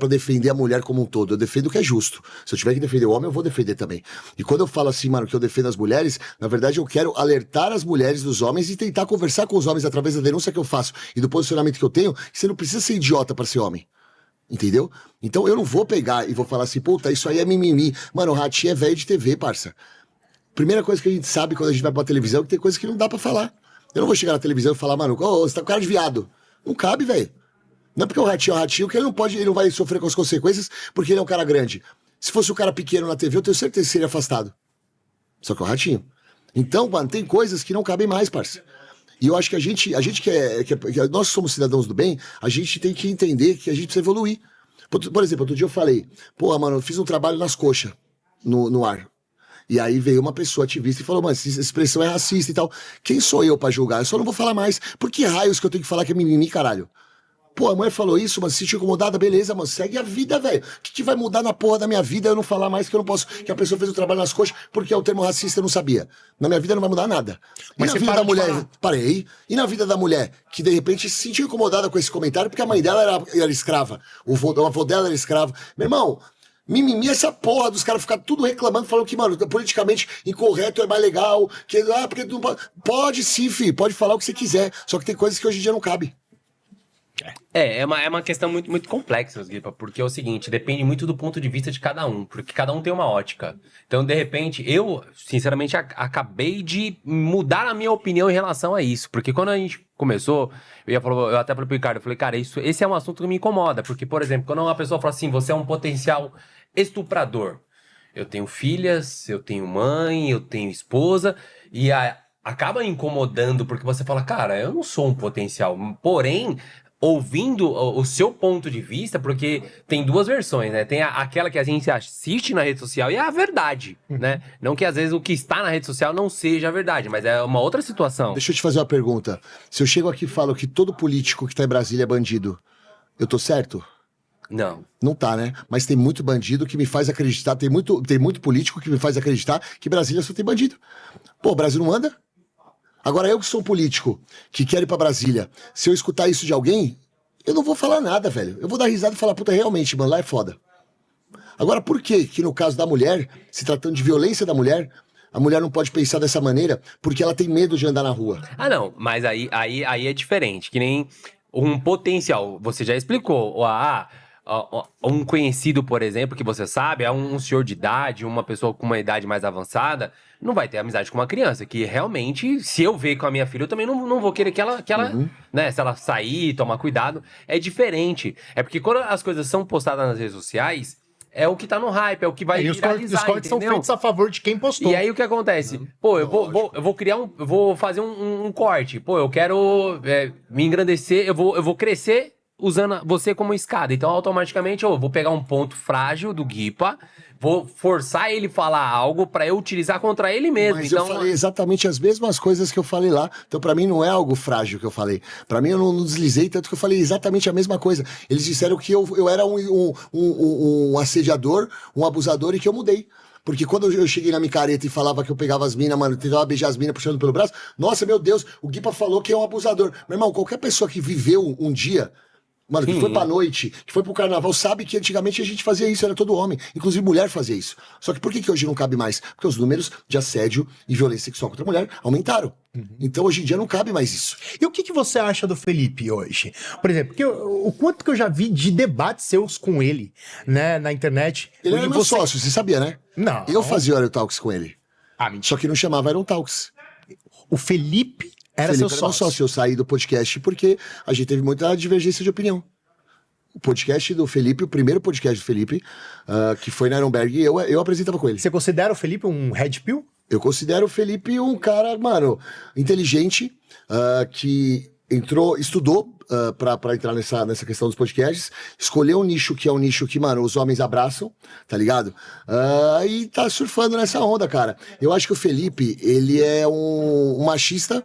[SPEAKER 3] defender a mulher como um todo. Eu defendo o que é justo. Se eu tiver que defender o homem, eu vou defender também. E quando eu falo assim, mano, que eu defendo as mulheres, na verdade, eu quero alertar as mulheres dos homens e tentar conversar com os homens através da denúncia que eu faço e do posicionamento que eu tenho, que você não precisa ser idiota pra ser homem. Entendeu? Então eu não vou pegar e vou falar assim, puta, isso aí é mimimi. Mano, o Ratinho é velho de TV, parça. Primeira coisa que a gente sabe quando a gente vai pra televisão é que tem coisa que não dá pra falar. Eu não vou chegar na televisão e falar, mano, você tá com cara de viado. Não cabe, velho. Não é porque o Ratinho é o Ratinho que ele não vai sofrer com as consequências porque ele é um cara grande. Se fosse um cara pequeno na TV, eu tenho certeza que seria afastado. Só que é o Ratinho. Então, mano, tem coisas que não cabem mais, parça. E eu acho que a gente que nós somos cidadãos do bem, a gente tem que entender que a gente precisa evoluir. Por exemplo, outro dia eu falei, pô, mano, eu fiz um trabalho nas coxas, no ar. E aí veio uma pessoa ativista e falou, mas essa expressão é racista e tal. Quem sou eu pra julgar? Eu só não vou falar mais. Por que raios que eu tenho que falar que é mimimi, caralho? Pô, a mulher falou isso, mas se sentiu incomodada, beleza, mano, segue a vida, velho. O que vai mudar na porra da minha vida eu não falar mais que eu não posso, que a pessoa fez o trabalho nas coxas porque é o termo racista eu não sabia. Na minha vida não vai mudar nada.
[SPEAKER 1] Mas
[SPEAKER 3] E
[SPEAKER 1] você
[SPEAKER 3] na vida
[SPEAKER 1] parou
[SPEAKER 3] da
[SPEAKER 1] de
[SPEAKER 3] mulher,
[SPEAKER 1] falar.
[SPEAKER 3] parei. E na vida da mulher, que de repente se sentiu incomodada com esse comentário porque a mãe dela era escrava, o avô dela era escravo. Meu irmão, mimimi é essa porra dos caras ficar tudo reclamando, falando que, mano, politicamente incorreto é mais legal, que, porque não pode. Pode sim, filho, pode falar o que você quiser, só que tem coisas que hoje em dia não cabe.
[SPEAKER 2] É uma questão muito, muito complexa, Guipa, porque é o seguinte, depende muito do ponto de vista de cada um, porque cada um tem uma ótica. Então, de repente, eu, sinceramente, acabei de mudar a minha opinião em relação a isso, porque quando a gente começou, eu até falei pro Ricardo, eu falei, cara, esse é um assunto que me incomoda, porque, por exemplo, quando uma pessoa fala assim, você é um potencial estuprador, eu tenho filhas, eu tenho mãe, eu tenho esposa, e acaba incomodando, porque você fala, cara, eu não sou um potencial, porém, ouvindo o seu ponto de vista, porque tem duas versões, né? Tem aquela que a gente assiste na rede social e é a verdade, né? Não que às vezes o que está na rede social não seja a verdade, mas é uma outra situação.
[SPEAKER 3] Deixa eu te fazer uma pergunta. Se eu chego aqui e falo que todo político que tá em Brasília é bandido, eu tô certo?
[SPEAKER 2] Não.
[SPEAKER 3] Não tá, né? Mas tem muito bandido que me faz acreditar, tem muito político que me faz acreditar que Brasília só tem bandido. Pô, o Brasil não anda? Agora, eu que sou um político que quero ir pra Brasília, se eu escutar isso de alguém, eu não vou falar nada, velho. Eu vou dar risada e falar, puta, realmente, mano, lá é foda. Agora, por que no caso da mulher, se tratando de violência da mulher, a mulher não pode pensar dessa maneira porque ela tem medo de andar na rua?
[SPEAKER 2] Ah, não, mas aí é diferente, que nem um potencial, você já explicou, um conhecido, por exemplo, que você sabe, é um senhor de idade, uma pessoa com uma idade mais avançada, não vai ter amizade com uma criança, que realmente, se eu ver com a minha filha, eu também não vou querer que ela né, se ela sair, tomar cuidado, é diferente. É porque quando as coisas são postadas nas redes sociais, é o que tá no hype, é o que vai
[SPEAKER 1] E os
[SPEAKER 2] viralizar,
[SPEAKER 1] cortes são
[SPEAKER 2] entendeu?
[SPEAKER 1] feitos a favor de quem postou.
[SPEAKER 2] E aí o que acontece? Pô, eu vou criar eu vou fazer um corte. Pô, eu quero me engrandecer, eu vou crescer usando você como escada. Então, automaticamente, eu vou pegar um ponto frágil do Guipa, vou forçar ele falar algo pra eu utilizar contra ele mesmo.
[SPEAKER 3] Mas
[SPEAKER 2] então,
[SPEAKER 3] eu falei exatamente as mesmas coisas que eu falei lá. Então, pra mim, não é algo frágil que eu falei. Pra mim, eu não deslizei, tanto que eu falei exatamente a mesma coisa. Eles disseram que eu era um assediador, um abusador e que eu mudei. Porque quando eu cheguei na micareta e falava que eu pegava as minas, mano, tentava beijar as minas puxando pelo braço, nossa, meu Deus, o Guipa falou que é um abusador. Meu irmão, qualquer pessoa que viveu um dia, mano, que foi pra noite, que foi pro carnaval, sabe que antigamente a gente fazia isso, era todo homem. Inclusive mulher fazia isso. Só que por que hoje não cabe mais? Porque os números de assédio e violência sexual contra a mulher aumentaram. Então hoje em dia não cabe mais isso.
[SPEAKER 1] E o que você acha do Felipe hoje? Por exemplo, porque o quanto que eu já vi de debates seus com ele, né, na internet.
[SPEAKER 3] Ele
[SPEAKER 1] E
[SPEAKER 3] era meu sócio, você sabia, né?
[SPEAKER 1] Não.
[SPEAKER 3] Eu fazia Aero Talks com ele.
[SPEAKER 1] Ah, mentira.
[SPEAKER 3] Só que não chamava Aero Talks.
[SPEAKER 1] O Felipe era
[SPEAKER 3] Felipe
[SPEAKER 1] seu
[SPEAKER 3] era meu
[SPEAKER 1] sócio.
[SPEAKER 3] sócio. Eu saí do podcast porque a gente teve muita divergência de opinião. O podcast do Felipe, o primeiro podcast do Felipe, que foi na Ironberg, eu apresentava com ele.
[SPEAKER 1] Você considera o Felipe um red pill?
[SPEAKER 3] Eu considero o Felipe um cara, mano, inteligente, que estudou pra entrar nessa questão dos podcasts, escolheu um nicho que é um nicho que, mano, os homens abraçam, tá ligado? E tá surfando nessa onda, cara. Eu acho que o Felipe, ele é um machista,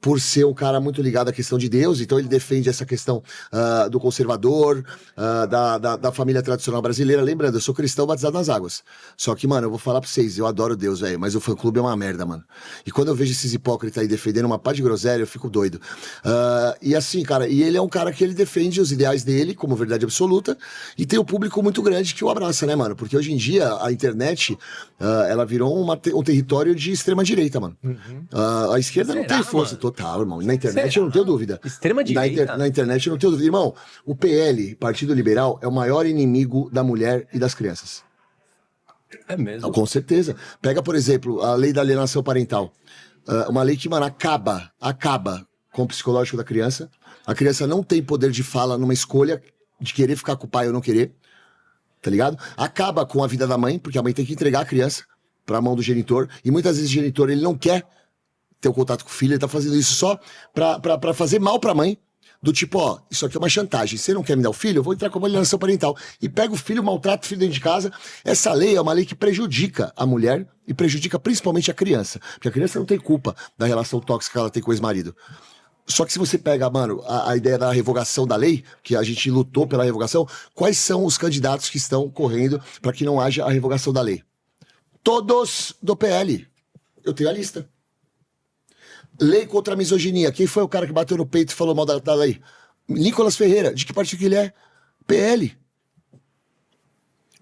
[SPEAKER 3] por ser um cara muito ligado à questão de Deus, então ele defende essa questão do conservador, da família tradicional brasileira. Lembrando, eu sou cristão batizado nas águas. Só que, mano, eu vou falar pra vocês, eu adoro Deus, velho, mas o fã-clube é uma merda, mano. E quando eu vejo esses hipócritas aí defendendo uma pá de groselha, eu fico doido. E assim, cara, e ele é um cara que ele defende os ideais dele como verdade absoluta, e tem um público muito grande que o abraça, né, mano? Porque hoje em dia, a internet, ela virou um território de extrema-direita, mano. A esquerda não tem força.
[SPEAKER 2] Mano?
[SPEAKER 3] Total, irmão. Na internet eu não tenho dúvida.
[SPEAKER 2] Extrema-direita?
[SPEAKER 3] Na internet eu não tenho dúvida. Irmão, o PL, Partido Liberal, é o maior inimigo da mulher e das crianças.
[SPEAKER 2] É mesmo.
[SPEAKER 3] Com certeza. Pega, por exemplo, a lei da alienação parental. Uma lei que, mano, acaba com o psicológico da criança. A criança não tem poder de fala numa escolha de querer ficar com o pai ou não querer. Tá ligado? Acaba com a vida da mãe, porque a mãe tem que entregar a criança pra mão do genitor. E muitas vezes o genitor, ele não quer ter um contato com o filho, ele tá fazendo isso só pra fazer mal pra mãe, Do tipo, ó, isso aqui é uma chantagem. Você não quer me dar o filho? Eu vou entrar com uma alienação parental. E pega o filho, maltrata o filho dentro de casa. Essa lei é uma lei que prejudica a mulher e prejudica principalmente a criança. Porque a criança não tem culpa da relação tóxica que ela tem com o ex-marido. Só que se você pega, mano, a ideia da revogação da lei, que a gente lutou pela revogação, quais são os candidatos que estão correndo para que não haja a revogação da lei? Todos do PL. Eu tenho a lista. Lei contra a misoginia. Quem foi o cara que bateu no peito e falou mal da lei? Nicolas Ferreira. De que partido que ele é? PL.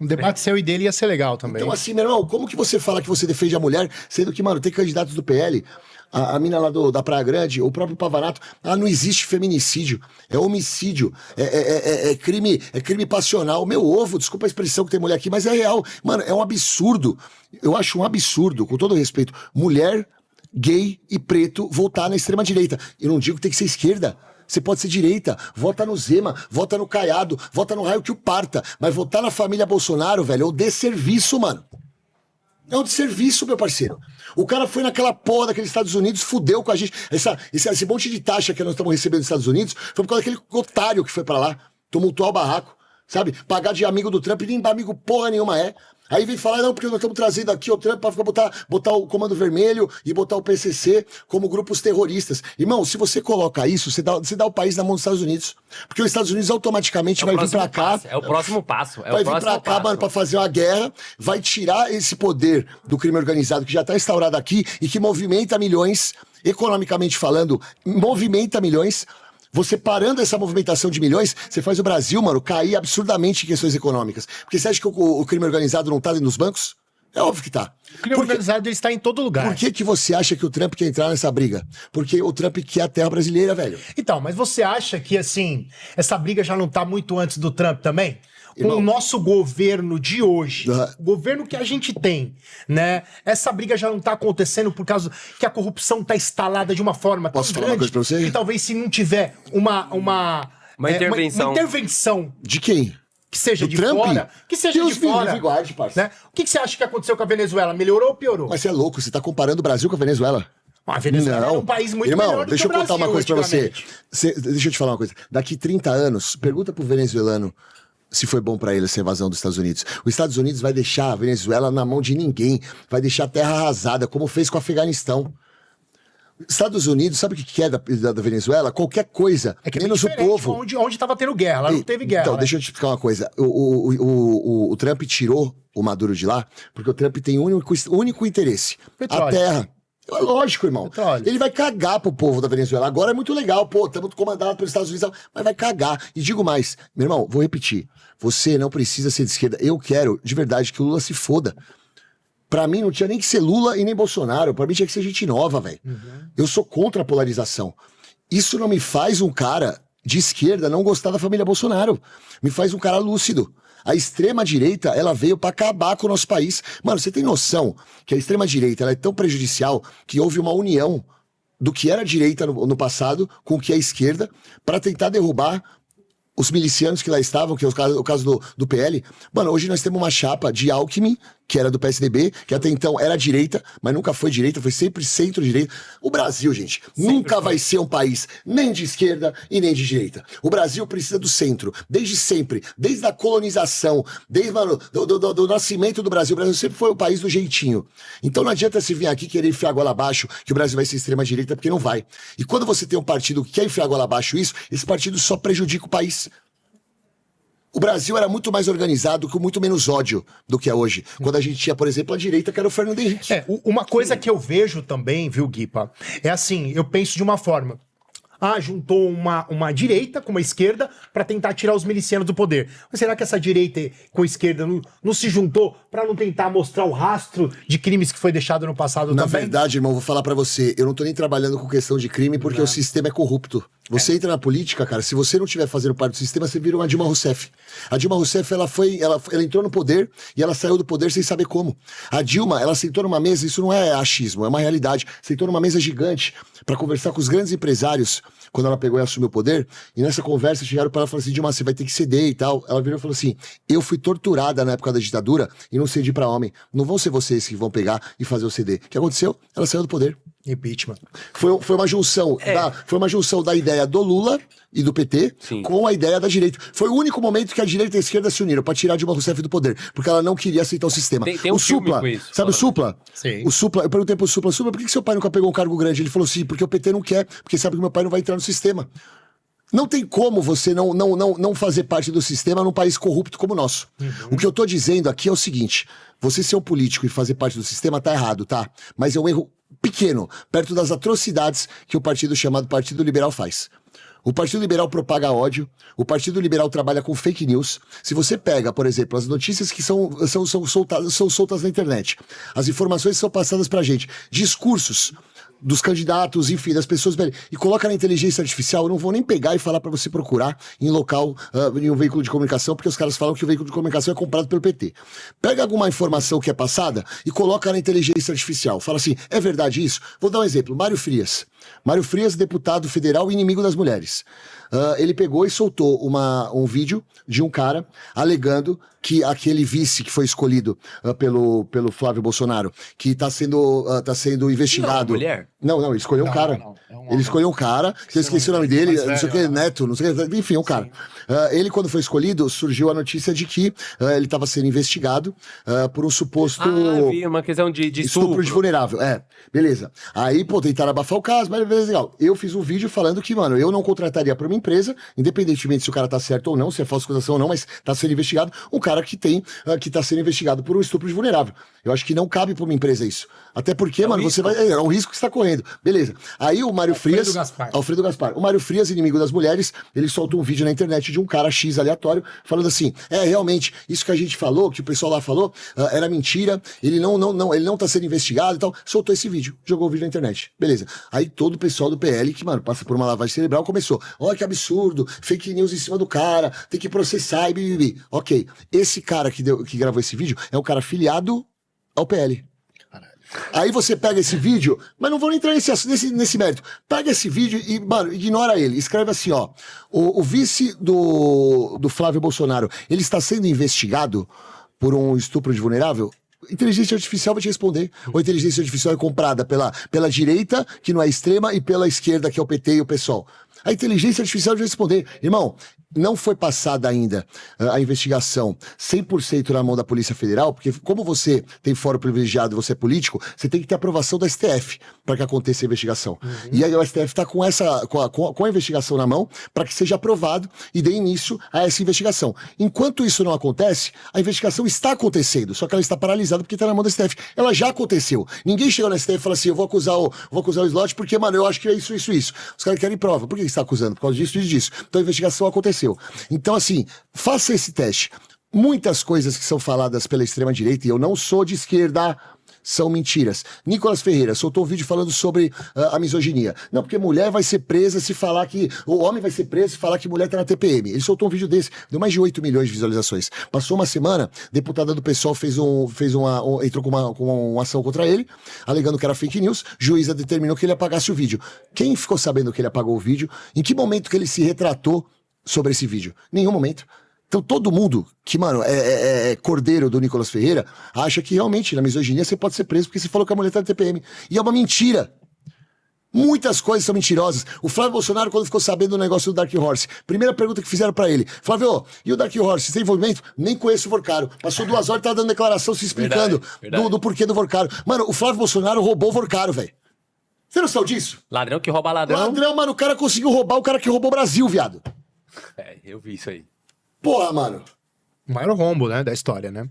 [SPEAKER 1] Um debate seu e dele ia ser legal também.
[SPEAKER 3] Então assim, meu irmão, como que você fala que você defende a mulher, sendo que, mano, tem candidatos do PL, a mina lá da Praia Grande, o próprio Pavanato, não existe feminicídio, é homicídio, é crime passional. Meu ovo, desculpa a expressão que tem mulher aqui, mas é real. Mano, é um absurdo. Eu acho um absurdo, com todo respeito, mulher, gay e preto votar na extrema-direita. Eu não digo que tem que ser esquerda. Você pode ser direita, vota no Zema, vota no Caiado, vota no raio que o parta. Mas votar na família Bolsonaro, velho, é um desserviço, mano. É um desserviço, meu parceiro. O cara foi naquela porra daqueles Estados Unidos, fudeu com a gente. Esse monte de taxa que nós estamos recebendo nos Estados Unidos foi por causa daquele otário que foi pra lá, tumultuar o barraco, sabe? Pagar de amigo do Trump, nem amigo porra nenhuma é. Aí vem falar, não, porque nós estamos trazendo aqui o Trump para botar o Comando Vermelho e botar o PCC como grupos terroristas. Irmão, se você coloca isso, você dá o país na mão dos Estados Unidos. Porque os Estados Unidos automaticamente vai vir para cá.
[SPEAKER 2] É o próximo passo.
[SPEAKER 3] Vai vir para cá, mano, para fazer uma guerra, vai tirar esse poder do crime organizado que já está instaurado aqui e que movimenta milhões, economicamente falando, movimenta milhões. Você parando essa movimentação de milhões, você faz o Brasil, mano, cair absurdamente em questões econômicas. Porque você acha que o crime organizado não tá dentro dos bancos? É óbvio que tá.
[SPEAKER 1] O crime organizado ele está em todo lugar.
[SPEAKER 3] Por que você acha que o Trump quer entrar nessa briga? Porque o Trump quer a terra brasileira, velho.
[SPEAKER 1] Então, mas você acha que, assim, essa briga já não tá muito antes do Trump também? Com o nosso governo de hoje, o governo que a gente tem, né? Essa briga já não tá acontecendo por causa que a corrupção tá instalada de uma forma tão
[SPEAKER 3] Posso falar uma
[SPEAKER 1] grande
[SPEAKER 3] coisa pra você?
[SPEAKER 1] que talvez se não tiver uma intervenção
[SPEAKER 3] De quem?
[SPEAKER 1] que seja
[SPEAKER 3] Do
[SPEAKER 1] de
[SPEAKER 3] Trump?
[SPEAKER 1] fora, que seja
[SPEAKER 3] Deus
[SPEAKER 1] de
[SPEAKER 3] me
[SPEAKER 1] fora,
[SPEAKER 3] livre e guarde, parceiro.
[SPEAKER 1] né? O que você acha que aconteceu com a Venezuela? Melhorou ou piorou?
[SPEAKER 3] Mas você é louco, você tá comparando o Brasil com a Venezuela.
[SPEAKER 1] A Venezuela é um país muito
[SPEAKER 3] Irmão,
[SPEAKER 1] melhor do
[SPEAKER 3] deixa
[SPEAKER 1] que
[SPEAKER 3] eu
[SPEAKER 1] o
[SPEAKER 3] contar
[SPEAKER 1] Brasil,
[SPEAKER 3] uma coisa pra você.
[SPEAKER 1] antigamente.
[SPEAKER 3] Deixa eu te falar uma coisa. Daqui 30 anos, pergunta pro venezuelano se foi bom pra ele essa invasão dos Estados Unidos. Os Estados Unidos vai deixar a Venezuela na mão de ninguém. Vai deixar a terra arrasada, como fez com o Afeganistão. Estados Unidos, sabe o que é da Venezuela? Qualquer coisa,
[SPEAKER 1] É que é
[SPEAKER 3] menos o
[SPEAKER 1] diferente
[SPEAKER 3] povo.
[SPEAKER 1] onde tava tendo guerra, lá não teve guerra.
[SPEAKER 3] Então,
[SPEAKER 1] né?
[SPEAKER 3] deixa eu te explicar uma coisa. O Trump tirou o Maduro de lá porque o Trump tem um único interesse.
[SPEAKER 1] Petróleo.
[SPEAKER 3] A terra. É lógico, irmão.
[SPEAKER 1] Petróleo.
[SPEAKER 3] Ele vai cagar pro povo da Venezuela. Agora é muito legal, pô, estamos comandados pelos Estados Unidos, mas vai cagar. E digo mais, meu irmão, vou repetir. Você não precisa ser de esquerda. Eu quero, de verdade, que o Lula se foda. Pra mim não tinha nem que ser Lula e nem Bolsonaro. Pra mim tinha que ser gente nova, velho. Eu sou contra a polarização. Isso não me faz um cara de esquerda não gostar da família Bolsonaro. Me faz um cara lúcido. A extrema-direita, ela veio pra acabar com o nosso país. Mano, você tem noção que a extrema-direita ela é tão prejudicial que houve uma união do que era a direita no passado com o que é a esquerda pra tentar derrubar os milicianos que lá estavam, que é o caso do PL. Mano, hoje nós temos uma chapa de Alckmin, que era do PSDB, que até então era direita, mas nunca foi direita, foi sempre centro-direita. O Brasil, gente, nunca vai ser um país nem de esquerda e nem de direita. O Brasil precisa do centro, desde sempre, desde a colonização, desde, mano, do nascimento do Brasil. O Brasil sempre foi o país do jeitinho. Então não adianta se vir aqui querer enfiar a goela abaixo que o Brasil vai ser extrema-direita, porque não vai. E quando você tem um partido que quer enfiar a goela abaixo isso, esse partido só prejudica o país. O Brasil era muito mais organizado, com muito menos ódio do que é hoje. Quando a gente tinha, por exemplo, a direita, que era o Fernando Henrique.
[SPEAKER 1] Uma coisa que eu vejo também, viu, Guipa, é assim, eu penso de uma forma. Juntou uma direita com uma esquerda pra tentar tirar os milicianos do poder. Mas será que essa direita com a esquerda não se juntou pra não tentar mostrar o rastro de crimes que foi deixado no passado
[SPEAKER 3] Na
[SPEAKER 1] também?
[SPEAKER 3] verdade, irmão, vou falar pra você, eu não tô nem trabalhando com questão de crime porque o sistema é corrupto. Você entra na política, cara, se você não estiver fazendo parte do sistema, você vira uma Dilma Rousseff. A Dilma Rousseff, ela entrou no poder e ela saiu do poder sem saber como. A Dilma, ela sentou numa mesa, isso não é achismo, é uma realidade. Sentou numa mesa gigante pra conversar com os grandes empresários quando ela pegou e assumiu o poder. E nessa conversa chegaram pra ela e falaram assim, Dilma, você vai ter que ceder e tal. Ela virou e falou assim, eu fui torturada na época da ditadura e não cedi pra homem. Não vão ser vocês que vão pegar e fazer eu ceder. O que aconteceu? Ela saiu do poder.
[SPEAKER 1] Impeachment.
[SPEAKER 3] Foi uma junção foi uma junção da ideia do Lula e do PT
[SPEAKER 2] Sim.
[SPEAKER 3] com a ideia da direita. Foi o único momento que a direita e a esquerda se uniram pra tirar Dilma Rousseff do poder, porque ela não queria aceitar o sistema.
[SPEAKER 2] Tem um
[SPEAKER 3] o
[SPEAKER 2] filme
[SPEAKER 3] Supla,
[SPEAKER 2] com isso,
[SPEAKER 3] sabe o
[SPEAKER 2] falando.
[SPEAKER 3] Supla?
[SPEAKER 1] Sim.
[SPEAKER 3] O Supla, eu perguntei pro Supla, por que seu pai nunca pegou um cargo grande? Ele falou assim, porque o PT não quer, porque sabe que meu pai não vai entrar no sistema. Não tem como você não fazer parte do sistema num país corrupto como o nosso. O que eu tô dizendo aqui é o seguinte, você ser um político e fazer parte do sistema tá errado, tá? Mas é um erro pequeno, perto das atrocidades que o partido chamado Partido Liberal faz. O Partido Liberal propaga ódio, o Partido Liberal trabalha com fake news. Se você pega, por exemplo, as notícias que são soltas na internet, as informações que são passadas pra gente, discursos dos candidatos, enfim, das pessoas, e coloca na inteligência artificial, eu não vou nem pegar e falar pra você procurar em local, em um veículo de comunicação, porque os caras falam que o veículo de comunicação é comprado pelo PT. Pega alguma informação que é passada e coloca na inteligência artificial. Fala assim, é verdade isso? Vou dar um exemplo, Mário Frias. Mário Frias, deputado federal, inimigo das mulheres. Ele pegou e soltou um vídeo de um cara alegando que aquele vice que foi escolhido pelo Flávio Bolsonaro, que tá sendo investigado...
[SPEAKER 2] Não, mulher?
[SPEAKER 3] Não, ele escolheu um cara. Ele escolheu um cara, que eu esqueci o nome dele, não sei o que, Neto, não sei o que, enfim, um cara. Ele, quando foi escolhido, surgiu a notícia de que ele estava sendo investigado por um suposto...
[SPEAKER 2] vi uma questão de
[SPEAKER 3] estupro de vulnerável, beleza. Aí, pô, tentaram abafar o caso, mas beleza, legal. Eu fiz um vídeo falando que, mano, eu não contrataria pra uma empresa, independentemente se o cara tá certo ou não, se é falsa acusação ou não, mas tá sendo investigado, um cara que tá sendo investigado por um estupro de vulnerável. Eu acho que não cabe pra uma empresa isso. Até porque, mano, você vai... É um risco que você tá correndo. Beleza. Aí o Mário Frias... Alfredo Gaspar. O Mário Frias, inimigo das mulheres, ele solta um vídeo na internet de um cara X aleatório, falando assim, realmente, isso que a gente falou, que o pessoal lá falou, era mentira, ele não tá sendo investigado e tal. Soltou esse vídeo, jogou o vídeo na internet. Beleza. Aí todo o pessoal do PL, que, mano, passa por uma lavagem cerebral, começou. Olha que absurdo, fake news em cima do cara, tem que processar e bibibi. Ok. Esse cara que gravou esse vídeo é um cara filiado ao PL. Aí você pega esse vídeo, mas não vou nem entrar nesse mérito. Pega esse vídeo e, mano, ignora ele. Escreve assim, ó. O vice do Flávio Bolsonaro, ele está sendo investigado por um estupro de vulnerável? Inteligência artificial vai te responder. Ou a inteligência artificial é comprada pela direita, que não é extrema, e pela esquerda, que é o PT e o PSOL. A inteligência artificial vai responder. Irmão, não foi passada ainda a investigação 100% na mão da Polícia Federal, porque como você tem fórum privilegiado e você é político, você tem que ter aprovação da STF para que aconteça a investigação. E aí o STF está com a investigação na mão para que seja aprovado e dê início a essa investigação. Enquanto isso não acontece, a investigação está acontecendo, só que ela está paralisada porque está na mão da STF. Ela já aconteceu. Ninguém chegou na STF e falou assim, eu vou acusar o Slot porque, mano, eu acho que é isso. Os caras querem prova. Por que você está acusando? Por causa disso e disso. Então a investigação aconteceu. Então, assim, faça esse teste. Muitas coisas que são faladas pela extrema-direita, e eu não sou de esquerda, são mentiras. Nicolas Ferreira soltou um vídeo falando sobre a misoginia. Não, porque mulher vai ser presa se falar que... O homem vai ser preso se falar que mulher tá na TPM. Ele soltou um vídeo desse, deu mais de 8 milhões de visualizações. Passou uma semana, deputada do PSOL entrou com uma ação contra ele, alegando que era fake news, juíza determinou que ele apagasse o vídeo. Quem ficou sabendo que ele apagou o vídeo? Em que momento que ele se retratou sobre esse vídeo? Nenhum momento. Então todo mundo que, mano, é cordeiro do Nicolas Ferreira acha que realmente na misoginia você pode ser preso porque você falou que a mulher tá na TPM. E é uma mentira. Muitas coisas são mentirosas. O Flávio Bolsonaro, quando ficou sabendo do negócio do Dark Horse, primeira pergunta que fizeram pra ele, Flávio, e o Dark Horse, você tem envolvimento? Nem conheço o Vorcaro. Passou 2 horas e tá dando declaração se explicando do porquê do Vorcaro. Mano, o Flávio Bolsonaro roubou o Vorcaro, velho. Você não sabe disso?
[SPEAKER 2] Ladrão que rouba ladrão.
[SPEAKER 3] Ladrão, mano, o cara conseguiu roubar o cara que roubou o Brasil, viado.
[SPEAKER 2] Eu vi isso aí.
[SPEAKER 3] Porra, mano.
[SPEAKER 1] O maior rombo, né, da história, né?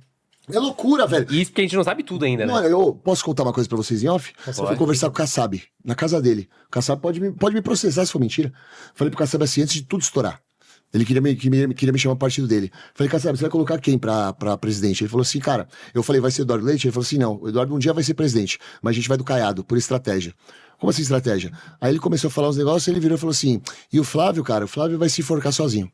[SPEAKER 3] É loucura, velho.
[SPEAKER 2] Isso porque a gente não sabe tudo ainda, né?
[SPEAKER 3] Mano, eu posso contar uma coisa pra vocês em off? Eu fui conversar com o Kassab, na casa dele. O Kassab pode me processar se for mentira. Falei pro Kassab assim, antes de tudo estourar. Ele queria me chamar pro partido dele. Falei, Kassab, você vai colocar quem pra presidente? Ele falou assim, cara, eu falei, vai ser Eduardo Leite? Ele falou assim, não, o Eduardo um dia vai ser presidente, mas a gente vai do Caiado, por estratégia. Como assim estratégia? Aí ele começou a falar uns negócios, ele virou e falou assim, e o Flávio, cara, o Flávio vai se enforcar sozinho.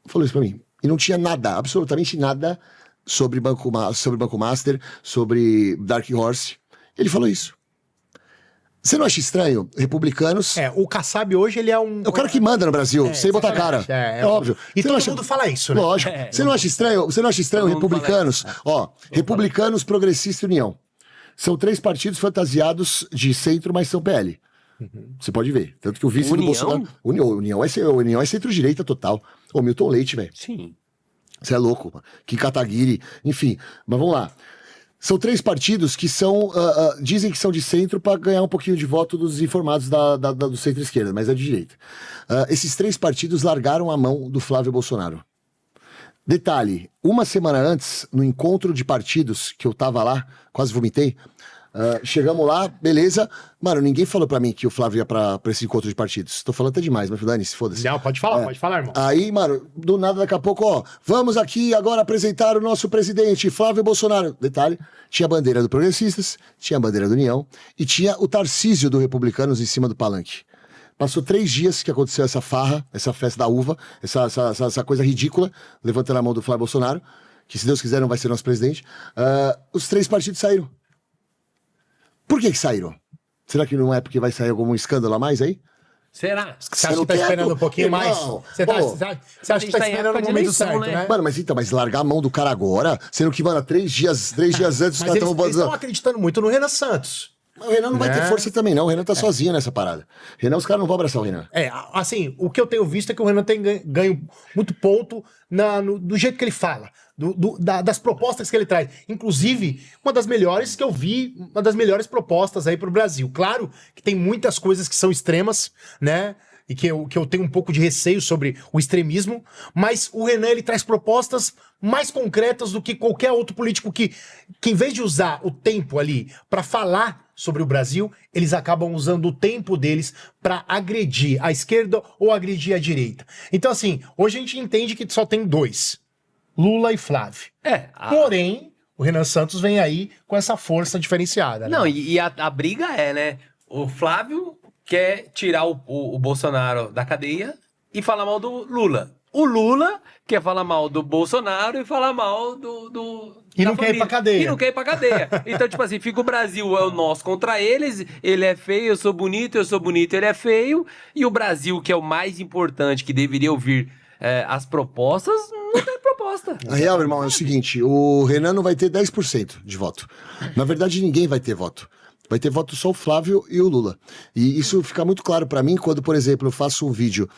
[SPEAKER 3] Falou isso pra mim. E não tinha nada, absolutamente nada sobre Banco Master, sobre Dark Horse. Ele falou isso. Você não acha estranho? Republicanos...
[SPEAKER 1] O Kassab hoje, ele é um...
[SPEAKER 3] É o cara que manda no Brasil, sem botar cara.
[SPEAKER 1] É
[SPEAKER 3] óbvio.
[SPEAKER 1] E
[SPEAKER 3] você
[SPEAKER 1] todo mundo fala isso, né?
[SPEAKER 3] Lógico. Você não acha estranho republicanos? Ó, republicanos, progressista e união. São 3 partidos fantasiados de centro, mas são PL. Você pode ver. Tanto que o vice do Bolsonaro... União é centro-direita total. Ô, Milton Leite, velho.
[SPEAKER 2] Sim.
[SPEAKER 3] Você é louco, mano. Kim Kataguiri, enfim. Mas vamos lá. São 3 partidos que são, dizem que são de centro para ganhar um pouquinho de voto dos informados do centro-esquerda, mas é de direita. Esses 3 partidos largaram a mão do Flávio Bolsonaro. Detalhe, uma semana antes, no encontro de partidos, que eu tava lá, quase vomitei, chegamos lá, beleza. Mano, ninguém falou pra mim que o Flávio ia pra esse encontro de partidos. Tô falando até demais, mas dane-se, foda-se.
[SPEAKER 1] Não, pode falar, irmão.
[SPEAKER 3] Aí, mano, do nada, daqui a pouco, ó, vamos aqui agora apresentar o nosso presidente, Flávio Bolsonaro. Detalhe, tinha a bandeira do Progressistas, tinha a bandeira do União e tinha o Tarcísio do Republicanos em cima do palanque. Passou 3 dias que aconteceu essa farra, essa festa da uva, essa coisa ridícula, levantando a mão do Flávio Bolsonaro, que se Deus quiser não vai ser nosso presidente. Os 3 partidos saíram. Por que saíram? Será que não é porque vai sair algum escândalo a mais aí?
[SPEAKER 2] Será?
[SPEAKER 1] Você acha que tá esperando um pouquinho mais? Você acha que tá esperando no momento certo, né?
[SPEAKER 3] Mano, mas largar a mão do cara agora, sendo que, mano, 3 dias antes os caras
[SPEAKER 1] estão acreditando muito no Renan Santos.
[SPEAKER 3] O Renan não vai ter força também, não. O Renan tá sozinho nessa parada. Renan, os caras não vão abraçar o Renan.
[SPEAKER 1] Assim, o que eu tenho visto é que o Renan tem ganho muito ponto do jeito que ele fala, das propostas que ele traz. Inclusive, uma das melhores que eu vi, uma das melhores propostas aí pro Brasil. Claro que tem muitas coisas que são extremas, né? E que eu tenho um pouco de receio sobre o extremismo, mas o Renan, ele traz propostas mais concretas do que qualquer outro político que em vez de usar o tempo ali para falar sobre o Brasil, eles acabam usando o tempo deles para agredir a esquerda ou agredir a direita. Então, assim, hoje a gente entende que só tem 2, Lula e Flávio. Porém, o Renan Santos vem aí com essa força diferenciada. Né?
[SPEAKER 2] Não, e a briga é, né? O Flávio quer tirar o Bolsonaro da cadeia e falar mal do Lula. O Lula quer falar mal do Bolsonaro e falar mal
[SPEAKER 1] E não quer ir pra cadeia.
[SPEAKER 2] E não quer ir pra cadeia. Então, tipo assim, fica o Brasil, é o nosso contra eles, ele é feio, eu sou bonito, ele é feio, e o Brasil, que é o mais importante, que deveria ouvir as propostas, não tem proposta.
[SPEAKER 3] A real, irmão, é o seguinte, o Renan não vai ter 10% de voto. Na verdade, ninguém vai ter voto. Vai ter voto só o Flávio e o Lula. E isso fica muito claro pra mim quando, por exemplo, eu faço um vídeo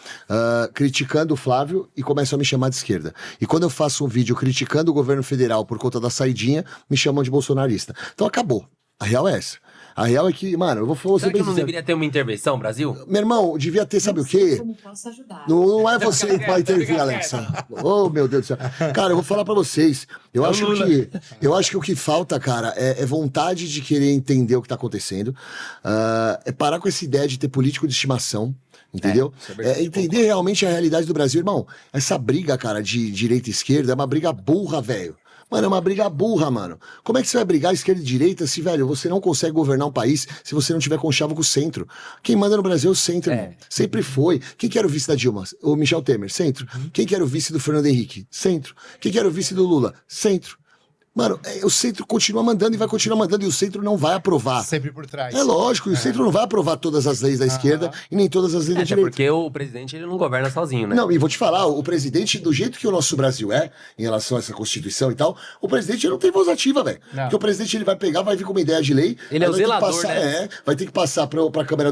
[SPEAKER 3] criticando o Flávio e começam a me chamar de esquerda. E quando eu faço um vídeo criticando o governo federal por conta da saidinha, me chamam de bolsonarista. Então acabou. A real é essa. A real é que, mano, eu vou falar...
[SPEAKER 2] Será que não deveria ter uma intervenção, Brasil?
[SPEAKER 3] Meu irmão, devia ter, sabe o quê?
[SPEAKER 4] Como posso ajudar?
[SPEAKER 3] Não é você que vai intervir, Alexa. Oh, meu Deus do céu. Cara, eu vou falar pra vocês. Eu acho que o que falta, cara, é vontade de querer entender o que tá acontecendo. É parar com essa ideia de ter político de estimação. Entendeu? É entender realmente a realidade do Brasil. Irmão, essa briga, cara, de direita e esquerda é uma briga burra, velho. Mano, é uma briga burra, mano. Como é que você vai brigar esquerda e direita se, velho, você não consegue governar um país se você não tiver conchavo com o centro? Quem manda no Brasil é o centro, irmão. Sempre foi. Quem que era o vice da Dilma? O Michel Temer? Centro. Quem que era o vice do Fernando Henrique? Centro. Quem que era o vice do Lula? Centro. Mano, o centro continua mandando e vai continuar mandando e o centro não vai aprovar.
[SPEAKER 1] Sempre por trás.
[SPEAKER 3] É lógico, e o centro não vai aprovar todas as leis da esquerda e nem todas as leis da direita.
[SPEAKER 2] Porque o presidente ele não governa sozinho, né?
[SPEAKER 3] Não, e vou te falar, o presidente, do jeito que o nosso Brasil é, em relação a essa Constituição e tal, o presidente não tem voz ativa, velho. Porque o presidente ele vai pegar, vai vir com uma ideia de lei.
[SPEAKER 2] Ele é o zelador,
[SPEAKER 3] passar,
[SPEAKER 2] né?
[SPEAKER 3] vai ter que passar pra Câmara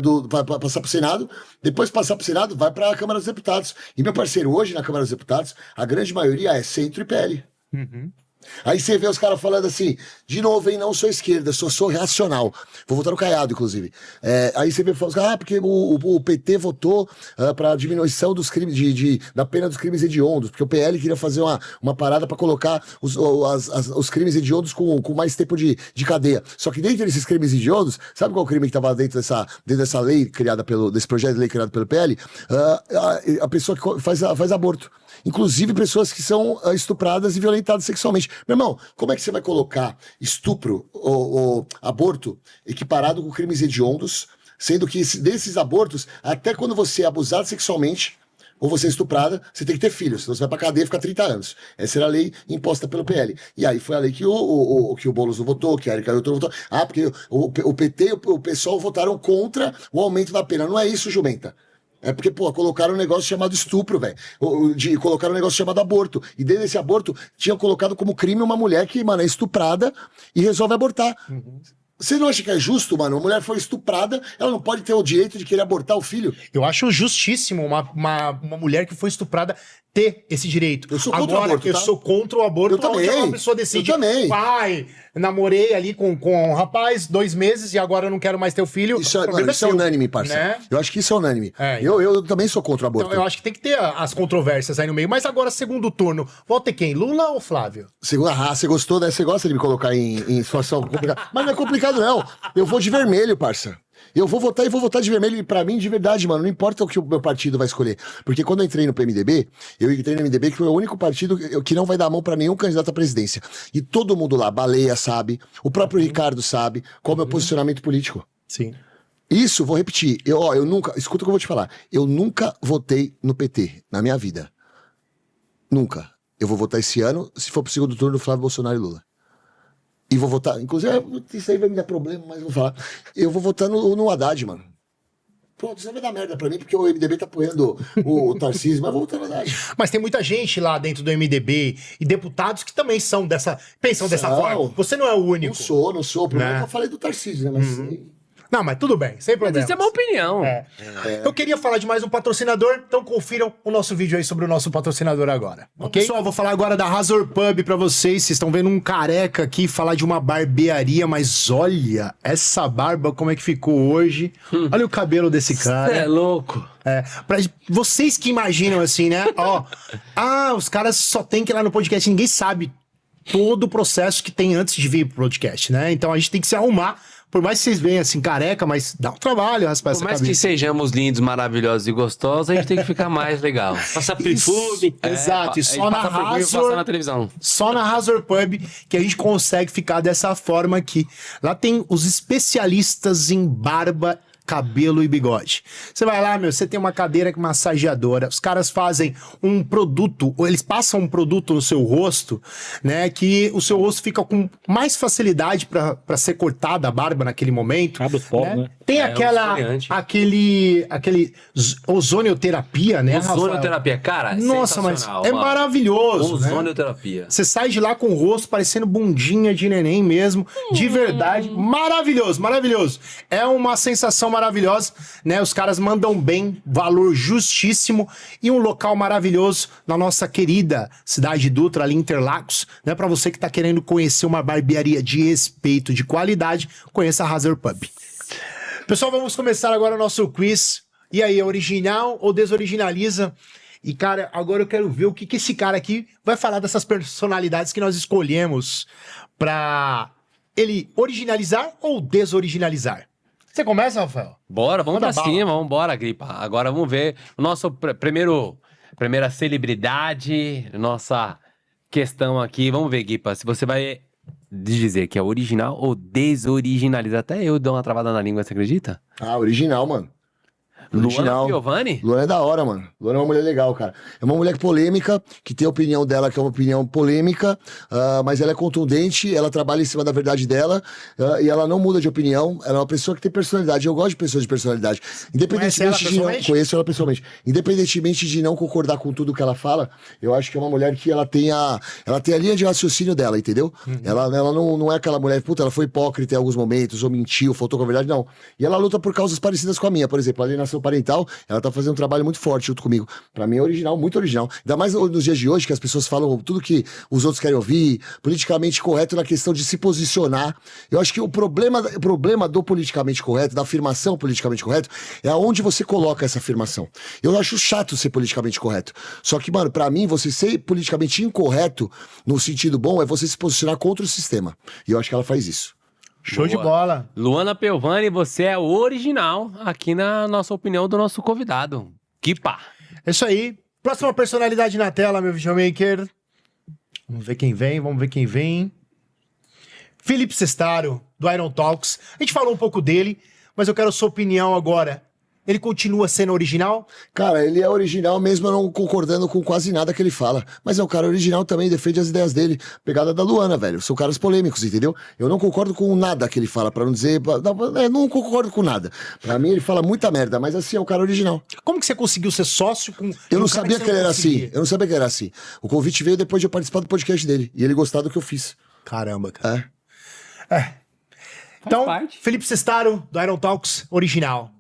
[SPEAKER 3] passar pro Senado, depois passar pro Senado, vai pra Câmara dos Deputados. E meu parceiro, hoje na Câmara dos Deputados, a grande maioria é centro e PL. Aí você vê os caras falando assim, de novo, hein, não sou esquerda, sou reacional. Vou votar no Caiado, inclusive. Aí você vê os caras, porque o PT votou pra diminuição dos crimes, da pena dos crimes hediondos, porque o PL queria fazer uma parada pra colocar os crimes hediondos com mais tempo de cadeia. Só que dentro desses crimes hediondos, sabe qual é o crime que tava dentro dessa lei criada desse projeto de lei criado pelo PL? A pessoa que faz aborto. Inclusive pessoas que são estupradas e violentadas sexualmente. Meu irmão, como é que você vai colocar estupro ou aborto equiparado com crimes hediondos, sendo que desses abortos, até quando você é abusado sexualmente ou você é estuprada, você tem que ter filhos, senão você vai pra cadeia e fica 30 anos. Essa era a lei imposta pelo PL. E aí foi a lei que o Boulos não votou, que a Erika Neutra votou. Porque o PT e o PSOL votaram contra o aumento da pena. Não é isso, jumenta. É porque, pô, colocaram um negócio chamado estupro, velho. Colocaram um negócio chamado aborto. E dentro desse aborto, tinham colocado como crime uma mulher que, mano, é estuprada e resolve abortar. Você não acha que é justo, mano? Uma mulher foi estuprada, ela não pode ter o direito de querer abortar o filho?
[SPEAKER 1] Eu acho justíssimo uma mulher que foi estuprada ter esse direito.
[SPEAKER 3] Eu sou contra o
[SPEAKER 1] Agora,
[SPEAKER 3] aborto,
[SPEAKER 1] eu
[SPEAKER 3] tá?
[SPEAKER 1] sou contra o aborto.
[SPEAKER 3] Eu também.
[SPEAKER 1] Onde uma pessoa decide,
[SPEAKER 3] Eu também.
[SPEAKER 1] pai, namorei ali com um rapaz 2 meses e agora eu não quero mais ter o filho.
[SPEAKER 3] Isso,
[SPEAKER 1] O
[SPEAKER 3] mano,
[SPEAKER 1] problema
[SPEAKER 3] isso é
[SPEAKER 1] seu,
[SPEAKER 3] unânime, parça.
[SPEAKER 1] né?
[SPEAKER 3] Eu acho que isso é unânime.
[SPEAKER 1] É,
[SPEAKER 3] eu também sou contra o aborto.
[SPEAKER 1] Então, eu acho que tem que ter as controvérsias aí no meio. Mas agora, segundo turno, volta quem? Lula ou Flávio?
[SPEAKER 3] Você gostou, né? Você gosta de me colocar em situação complicada. Mas não é complicado, não. Eu vou de vermelho, parça. Eu vou votar e vou votar de vermelho. E pra mim, de verdade, mano, não importa o que o meu partido vai escolher. Porque quando eu entrei no PMDB, eu entrei no MDB, que foi o único partido que não vai dar a mão pra nenhum candidato à presidência. E todo mundo lá, Baleia sabe, o próprio Ricardo sabe qual é o meu posicionamento político.
[SPEAKER 1] Sim.
[SPEAKER 3] Isso, vou repetir. Eu nunca, escuta o que eu vou te falar. Eu nunca votei no PT na minha vida. Nunca. Eu vou votar esse ano, se for pro segundo turno, Flávio Bolsonaro e Lula. E vou votar, inclusive, isso aí vai me dar problema, mas vou falar. Eu vou votar no Haddad, mano. Pronto, isso vai dar merda pra mim, porque o MDB tá apoiando o Tarcísio, mas vou votar no Haddad.
[SPEAKER 1] Mas tem muita gente lá dentro do MDB e deputados que também pensam dessa
[SPEAKER 3] Não.
[SPEAKER 1] forma. Você não é o único.
[SPEAKER 3] Não sou. O problema
[SPEAKER 1] Né?
[SPEAKER 3] é que eu falei do Tarcísio, né? Mas
[SPEAKER 1] Não, mas tudo bem, sem
[SPEAKER 2] Mas
[SPEAKER 1] problema.
[SPEAKER 2] isso é uma opinião.
[SPEAKER 1] É. Eu queria falar de mais um patrocinador, então confiram o nosso vídeo aí sobre o nosso patrocinador agora, ok? Pessoal, eu vou falar agora da Razor Pub pra vocês. Vocês estão vendo um careca aqui falar de uma barbearia, mas olha essa barba como é que ficou hoje. Olha o cabelo desse cara.
[SPEAKER 2] Você é louco.
[SPEAKER 1] É, pra vocês que imaginam assim, né? Ó, os caras só tem que ir lá no podcast, ninguém sabe todo o processo que tem antes de vir pro podcast, né? Então a gente tem que se arrumar. Por mais que vocês venham assim, careca, mas dá um trabalho raspar
[SPEAKER 2] Por
[SPEAKER 1] essa
[SPEAKER 2] mais
[SPEAKER 1] cabeça.
[SPEAKER 2] que sejamos lindos, maravilhosos e gostosos, a gente tem que ficar mais legal.
[SPEAKER 5] Passa perfume.
[SPEAKER 1] Exato, e só na
[SPEAKER 2] Passar
[SPEAKER 1] Razor,
[SPEAKER 2] na televisão.
[SPEAKER 1] só na Razor Pub que a gente consegue ficar dessa forma aqui. Lá tem os especialistas em barba, cabelo e bigode. Você vai lá, você tem uma cadeira massageadora, os caras fazem um produto, ou eles passam um produto no seu rosto, né, que o seu rosto fica com mais facilidade pra ser cortada a barba naquele momento.
[SPEAKER 5] Abre os poros, né?
[SPEAKER 1] Tem
[SPEAKER 2] É,
[SPEAKER 1] aquela,
[SPEAKER 2] um esfoliante.
[SPEAKER 1] aquele ozonioterapia, né, Rafael?
[SPEAKER 2] Ozonioterapia, cara,
[SPEAKER 1] Nossa, mas
[SPEAKER 2] sensacional,
[SPEAKER 1] é
[SPEAKER 2] mano.
[SPEAKER 1] maravilhoso, né?
[SPEAKER 2] Ozonioterapia.
[SPEAKER 1] Você sai de lá com o rosto parecendo bundinha de neném mesmo, de verdade. Maravilhoso, maravilhoso. É uma sensação maravilhosa, né? Os caras mandam bem, valor justíssimo e um local maravilhoso na nossa querida cidade de Dutra, ali em Interlagos, né? Pra você que tá querendo conhecer uma barbearia de respeito, de qualidade, conheça a Razor Pub. Pessoal, vamos começar agora o nosso quiz. E aí, é original ou desoriginaliza? E, cara, agora eu quero ver o que esse cara aqui vai falar dessas personalidades que nós escolhemos pra ele originalizar ou desoriginalizar. Você começa, Rafael?
[SPEAKER 2] Bora, vamos
[SPEAKER 1] Manda
[SPEAKER 2] pra
[SPEAKER 1] bala.
[SPEAKER 2] cima, vamos embora, Gripa. Agora vamos ver o nosso primeira celebridade, nossa questão aqui. Vamos ver, Gripa, se você vai dizer que é original ou desoriginalizar. Até eu dou uma travada na língua, você acredita?
[SPEAKER 3] Ah, original, mano.
[SPEAKER 2] Luana
[SPEAKER 3] Original.
[SPEAKER 2] Piovani?
[SPEAKER 3] Luana é da hora, mano. Luana é uma mulher legal, cara. É uma mulher polêmica, que tem a opinião dela, que é uma opinião polêmica, mas ela é contundente, ela trabalha em cima da verdade dela, e ela não muda de opinião. Ela é uma pessoa que tem personalidade. Eu gosto de pessoas de personalidade.
[SPEAKER 1] Conhece ela pessoalmente?
[SPEAKER 3] Conheço ela pessoalmente. Independentemente de não concordar com tudo que ela fala, eu acho que é uma mulher que ela tem a linha de raciocínio dela, entendeu? Ela não é aquela mulher, puta, ela foi hipócrita em alguns momentos, ou mentiu, faltou com a verdade, não. E ela luta por causas parecidas com a minha, por exemplo, a alienação parental, ela tá fazendo um trabalho muito forte junto comigo. Pra mim é original, muito original. Ainda mais nos dias de hoje, que as pessoas falam tudo que os outros querem ouvir, politicamente correto na questão de se posicionar. Eu acho que o problema do politicamente correto, da afirmação politicamente correto, é aonde você coloca essa afirmação. Eu acho chato ser politicamente correto. Só que, mano, pra mim, você ser politicamente incorreto, no sentido bom, é você se posicionar contra o sistema. E eu acho que ela faz isso.
[SPEAKER 1] Show de
[SPEAKER 2] Boa.
[SPEAKER 1] bola.
[SPEAKER 2] Luana Piovani, você é o original aqui na nossa opinião do nosso convidado. Kipa.
[SPEAKER 1] É isso aí. Próxima personalidade na tela, meu videomaker. Vamos ver quem vem. Felipe Sestaro, do Iron Talks. A gente falou um pouco dele, mas eu quero a sua opinião agora. Ele continua sendo original?
[SPEAKER 3] Cara, ele é original mesmo eu não concordando com quase nada que ele fala. Mas é um cara original também, defende as ideias dele. Pegada da Luana, velho. São caras polêmicos, entendeu? Eu não concordo com nada que ele fala, pra não dizer... não concordo com nada. Pra mim, ele fala muita merda, mas assim, é um cara original.
[SPEAKER 1] Como que você conseguiu ser sócio com...
[SPEAKER 3] Eu não
[SPEAKER 1] um cara
[SPEAKER 3] sabia
[SPEAKER 1] você
[SPEAKER 3] que ele era
[SPEAKER 1] conseguia?
[SPEAKER 3] assim. Eu não sabia que ele era assim. O convite veio depois de eu participar do podcast dele. E ele gostar do que eu fiz.
[SPEAKER 1] Caramba, cara.
[SPEAKER 3] É.
[SPEAKER 1] Então,
[SPEAKER 5] parte.
[SPEAKER 1] Felipe Sestaro, do Iron Talks, original.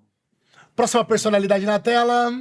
[SPEAKER 1] Próxima personalidade na tela.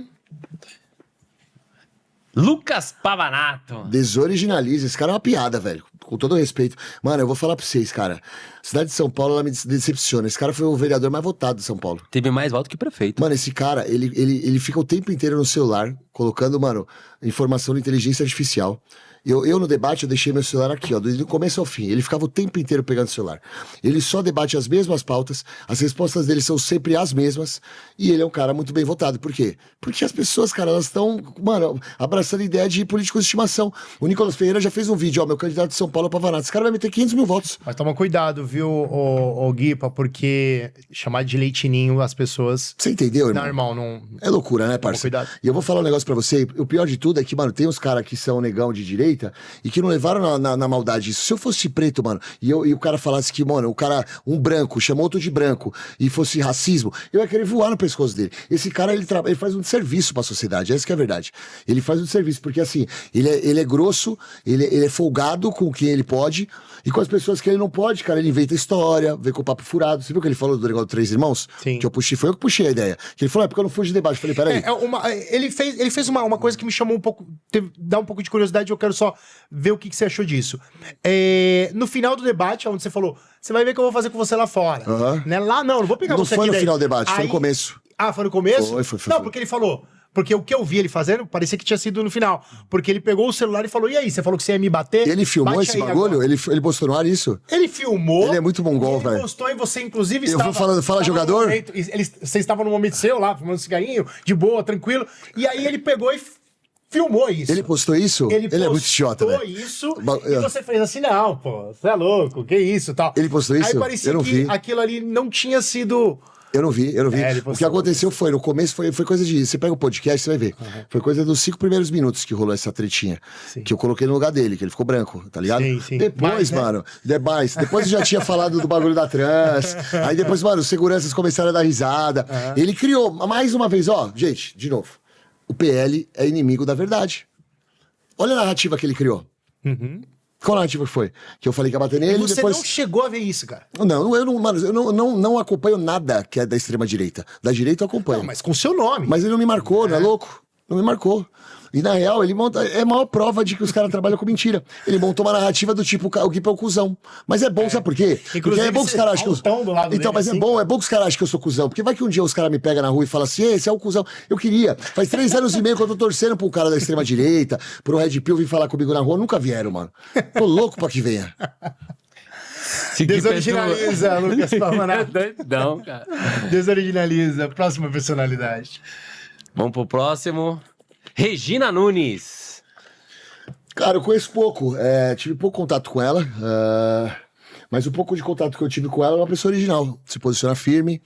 [SPEAKER 2] Lucas Pavanato.
[SPEAKER 3] Desoriginaliza. Esse cara é uma piada, velho. Com todo respeito. Mano, eu vou falar pra vocês, cara. A cidade de São Paulo, ela me decepciona. Esse cara foi o vereador mais votado de São Paulo.
[SPEAKER 2] Teve mais voto que prefeito.
[SPEAKER 3] Mano, esse cara, ele fica o tempo inteiro no celular, colocando, mano, informação de inteligência artificial. Eu no debate, eu deixei meu celular aqui, ó, do começo ao fim. Ele ficava o tempo inteiro pegando o celular. Ele só debate as mesmas pautas, as respostas dele são sempre as mesmas, e ele é um cara muito bem votado. Por quê? Porque as pessoas, cara, elas estão, mano, abraçando a ideia de políticos de estimação. O Nicolas Ferreira já fez um vídeo, ó, meu candidato de São Paulo é Pavanato. Esse cara vai meter 500 mil votos.
[SPEAKER 1] Mas toma cuidado, viu, ô Guipa, porque chamar de leitinho as pessoas...
[SPEAKER 3] Você entendeu, irmão?
[SPEAKER 1] Não, irmão, não...
[SPEAKER 3] É loucura, né, parça?
[SPEAKER 1] cuidado.
[SPEAKER 3] E eu vou falar um negócio pra você. O pior de tudo é que, mano, tem uns caras que são negão de direita e que não levaram na maldade isso. Se eu fosse preto, mano, e o cara falasse que, mano, o cara, um branco, chamou outro de branco e fosse racismo, eu ia querer voar no pescoço dele. Esse cara, ele faz um serviço pra sociedade, essa que é a verdade. Ele faz um serviço, porque assim, ele é grosso, ele é folgado com quem ele pode e com as pessoas que ele não pode, cara, ele inventa história, vem com o papo furado. Você viu que ele falou do negócio do Três Irmãos?
[SPEAKER 1] Sim.
[SPEAKER 3] Que eu puxei, foi eu que puxei a ideia. Que ele falou, porque eu não fujo de debate. Eu falei, peraí.
[SPEAKER 1] Ele fez uma coisa que me chamou um pouco, dá um pouco de curiosidade, eu quero só ver o que você achou disso. No final do debate, onde você falou, você vai ver o que eu vou fazer com você lá fora.
[SPEAKER 3] Aham.
[SPEAKER 1] Né? Lá não vou pegar
[SPEAKER 3] Não
[SPEAKER 1] você
[SPEAKER 3] foi
[SPEAKER 1] aqui
[SPEAKER 3] no
[SPEAKER 1] daí.
[SPEAKER 3] final do debate, foi no
[SPEAKER 1] Aí-
[SPEAKER 3] começo.
[SPEAKER 1] Ah, foi no começo?
[SPEAKER 3] Foi.
[SPEAKER 1] Não, porque ele falou... Porque o que eu vi ele fazendo, parecia que tinha sido no final. Porque ele pegou o celular e falou, e aí, você falou que você ia me bater?
[SPEAKER 3] Ele filmou
[SPEAKER 1] Bate
[SPEAKER 3] esse
[SPEAKER 1] aí
[SPEAKER 3] bagulho?
[SPEAKER 1] agora."
[SPEAKER 3] Ele postou no ar isso?
[SPEAKER 1] Ele filmou.
[SPEAKER 3] Ele é muito mongol,
[SPEAKER 1] e ele
[SPEAKER 3] velho.
[SPEAKER 1] postou e você, inclusive,
[SPEAKER 3] Eu
[SPEAKER 1] estava...
[SPEAKER 3] vou falando, fala
[SPEAKER 1] estava no
[SPEAKER 3] jogador?
[SPEAKER 1] momento- você estava no momento seu lá, fumando cigarrinho, de boa, tranquilo. E aí ele pegou e filmou isso.
[SPEAKER 3] Ele postou isso? Ele é muito idiota,
[SPEAKER 1] postou
[SPEAKER 3] velho.
[SPEAKER 1] isso
[SPEAKER 3] Ba-
[SPEAKER 1] e você fez assim, não, pô, você é louco, que isso e tal.
[SPEAKER 3] Ele postou isso?
[SPEAKER 1] Aí parecia
[SPEAKER 3] Eu não
[SPEAKER 1] que
[SPEAKER 3] vi.
[SPEAKER 1] aquilo ali não tinha sido...
[SPEAKER 3] Eu não vi.
[SPEAKER 1] ele
[SPEAKER 3] O
[SPEAKER 1] postou.
[SPEAKER 3] que aconteceu foi, no começo, foi coisa de... Você pega o podcast, você vai ver. Foi coisa dos 5 primeiros minutos que rolou essa tretinha.
[SPEAKER 1] Sim.
[SPEAKER 3] Que eu coloquei no lugar dele, que ele ficou branco, tá ligado?
[SPEAKER 1] Sim.
[SPEAKER 3] Depois,
[SPEAKER 1] Mais, né?
[SPEAKER 3] mano, depois eu já tinha falado do bagulho da trans. Aí depois, mano, os seguranças começaram a dar risada. Ele criou, mais uma vez, ó, gente, de novo. O PL é inimigo da verdade. Olha a narrativa que ele criou. Qual narrativa foi? Que eu falei que ia bater nele e
[SPEAKER 1] Você
[SPEAKER 3] depois...
[SPEAKER 1] não chegou a ver isso, cara.
[SPEAKER 3] Não, eu não acompanho nada que é da extrema-direita. Da direita eu acompanho.
[SPEAKER 1] Não, mas com seu nome.
[SPEAKER 3] Mas ele não me marcou, não é louco? Não me marcou. E na real, ele monta. É a maior prova de que os caras trabalham com mentira. Ele montou uma narrativa do tipo, o Gui é o cuzão. Mas é bom, sabe por quê? Porque
[SPEAKER 1] Inclusive,
[SPEAKER 3] é bom que os
[SPEAKER 1] você
[SPEAKER 3] caras acham que eu
[SPEAKER 1] altão do lado
[SPEAKER 3] Então,
[SPEAKER 1] dele,
[SPEAKER 3] mas
[SPEAKER 1] assim,
[SPEAKER 3] é bom que os caras acham que eu sou cuzão. Porque vai que um dia os caras me pegam na rua e falam assim, esse é o cuzão. Eu queria. Faz 3 anos e meio que eu tô torcendo pro cara da extrema-direita, pro Red Pill vir falar comigo na rua. Nunca vieram, mano. Tô louco pra que venha.
[SPEAKER 1] Desoriginaliza, Lucas Pavanato.
[SPEAKER 2] Doidão, cara.
[SPEAKER 1] Desoriginaliza. Próxima personalidade.
[SPEAKER 2] Vamos pro próximo. Regina Nunes.
[SPEAKER 3] Cara, eu conheço pouco. Tive pouco contato com ela. Mas o pouco de contato que eu tive com ela é uma pessoa original. Se posiciona firme,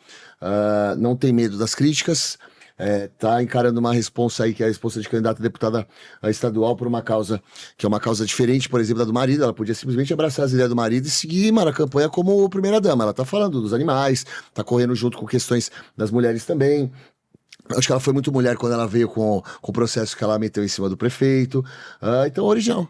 [SPEAKER 3] não tem medo das críticas, tá encarando uma responsa aí, que é a responsa de candidata a deputada estadual por uma causa que é uma causa diferente, por exemplo, da do marido. Ela podia simplesmente abraçar as ideias do marido e seguir, mano, a campanha como primeira-dama. Ela tá falando dos animais, tá correndo junto com questões das mulheres também. Acho que ela foi muito mulher quando ela veio com o processo que ela meteu em cima do prefeito. Então, original.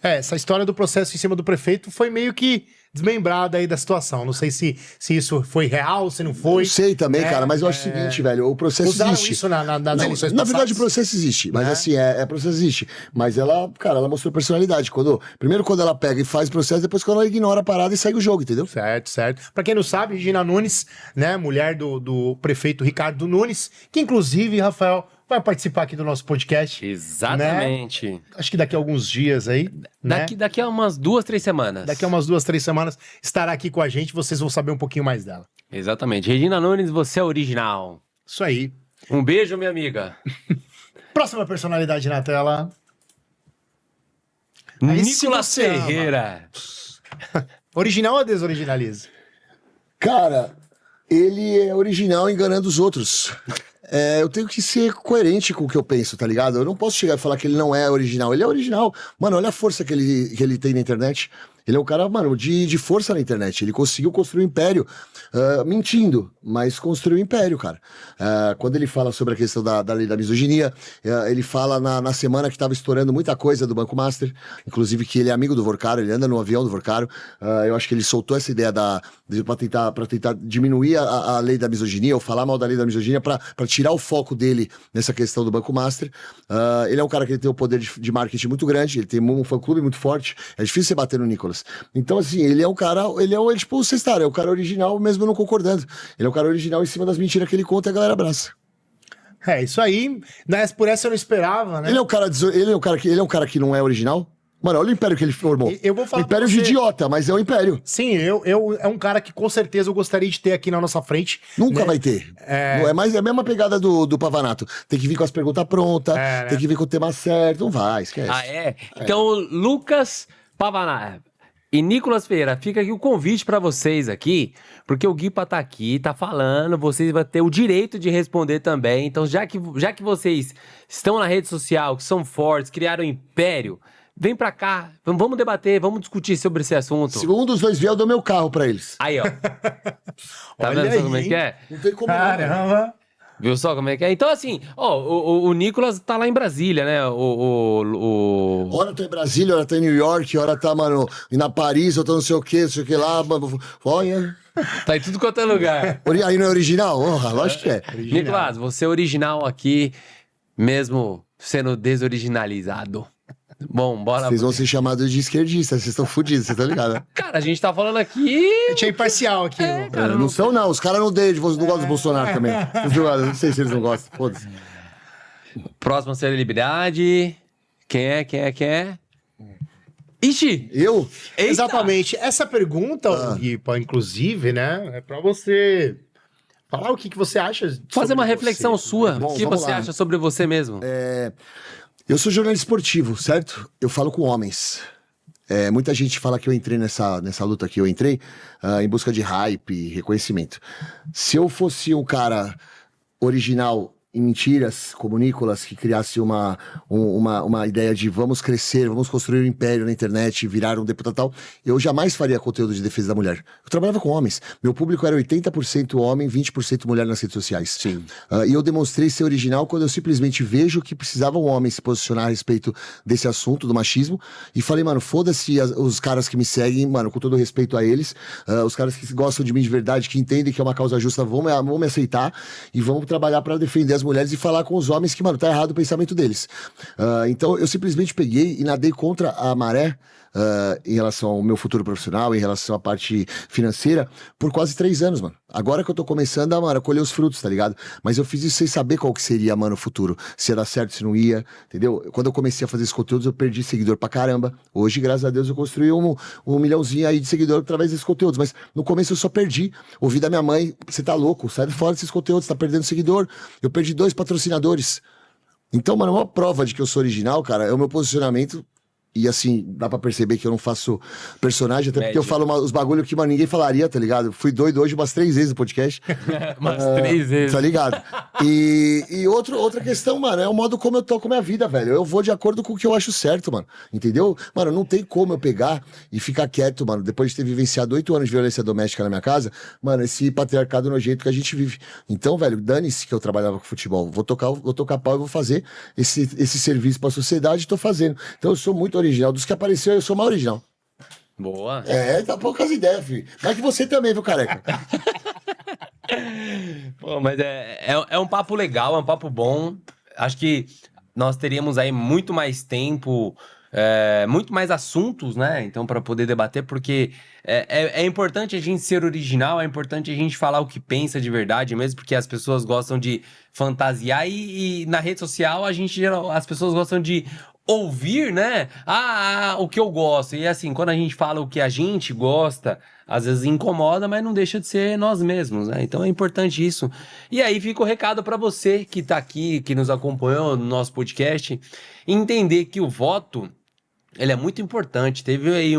[SPEAKER 1] Essa história do processo em cima do prefeito foi meio que desmembrada aí da situação. Não sei se isso foi real, se não foi.
[SPEAKER 3] Eu sei também, cara, mas eu acho o seguinte, velho, o processo
[SPEAKER 1] Usaram
[SPEAKER 3] existe.
[SPEAKER 1] isso nas
[SPEAKER 3] Não,
[SPEAKER 1] eleições
[SPEAKER 3] na
[SPEAKER 1] passadas?
[SPEAKER 3] verdade, o processo existe, mas assim, processo existe. Mas ela, cara, ela mostrou personalidade. Primeiro quando ela pega e faz o processo, depois quando ela ignora a parada e segue o jogo, entendeu?
[SPEAKER 1] Certo. Pra quem não sabe, Regina Nunes, né, mulher do prefeito Ricardo Nunes, que inclusive, Rafael, vai participar aqui do nosso podcast.
[SPEAKER 2] Exatamente.
[SPEAKER 1] Acho que daqui a alguns dias aí, né?
[SPEAKER 2] Daqui a umas 2, 3 semanas.
[SPEAKER 1] Daqui a umas 2, 3 semanas estará aqui com a gente, vocês vão saber um pouquinho mais dela.
[SPEAKER 2] Exatamente. Regina Nunes, você é original.
[SPEAKER 1] Isso aí.
[SPEAKER 2] Um beijo, minha amiga.
[SPEAKER 1] Próxima personalidade na tela. Aí se
[SPEAKER 2] Nicolas
[SPEAKER 1] você ama.
[SPEAKER 2] Ferreira.
[SPEAKER 1] Original ou desoriginaliza?
[SPEAKER 3] Cara, ele é original enganando os outros. Eu tenho que ser coerente com o que eu penso, tá ligado? Eu não posso chegar e falar que ele não é original. Ele é original. Mano, olha a força que ele tem na internet. Ele é um cara, mano, de força na internet. Ele conseguiu construir um império mentindo, mas construiu um império, cara. Quando ele fala sobre a questão da lei da misoginia, ele fala na semana que tava estourando muita coisa do Banco Master, inclusive que ele é amigo do Vorcaro, ele anda no avião do Vorcaro. Eu acho que ele soltou essa ideia pra tentar diminuir a lei da misoginia, ou falar mal da lei da misoginia, pra tirar o foco dele nessa questão do Banco Master. Ele é um cara que tem um poder de marketing muito grande, ele tem um fã-clube muito forte, é difícil você bater no Nicolas. Então, assim, ele é um cara, tipo o Cestar, é o cara original, mesmo não concordando. Ele é o cara original em cima das mentiras que ele conta e a galera abraça.
[SPEAKER 1] É, isso aí, por essa eu não esperava, né?
[SPEAKER 3] Ele é um cara que não é original? Mano, olha o império que ele formou.
[SPEAKER 1] Eu vou falar
[SPEAKER 3] império
[SPEAKER 1] pra
[SPEAKER 3] de
[SPEAKER 1] você.
[SPEAKER 3] idiota, mas é um império.
[SPEAKER 1] Sim, é um cara que com certeza eu gostaria de ter aqui na nossa frente.
[SPEAKER 3] Nunca
[SPEAKER 1] né?
[SPEAKER 3] vai ter. Não é mais a mesma pegada do Pavanato. Tem que vir com as perguntas prontas,
[SPEAKER 1] né?
[SPEAKER 3] tem que vir com o tema certo. Não vai, esquece.
[SPEAKER 2] Ah, é? Então, Lucas Pavanato e Nicolas Ferreira, fica aqui o convite pra vocês aqui, porque o Guipa tá aqui, tá falando, vocês vão ter o direito de responder também. Então, já que vocês estão na rede social, que são fortes, criaram um império, vem pra cá, vamos debater, vamos discutir sobre esse assunto.
[SPEAKER 3] Se um dos dois vier, eu dou meu carro pra eles.
[SPEAKER 2] Aí, ó. Tá
[SPEAKER 1] Olha
[SPEAKER 2] vendo só como é
[SPEAKER 1] aí,
[SPEAKER 2] que é?
[SPEAKER 3] Não tem como não, mano.
[SPEAKER 1] Caramba!
[SPEAKER 2] Viu só como é que é? Então, assim, ó, o Nicolas tá lá em Brasília, né?
[SPEAKER 3] Hora tá em Brasília, hora tá em New York, hora tá, mano, na Paris, ou tá não sei o que lá, mano. Olha.
[SPEAKER 2] Tá em tudo quanto é lugar.
[SPEAKER 3] Aí não é original? Lógico que é.
[SPEAKER 2] Nicolas, você é original aqui, mesmo sendo desoriginalizado. Bom, bora.
[SPEAKER 3] Vocês vão ser chamados de esquerdistas, vocês estão fodidos, vocês estão ligados, né?
[SPEAKER 2] Cara, a gente tá falando aqui.
[SPEAKER 1] A gente é imparcial aqui.
[SPEAKER 2] É, cara,
[SPEAKER 3] Não são, não. Os caras não gostam do Bolsonaro também. Não sei se eles não gostam. Foda-se.
[SPEAKER 2] Próxima celebridade. Quem é? Ixi!
[SPEAKER 3] Eu?
[SPEAKER 2] Eita!
[SPEAKER 1] Exatamente. Essa pergunta, Guipa, inclusive, né? É pra você falar o que você acha.
[SPEAKER 2] Fazer
[SPEAKER 1] sobre
[SPEAKER 2] uma
[SPEAKER 1] você.
[SPEAKER 2] reflexão sua.
[SPEAKER 3] Bom,
[SPEAKER 2] O que
[SPEAKER 3] vamos
[SPEAKER 2] você
[SPEAKER 3] lá.
[SPEAKER 2] acha sobre você mesmo?
[SPEAKER 3] Eu sou jornalista esportivo, certo? Eu falo com homens. Muita gente fala que eu entrei nessa luta aqui. Eu entrei em busca de hype, reconhecimento. Se eu fosse um cara original em mentiras, como o Nicolas, que criasse uma ideia de vamos crescer, vamos construir um império na internet, virar um deputado tal, eu jamais faria conteúdo de defesa da mulher. Eu trabalhava com homens. Meu público era 80% homem, 20% mulher nas redes sociais.
[SPEAKER 2] Sim.
[SPEAKER 3] E eu demonstrei ser original quando eu simplesmente vejo que precisava um homem se posicionar a respeito desse assunto, do machismo, e falei, mano, foda-se os caras que me seguem, mano, com todo respeito a eles, os caras que gostam de mim de verdade, que entendem que é uma causa justa, vão me aceitar e vamos trabalhar pra defender as mulheres e falar com os homens que, mano, tá errado o pensamento deles. Então, eu simplesmente peguei e nadei contra a maré em relação ao meu futuro profissional, em relação à parte financeira, por quase 3 anos, mano. Agora que eu tô começando a colher os frutos, tá ligado? Mas eu fiz isso sem saber qual que seria, mano, o futuro. Se ia dar certo, se não ia, entendeu? Quando eu comecei a fazer esses conteúdos, eu perdi seguidor pra caramba. Hoje, graças a Deus, eu construí um milhãozinho aí de seguidor através desses conteúdos. Mas no começo eu só perdi. Ouvi da minha mãe, você tá louco, sai fora desses conteúdos, tá perdendo seguidor. Eu perdi 2 patrocinadores. Então, mano, uma prova de que eu sou original, cara, é o meu posicionamento. E assim, dá pra perceber que eu não faço personagem, até porque eu falo os bagulho que ninguém falaria, tá ligado? Fui doido hoje umas 3 vezes no podcast.
[SPEAKER 2] Umas 3 vezes.
[SPEAKER 3] Tá ligado? E outra questão, mano, é o modo como eu toco minha vida, velho. Eu vou de acordo com o que eu acho certo, mano. Entendeu? Mano, não tem como eu pegar e ficar quieto, mano. Depois de ter vivenciado 8 anos de violência doméstica na minha casa, mano, esse patriarcado nojento que a gente vive. Então, velho, dane-se que eu trabalhava com futebol. Vou tocar pau e vou fazer esse serviço pra sociedade, tô fazendo. Então eu sou muito original. Dos que apareceu, eu sou mais original.
[SPEAKER 2] Boa.
[SPEAKER 3] Tá poucas ideias, filho. Mas que você também, viu, careca?
[SPEAKER 2] Pô, mas é um papo legal, é um papo bom. Acho que nós teríamos aí muito mais tempo, muito mais assuntos, né? Então, para poder debater, porque é importante a gente ser original, é importante a gente falar o que pensa de verdade mesmo, porque as pessoas gostam de fantasiar e na rede social as pessoas gostam de ouvir, né? O que eu gosto. E assim, quando a gente fala o que a gente gosta, às vezes incomoda, mas não deixa de ser nós mesmos, né? Então é importante isso. E aí fica o recado para você que tá aqui, que nos acompanhou no nosso podcast, entender que o voto, ele é muito importante. Teve aí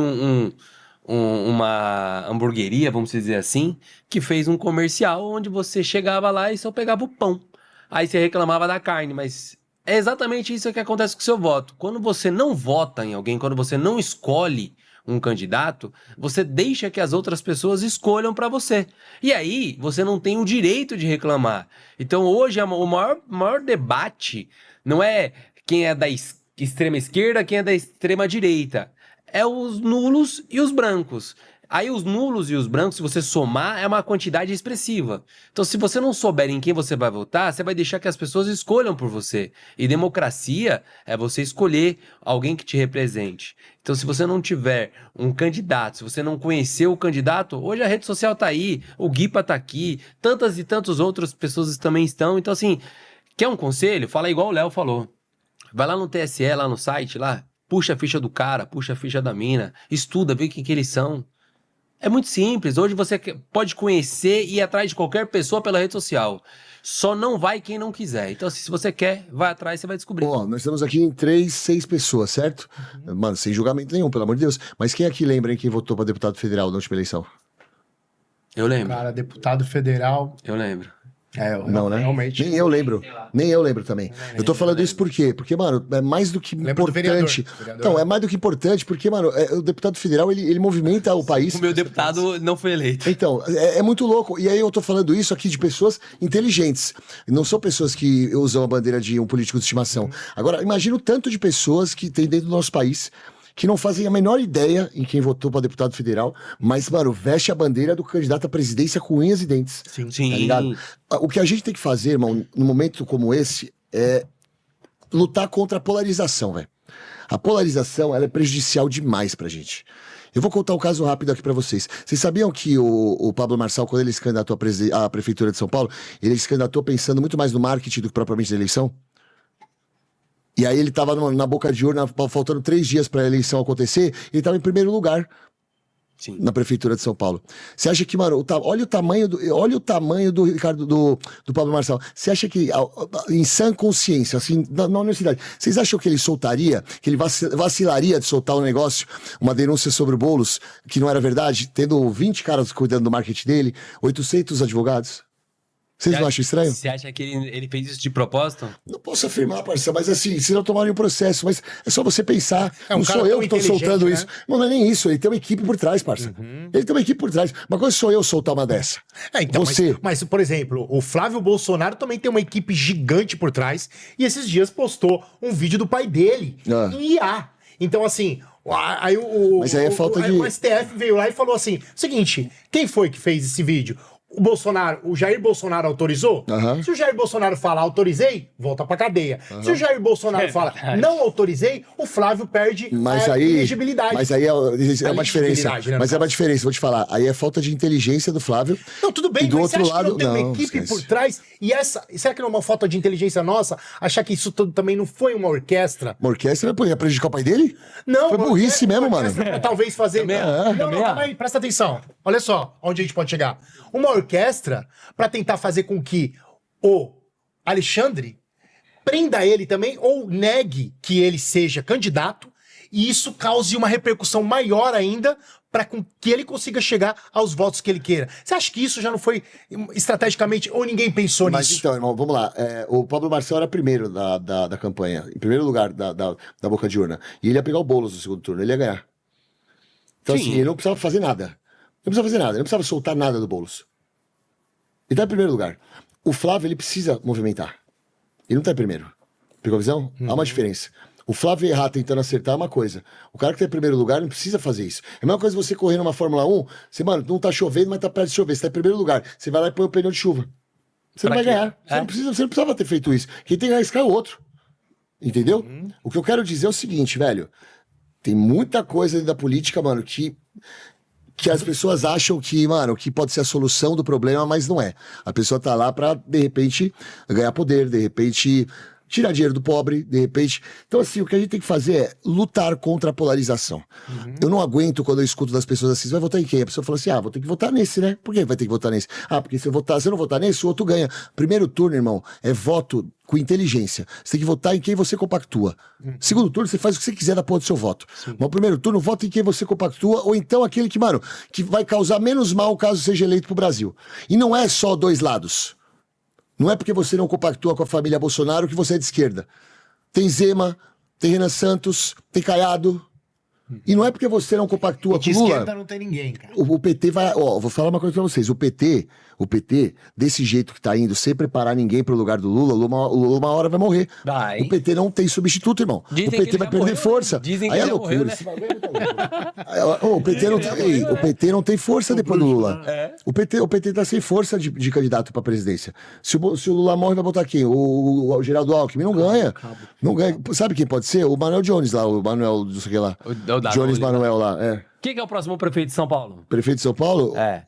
[SPEAKER 2] uma hamburgueria, vamos dizer assim, que fez um comercial onde você chegava lá e só pegava o pão. Aí você reclamava da carne, mas é exatamente isso que acontece com o seu voto. Quando você não vota em alguém, quando você não escolhe um candidato, você deixa que as outras pessoas escolham para você. E aí, você não tem o direito de reclamar. Então, hoje, o maior debate não é quem é da extrema esquerda, quem é da extrema direita. É os nulos e os brancos. Aí os nulos e os brancos, se você somar, é uma quantidade expressiva. Então, se você não souber em quem você vai votar, você vai deixar que as pessoas escolham por você. E democracia é você escolher alguém que te represente. Então, se você não tiver um candidato, se você não conhecer o candidato, hoje a rede social tá aí, o Guipa tá aqui, tantas e tantas outras pessoas também estão. Então, assim, quer um conselho? Fala igual o Léo falou. Vai lá no TSE, lá no site, lá, puxa a ficha do cara, puxa a ficha da mina, estuda, vê o que eles são. É muito simples. Hoje você pode conhecer e ir atrás de qualquer pessoa pela rede social. Só não vai quem não quiser. Então, se você quer, vai atrás, você vai descobrir.
[SPEAKER 3] Ó, nós estamos aqui em 6 pessoas, certo? Mano, sem julgamento nenhum, pelo amor de Deus. Mas quem aqui lembra em quem votou pra deputado federal na última eleição?
[SPEAKER 2] Eu lembro.
[SPEAKER 1] Cara, deputado federal.
[SPEAKER 2] Eu lembro.
[SPEAKER 3] Não, né?
[SPEAKER 1] Realmente.
[SPEAKER 3] Nem eu lembro. Nem eu lembro também. Eu tô falando isso por quê? Porque, mano, é mais do que
[SPEAKER 1] Lembro do
[SPEAKER 3] importante.
[SPEAKER 1] vereador.
[SPEAKER 3] Então, é mais do que importante, porque, mano, o deputado federal, ele movimenta o país.
[SPEAKER 2] O meu deputado não foi eleito.
[SPEAKER 3] Então, é muito louco. E aí eu tô falando isso aqui de pessoas inteligentes. Não são pessoas que usam a bandeira de um político de estimação. Agora, imagina o tanto de pessoas que tem dentro do nosso país que não fazem a menor ideia em quem votou para deputado federal, mas, mano, veste a bandeira do candidato à presidência com unhas e dentes.
[SPEAKER 1] Sim.
[SPEAKER 2] Sim.
[SPEAKER 3] Tá ligado? O que a gente tem que fazer, irmão, num momento como esse, é lutar contra a polarização, velho. A polarização, ela é prejudicial demais pra gente. Eu vou contar um caso rápido aqui pra vocês. Vocês sabiam que o Pablo Marçal, quando ele se candidatou à prefeitura de São Paulo, ele se candidatou pensando muito mais no marketing do que propriamente na eleição? E aí ele tava na boca de urna, faltando 3 dias pra eleição acontecer, ele tava em primeiro lugar.
[SPEAKER 2] Sim.
[SPEAKER 3] Na prefeitura de São Paulo. Você acha que, mano, olha o tamanho do Ricardo, do Pablo Marçal. Você acha que, em sã consciência, assim, na universidade, vocês acham que ele soltaria, que ele vacilaria de soltar um negócio, uma denúncia sobre o Boulos, que não era verdade, tendo 20 caras cuidando do marketing dele, 800 advogados? Vocês não acham estranho?
[SPEAKER 2] Você acha que ele fez isso de propósito?
[SPEAKER 3] Não posso afirmar, parceiro, mas assim, se não tomarem um processo, mas é só você pensar.
[SPEAKER 1] É um
[SPEAKER 3] não
[SPEAKER 1] cara
[SPEAKER 3] sou eu
[SPEAKER 1] tão
[SPEAKER 3] que tô
[SPEAKER 1] inteligente,
[SPEAKER 3] soltando
[SPEAKER 1] né?
[SPEAKER 3] isso. Não é nem isso, ele tem uma equipe por trás, parceiro. Ele tem uma equipe por trás. Uma coisa sou eu soltar uma dessa.
[SPEAKER 1] Então,
[SPEAKER 3] Você.
[SPEAKER 1] mas, por exemplo, o Flávio Bolsonaro também tem uma equipe gigante por trás e esses dias postou um vídeo do pai dele em IA. Então, assim, aí
[SPEAKER 3] Mas aí é falta de...
[SPEAKER 1] o STF veio lá e falou assim: seguinte, quem foi que fez esse vídeo? O Jair Bolsonaro autorizou? Se o Jair Bolsonaro fala autorizei, volta pra cadeia. Se o Jair Bolsonaro fala não autorizei, o Flávio perde a elegibilidade.
[SPEAKER 3] Mas aí é uma diferença.
[SPEAKER 1] Né,
[SPEAKER 3] Mas é uma diferença, vou te falar. Aí é falta de inteligência do Flávio.
[SPEAKER 1] Não, tudo bem,
[SPEAKER 3] e do
[SPEAKER 1] mas
[SPEAKER 3] outro
[SPEAKER 1] você acha
[SPEAKER 3] lado,
[SPEAKER 1] que não tem uma equipe
[SPEAKER 3] esquece.
[SPEAKER 1] por trás? E será que não é uma falta de inteligência nossa achar que isso tudo também não foi uma orquestra?
[SPEAKER 3] Uma orquestra ia prejudicar o pai dele?
[SPEAKER 1] Não.
[SPEAKER 3] Foi burrice mesmo, mano.
[SPEAKER 1] Pra talvez fazer... Não, calma aí, presta atenção. Olha só onde a gente pode chegar. Uma orquestra pra tentar fazer com que o Alexandre prenda ele também ou negue que ele seja candidato e isso cause uma repercussão maior ainda para que ele consiga chegar aos votos que ele queira. Você acha que isso já não foi estrategicamente ou ninguém pensou
[SPEAKER 3] Mas
[SPEAKER 1] nisso?
[SPEAKER 3] então, irmão, vamos lá. O Pablo Marçal era primeiro da campanha, em primeiro lugar da boca de urna. E ele ia pegar o Boulos no segundo turno, ele ia ganhar. Então, assim, ele não precisava fazer nada. Não precisava fazer nada, ele não precisava soltar nada do Boulos. Ele tá em primeiro lugar. O Flávio, ele precisa movimentar. Ele não tá em primeiro. Pegou a visão? Há uma diferença. O Flávio errar tentando acertar é uma coisa. O cara que tá em primeiro lugar não precisa fazer isso. É a mesma coisa você correr numa Fórmula 1, você, mano, não tá chovendo, mas tá perto de chover. Você tá em primeiro lugar. Você vai lá e põe o pneu de chuva. Você não vai ganhar. Você não precisava ter feito isso. Quem tem que arriscar é o outro. Entendeu? O que eu quero dizer é o seguinte, velho. Tem muita coisa dentro da política, mano, que as pessoas acham que, mano, que pode ser a solução do problema, mas não é. A pessoa tá lá pra, de repente, ganhar poder, de repente, tirar dinheiro do pobre, de repente. Então, assim, o que a gente tem que fazer é lutar contra a polarização. Eu não aguento quando eu escuto das pessoas assim, você vai votar em quem? A pessoa fala assim, vou ter que votar nesse, né? Por que vai ter que votar nesse? Porque se eu não votar nesse, o outro ganha. Primeiro turno, irmão, é voto com inteligência. Você tem que votar em quem você compactua. Segundo turno, você faz o que você quiser da porra do seu voto. Mas o primeiro turno, vota em quem você compactua, ou então aquele que, mano, que vai causar menos mal caso seja eleito pro Brasil. E não é só dois lados. Não é porque você não compactua com a família Bolsonaro que você é de esquerda. Tem Zema, tem Renan Santos, tem Caiado. E não é porque você não compactua
[SPEAKER 1] De
[SPEAKER 3] com o Lula.
[SPEAKER 1] esquerda não tem ninguém, cara.
[SPEAKER 3] O PT vai. Ó, vou falar uma coisa pra vocês. O PT, desse jeito que tá indo, sem preparar ninguém pro lugar do Lula, o Lula uma hora vai morrer.
[SPEAKER 2] Vai.
[SPEAKER 3] O PT não tem substituto, irmão.
[SPEAKER 2] Dizem
[SPEAKER 3] o
[SPEAKER 2] que
[SPEAKER 3] PT
[SPEAKER 2] ele
[SPEAKER 3] vai
[SPEAKER 2] já
[SPEAKER 3] perder
[SPEAKER 2] morreu,
[SPEAKER 3] força.
[SPEAKER 2] né? Dizem que
[SPEAKER 3] Aí é
[SPEAKER 2] ele já
[SPEAKER 3] loucura.
[SPEAKER 2] morreu, né?
[SPEAKER 3] Esse bagulho é muito louco. Ô, o PT não tem força depois do Lula. O PT tá sem força de candidato pra presidência. Se o Lula morre, vai botar quem? O Geraldo Alckmin não ganha. Não ganha. Sabe quem pode ser? O Manuel Jones lá, o Manuel, não sei o que lá.
[SPEAKER 2] O Danone,
[SPEAKER 3] Jones
[SPEAKER 2] né?
[SPEAKER 3] Manuel lá, é.
[SPEAKER 2] Quem que é o próximo prefeito de São Paulo?
[SPEAKER 3] Prefeito de São Paulo?
[SPEAKER 2] É.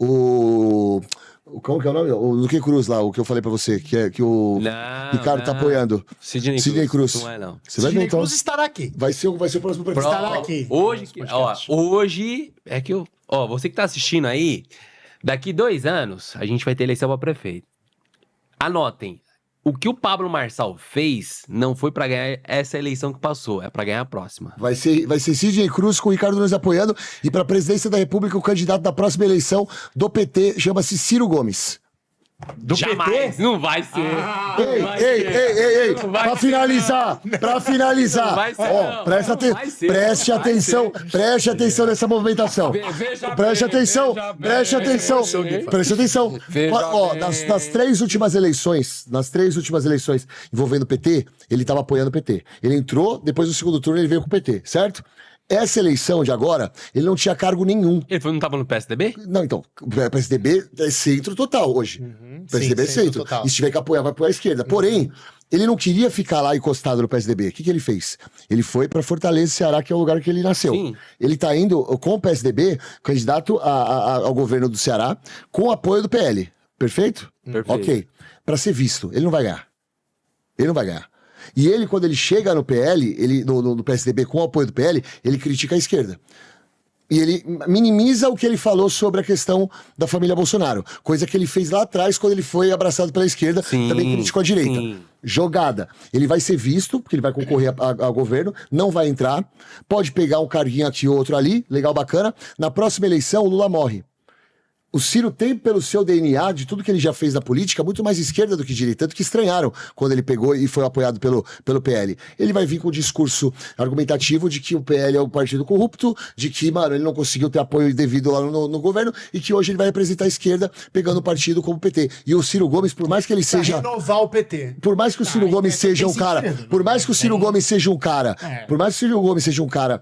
[SPEAKER 3] Como que é o nome? O Luque Cruz lá, o que eu falei pra você, que o
[SPEAKER 2] Não,
[SPEAKER 3] Ricardo tá apoiando.
[SPEAKER 2] Sidney
[SPEAKER 3] Cruz.
[SPEAKER 2] Não é, não.
[SPEAKER 3] Você vai ver
[SPEAKER 1] Sidney
[SPEAKER 3] então.
[SPEAKER 1] Cruz estará aqui.
[SPEAKER 3] Vai ser o próximo prefeito.
[SPEAKER 1] Estará aqui.
[SPEAKER 2] Hoje,
[SPEAKER 1] Nosso
[SPEAKER 2] ó,
[SPEAKER 1] podcast.
[SPEAKER 2] hoje é que eu... Ó, você que tá assistindo aí, daqui 2 anos, a gente vai ter eleição pra prefeito. Anotem. O que o Pablo Marçal fez não foi pra ganhar essa eleição que passou, é pra ganhar a próxima.
[SPEAKER 3] Vai ser Sidney Cruz com o Ricardo Nunes apoiando. E pra presidência da República, o candidato da próxima eleição do PT chama-se Ciro Gomes.
[SPEAKER 2] Jamais! Não vai ser!
[SPEAKER 3] Ei,
[SPEAKER 2] Não vai
[SPEAKER 3] pra
[SPEAKER 2] ser,
[SPEAKER 3] finalizar,
[SPEAKER 2] Não vai ser,
[SPEAKER 3] ó,
[SPEAKER 2] não.
[SPEAKER 3] preste
[SPEAKER 2] Vai ser,
[SPEAKER 3] preste atenção nessa movimentação.
[SPEAKER 2] Veja
[SPEAKER 3] Preste
[SPEAKER 2] bem,
[SPEAKER 3] atenção,
[SPEAKER 2] veja bem.
[SPEAKER 3] preste atenção, preste atenção.
[SPEAKER 2] Veja
[SPEAKER 3] Ó,
[SPEAKER 2] bem.
[SPEAKER 3] nas 3 últimas eleições envolvendo o PT, ele tava apoiando o PT. Ele entrou, depois do segundo turno ele veio com o PT, certo? Essa eleição de agora, ele não tinha cargo nenhum.
[SPEAKER 2] Ele não tava no PSDB?
[SPEAKER 3] Não, então, o PSDB é centro total hoje. O PSDB é
[SPEAKER 1] centro
[SPEAKER 3] centro.
[SPEAKER 1] total.
[SPEAKER 3] E se tiver que apoiar, vai apoiar a esquerda. Porém, ele não queria ficar lá encostado no PSDB. O que ele fez? Ele foi pra Fortaleza, Ceará, que é o lugar que ele nasceu.
[SPEAKER 2] Sim.
[SPEAKER 3] Ele tá indo com o PSDB, candidato ao governo do Ceará, com o apoio do PL. Perfeito?
[SPEAKER 2] Perfeito.
[SPEAKER 3] Ok. Pra ser visto. Ele não vai ganhar. Ele não vai ganhar. E ele, quando ele chega no PL, no PSDB com o apoio do PL, ele critica a esquerda. E ele minimiza o que ele falou sobre a questão da família Bolsonaro. Coisa que ele fez lá atrás, quando ele foi abraçado pela esquerda,
[SPEAKER 2] Sim,
[SPEAKER 3] também criticou a direita.
[SPEAKER 2] sim.
[SPEAKER 3] Jogada. Ele vai ser visto, porque ele vai concorrer ao governo, não vai entrar, pode pegar um carguinho aqui, outro ali, legal, bacana. Na próxima eleição, o Lula morre. O Ciro tem, pelo seu DNA, de tudo que ele já fez na política, muito mais esquerda do que direita, tanto que estranharam quando ele pegou e foi apoiado pelo PL. Ele vai vir com o discurso argumentativo de que o PL é um partido corrupto, de que, mano, ele não conseguiu ter apoio devido lá no governo, e que hoje ele vai representar a esquerda, pegando o partido como o PT. E o Ciro Gomes, por mais que ele
[SPEAKER 1] Pra
[SPEAKER 3] seja...
[SPEAKER 1] renovar o PT.
[SPEAKER 3] Por mais que o Ciro Gomes seja um cara, por mais que o Ciro Gomes seja um cara, por mais que o Ciro Gomes seja um cara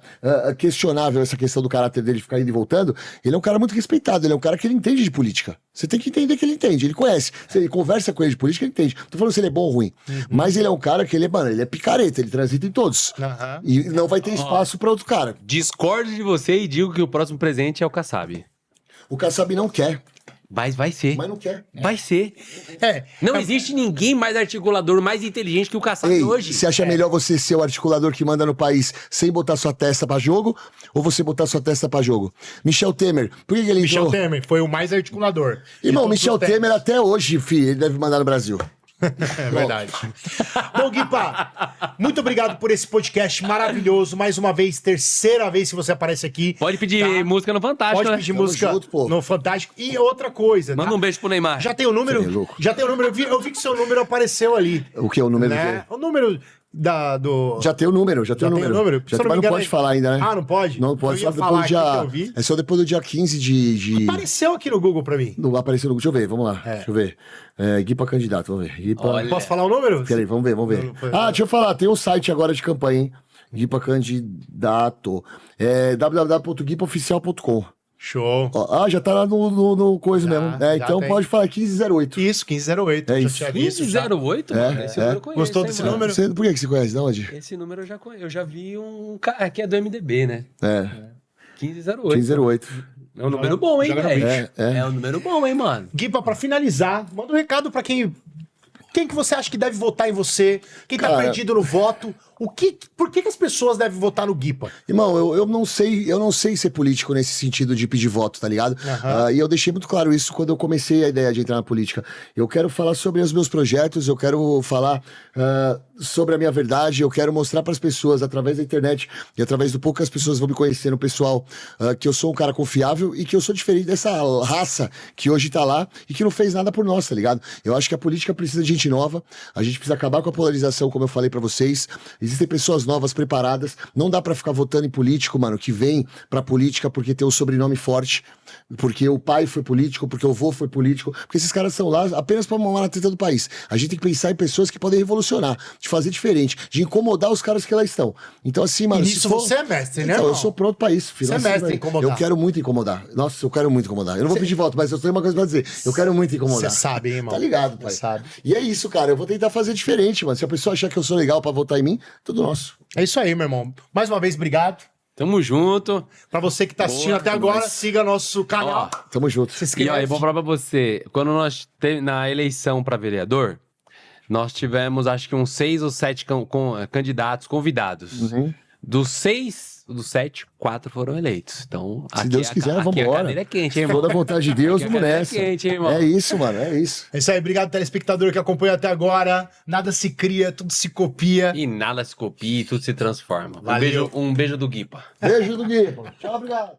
[SPEAKER 3] questionável, essa questão do caráter dele ficar indo e voltando, ele é um cara muito respeitado, ele é um cara que ele entende de política. Você tem que entender que ele entende, ele conhece. Você conversa com ele de política, ele entende. Não tô falando se ele é bom ou ruim, mas ele é um cara que ele é picareta, ele transita em todos.
[SPEAKER 1] Aham.
[SPEAKER 3] E não vai ter espaço pra outro cara.
[SPEAKER 2] Discordo de você e digo que o próximo presidente é o Kassab.
[SPEAKER 3] O Kassab não quer,
[SPEAKER 2] Mas vai ser.
[SPEAKER 3] mas não quer.
[SPEAKER 2] Vai ser.
[SPEAKER 1] É,
[SPEAKER 2] Não existe ninguém mais articulador, mais inteligente que o Kassab
[SPEAKER 3] Ei,
[SPEAKER 2] hoje.
[SPEAKER 3] você acha melhor você ser o articulador que manda no país sem botar sua testa pra jogo, ou você botar sua testa pra jogo? Michel Temer, por que ele
[SPEAKER 1] Michel
[SPEAKER 3] entrou?
[SPEAKER 1] Temer foi o mais articulador. de
[SPEAKER 3] Irmão,
[SPEAKER 1] todos
[SPEAKER 3] Michel
[SPEAKER 1] os tempos.
[SPEAKER 3] Temer até hoje, filho, ele deve mandar no Brasil.
[SPEAKER 1] É verdade. Bom, Guipa, muito obrigado por esse podcast maravilhoso. Mais uma vez, terceira vez que você aparece aqui.
[SPEAKER 2] Pode pedir
[SPEAKER 1] Tá.
[SPEAKER 2] música no Fantástico,
[SPEAKER 1] Pode
[SPEAKER 2] né?
[SPEAKER 1] pedir
[SPEAKER 3] Tamo
[SPEAKER 1] música
[SPEAKER 3] junto, pô.
[SPEAKER 1] no Fantástico. E outra coisa,
[SPEAKER 2] Manda
[SPEAKER 1] tá?
[SPEAKER 2] um beijo pro Neymar.
[SPEAKER 1] Já tem o número?
[SPEAKER 3] Você é louco.
[SPEAKER 1] Já tem o número. Eu vi que seu número apareceu ali.
[SPEAKER 3] O que é o número
[SPEAKER 1] Né?
[SPEAKER 3] do
[SPEAKER 1] O número do...
[SPEAKER 3] Já tem o número, já tem o
[SPEAKER 1] tem
[SPEAKER 3] número.
[SPEAKER 1] o número?
[SPEAKER 3] Já
[SPEAKER 1] Se eu
[SPEAKER 3] tem,
[SPEAKER 1] não
[SPEAKER 3] mas
[SPEAKER 1] me
[SPEAKER 3] não
[SPEAKER 1] engano,
[SPEAKER 3] pode falar ainda, né?
[SPEAKER 1] Ah, não pode?
[SPEAKER 3] Não pode
[SPEAKER 1] Eu ia
[SPEAKER 3] falar
[SPEAKER 1] falar
[SPEAKER 3] depois do
[SPEAKER 1] aqui que eu
[SPEAKER 3] dia...
[SPEAKER 1] vi.
[SPEAKER 3] É só depois do dia 15 de...
[SPEAKER 1] Apareceu aqui no Google pra mim.
[SPEAKER 3] Não apareceu no... Deixa eu ver, vamos lá. Deixa eu ver. Guipa candidato, vamos ver. Guipa...
[SPEAKER 2] Olha.
[SPEAKER 1] Posso falar o número?
[SPEAKER 3] Peraí, vamos ver.
[SPEAKER 1] Não, foi-
[SPEAKER 3] Ah, deixa eu falar, tem um site agora de campanha, hein? Guipa candidato. É www.guipaoficial.com.
[SPEAKER 1] Show.
[SPEAKER 3] Ó, já tá lá no coisa
[SPEAKER 1] Já,
[SPEAKER 3] mesmo.
[SPEAKER 1] já
[SPEAKER 3] Então
[SPEAKER 1] tem.
[SPEAKER 3] pode falar 1508.
[SPEAKER 1] Isso, 1508.
[SPEAKER 3] É
[SPEAKER 1] já
[SPEAKER 3] isso.
[SPEAKER 1] tinha visto. já.
[SPEAKER 2] 1508, mano. Esse número eu conheço.
[SPEAKER 1] Gostou
[SPEAKER 2] hein,
[SPEAKER 1] desse
[SPEAKER 2] mano?
[SPEAKER 1] número?
[SPEAKER 3] Por que você conhece, de onde?
[SPEAKER 2] Esse número eu já conheço. Eu já vi um cara que é do MDB, né?
[SPEAKER 3] É,
[SPEAKER 2] 1508.
[SPEAKER 3] 1508.
[SPEAKER 2] É um número bom, hein,
[SPEAKER 1] Joga no
[SPEAKER 2] velho?
[SPEAKER 1] bicho.
[SPEAKER 2] É um número bom, hein, mano?
[SPEAKER 1] Guipa, pra finalizar, manda um recado pra quem que você acha que deve votar em você? Quem tá
[SPEAKER 3] Cara.
[SPEAKER 1] perdido no voto? Por que as pessoas devem votar no Guipa?
[SPEAKER 3] Irmão, eu não sei ser político nesse sentido de pedir voto, tá ligado? E eu deixei muito claro isso quando eu comecei a ideia de entrar na política. Eu quero falar sobre os meus projetos, eu quero falar sobre a minha verdade, eu quero mostrar pras pessoas através da internet e através do pouco que as pessoas vão me conhecer no pessoal, que eu sou um cara confiável e que eu sou diferente dessa raça que hoje tá lá e que não fez nada por nós, tá ligado? Eu acho que a política precisa de gente nova, a gente precisa acabar com a polarização, como eu falei pra vocês. Existem pessoas novas, preparadas. Não dá pra ficar votando em político, mano, que vem pra política porque tem o sobrenome forte, porque o pai foi político, porque o avô foi político, porque esses caras estão lá apenas pra mamar na treta do país. A gente tem que pensar em pessoas que podem revolucionar, de fazer diferente, de incomodar os caras que lá estão. Então, assim, mano.
[SPEAKER 1] E nisso você é mestre, né,
[SPEAKER 3] Então, eu
[SPEAKER 1] irmão?
[SPEAKER 3] sou pronto pra isso, filho.
[SPEAKER 1] Você é
[SPEAKER 3] Assim,
[SPEAKER 1] mestre em
[SPEAKER 3] velho,
[SPEAKER 1] incomodar.
[SPEAKER 3] Eu quero muito incomodar. Nossa, eu quero muito incomodar. Eu não vou pedir voto, mas eu tenho uma coisa pra dizer. Eu quero muito incomodar.
[SPEAKER 1] Você sabe, hein, irmão?
[SPEAKER 3] Tá ligado, pai?
[SPEAKER 1] Você sabe.
[SPEAKER 3] E é isso, cara. Eu vou tentar fazer diferente, mano. Se a pessoa achar que eu sou legal pra votar em mim, tudo nosso.
[SPEAKER 1] É isso aí, meu irmão. Mais uma vez, obrigado.
[SPEAKER 2] Tamo junto.
[SPEAKER 1] Pra você que tá assistindo até agora, siga nosso canal.
[SPEAKER 2] Ó,
[SPEAKER 3] Tamo junto.
[SPEAKER 1] Se
[SPEAKER 2] E
[SPEAKER 1] inscreva.
[SPEAKER 2] ó, eu vou falar pra você, quando nós na eleição pra vereador, nós tivemos acho que uns 6 ou 7 candidatos convidados. Dos 7, 4 foram eleitos. Então,
[SPEAKER 3] Se Deus quiser,
[SPEAKER 2] aqui
[SPEAKER 3] vambora.
[SPEAKER 2] a cadeira é quente, hein, irmão?
[SPEAKER 3] Toda vontade de Deus,
[SPEAKER 2] Aqui a
[SPEAKER 3] vamos
[SPEAKER 2] cadeira é
[SPEAKER 3] nessa.
[SPEAKER 2] quente, hein, irmão?
[SPEAKER 3] É isso, mano. É isso.
[SPEAKER 1] É isso aí, obrigado, telespectador que acompanha até agora. Nada se cria, tudo se copia.
[SPEAKER 2] E nada se copia, tudo se transforma.
[SPEAKER 1] Valeu.
[SPEAKER 2] Um beijo do Guipa.
[SPEAKER 3] Beijo do Gui. Tchau, obrigado.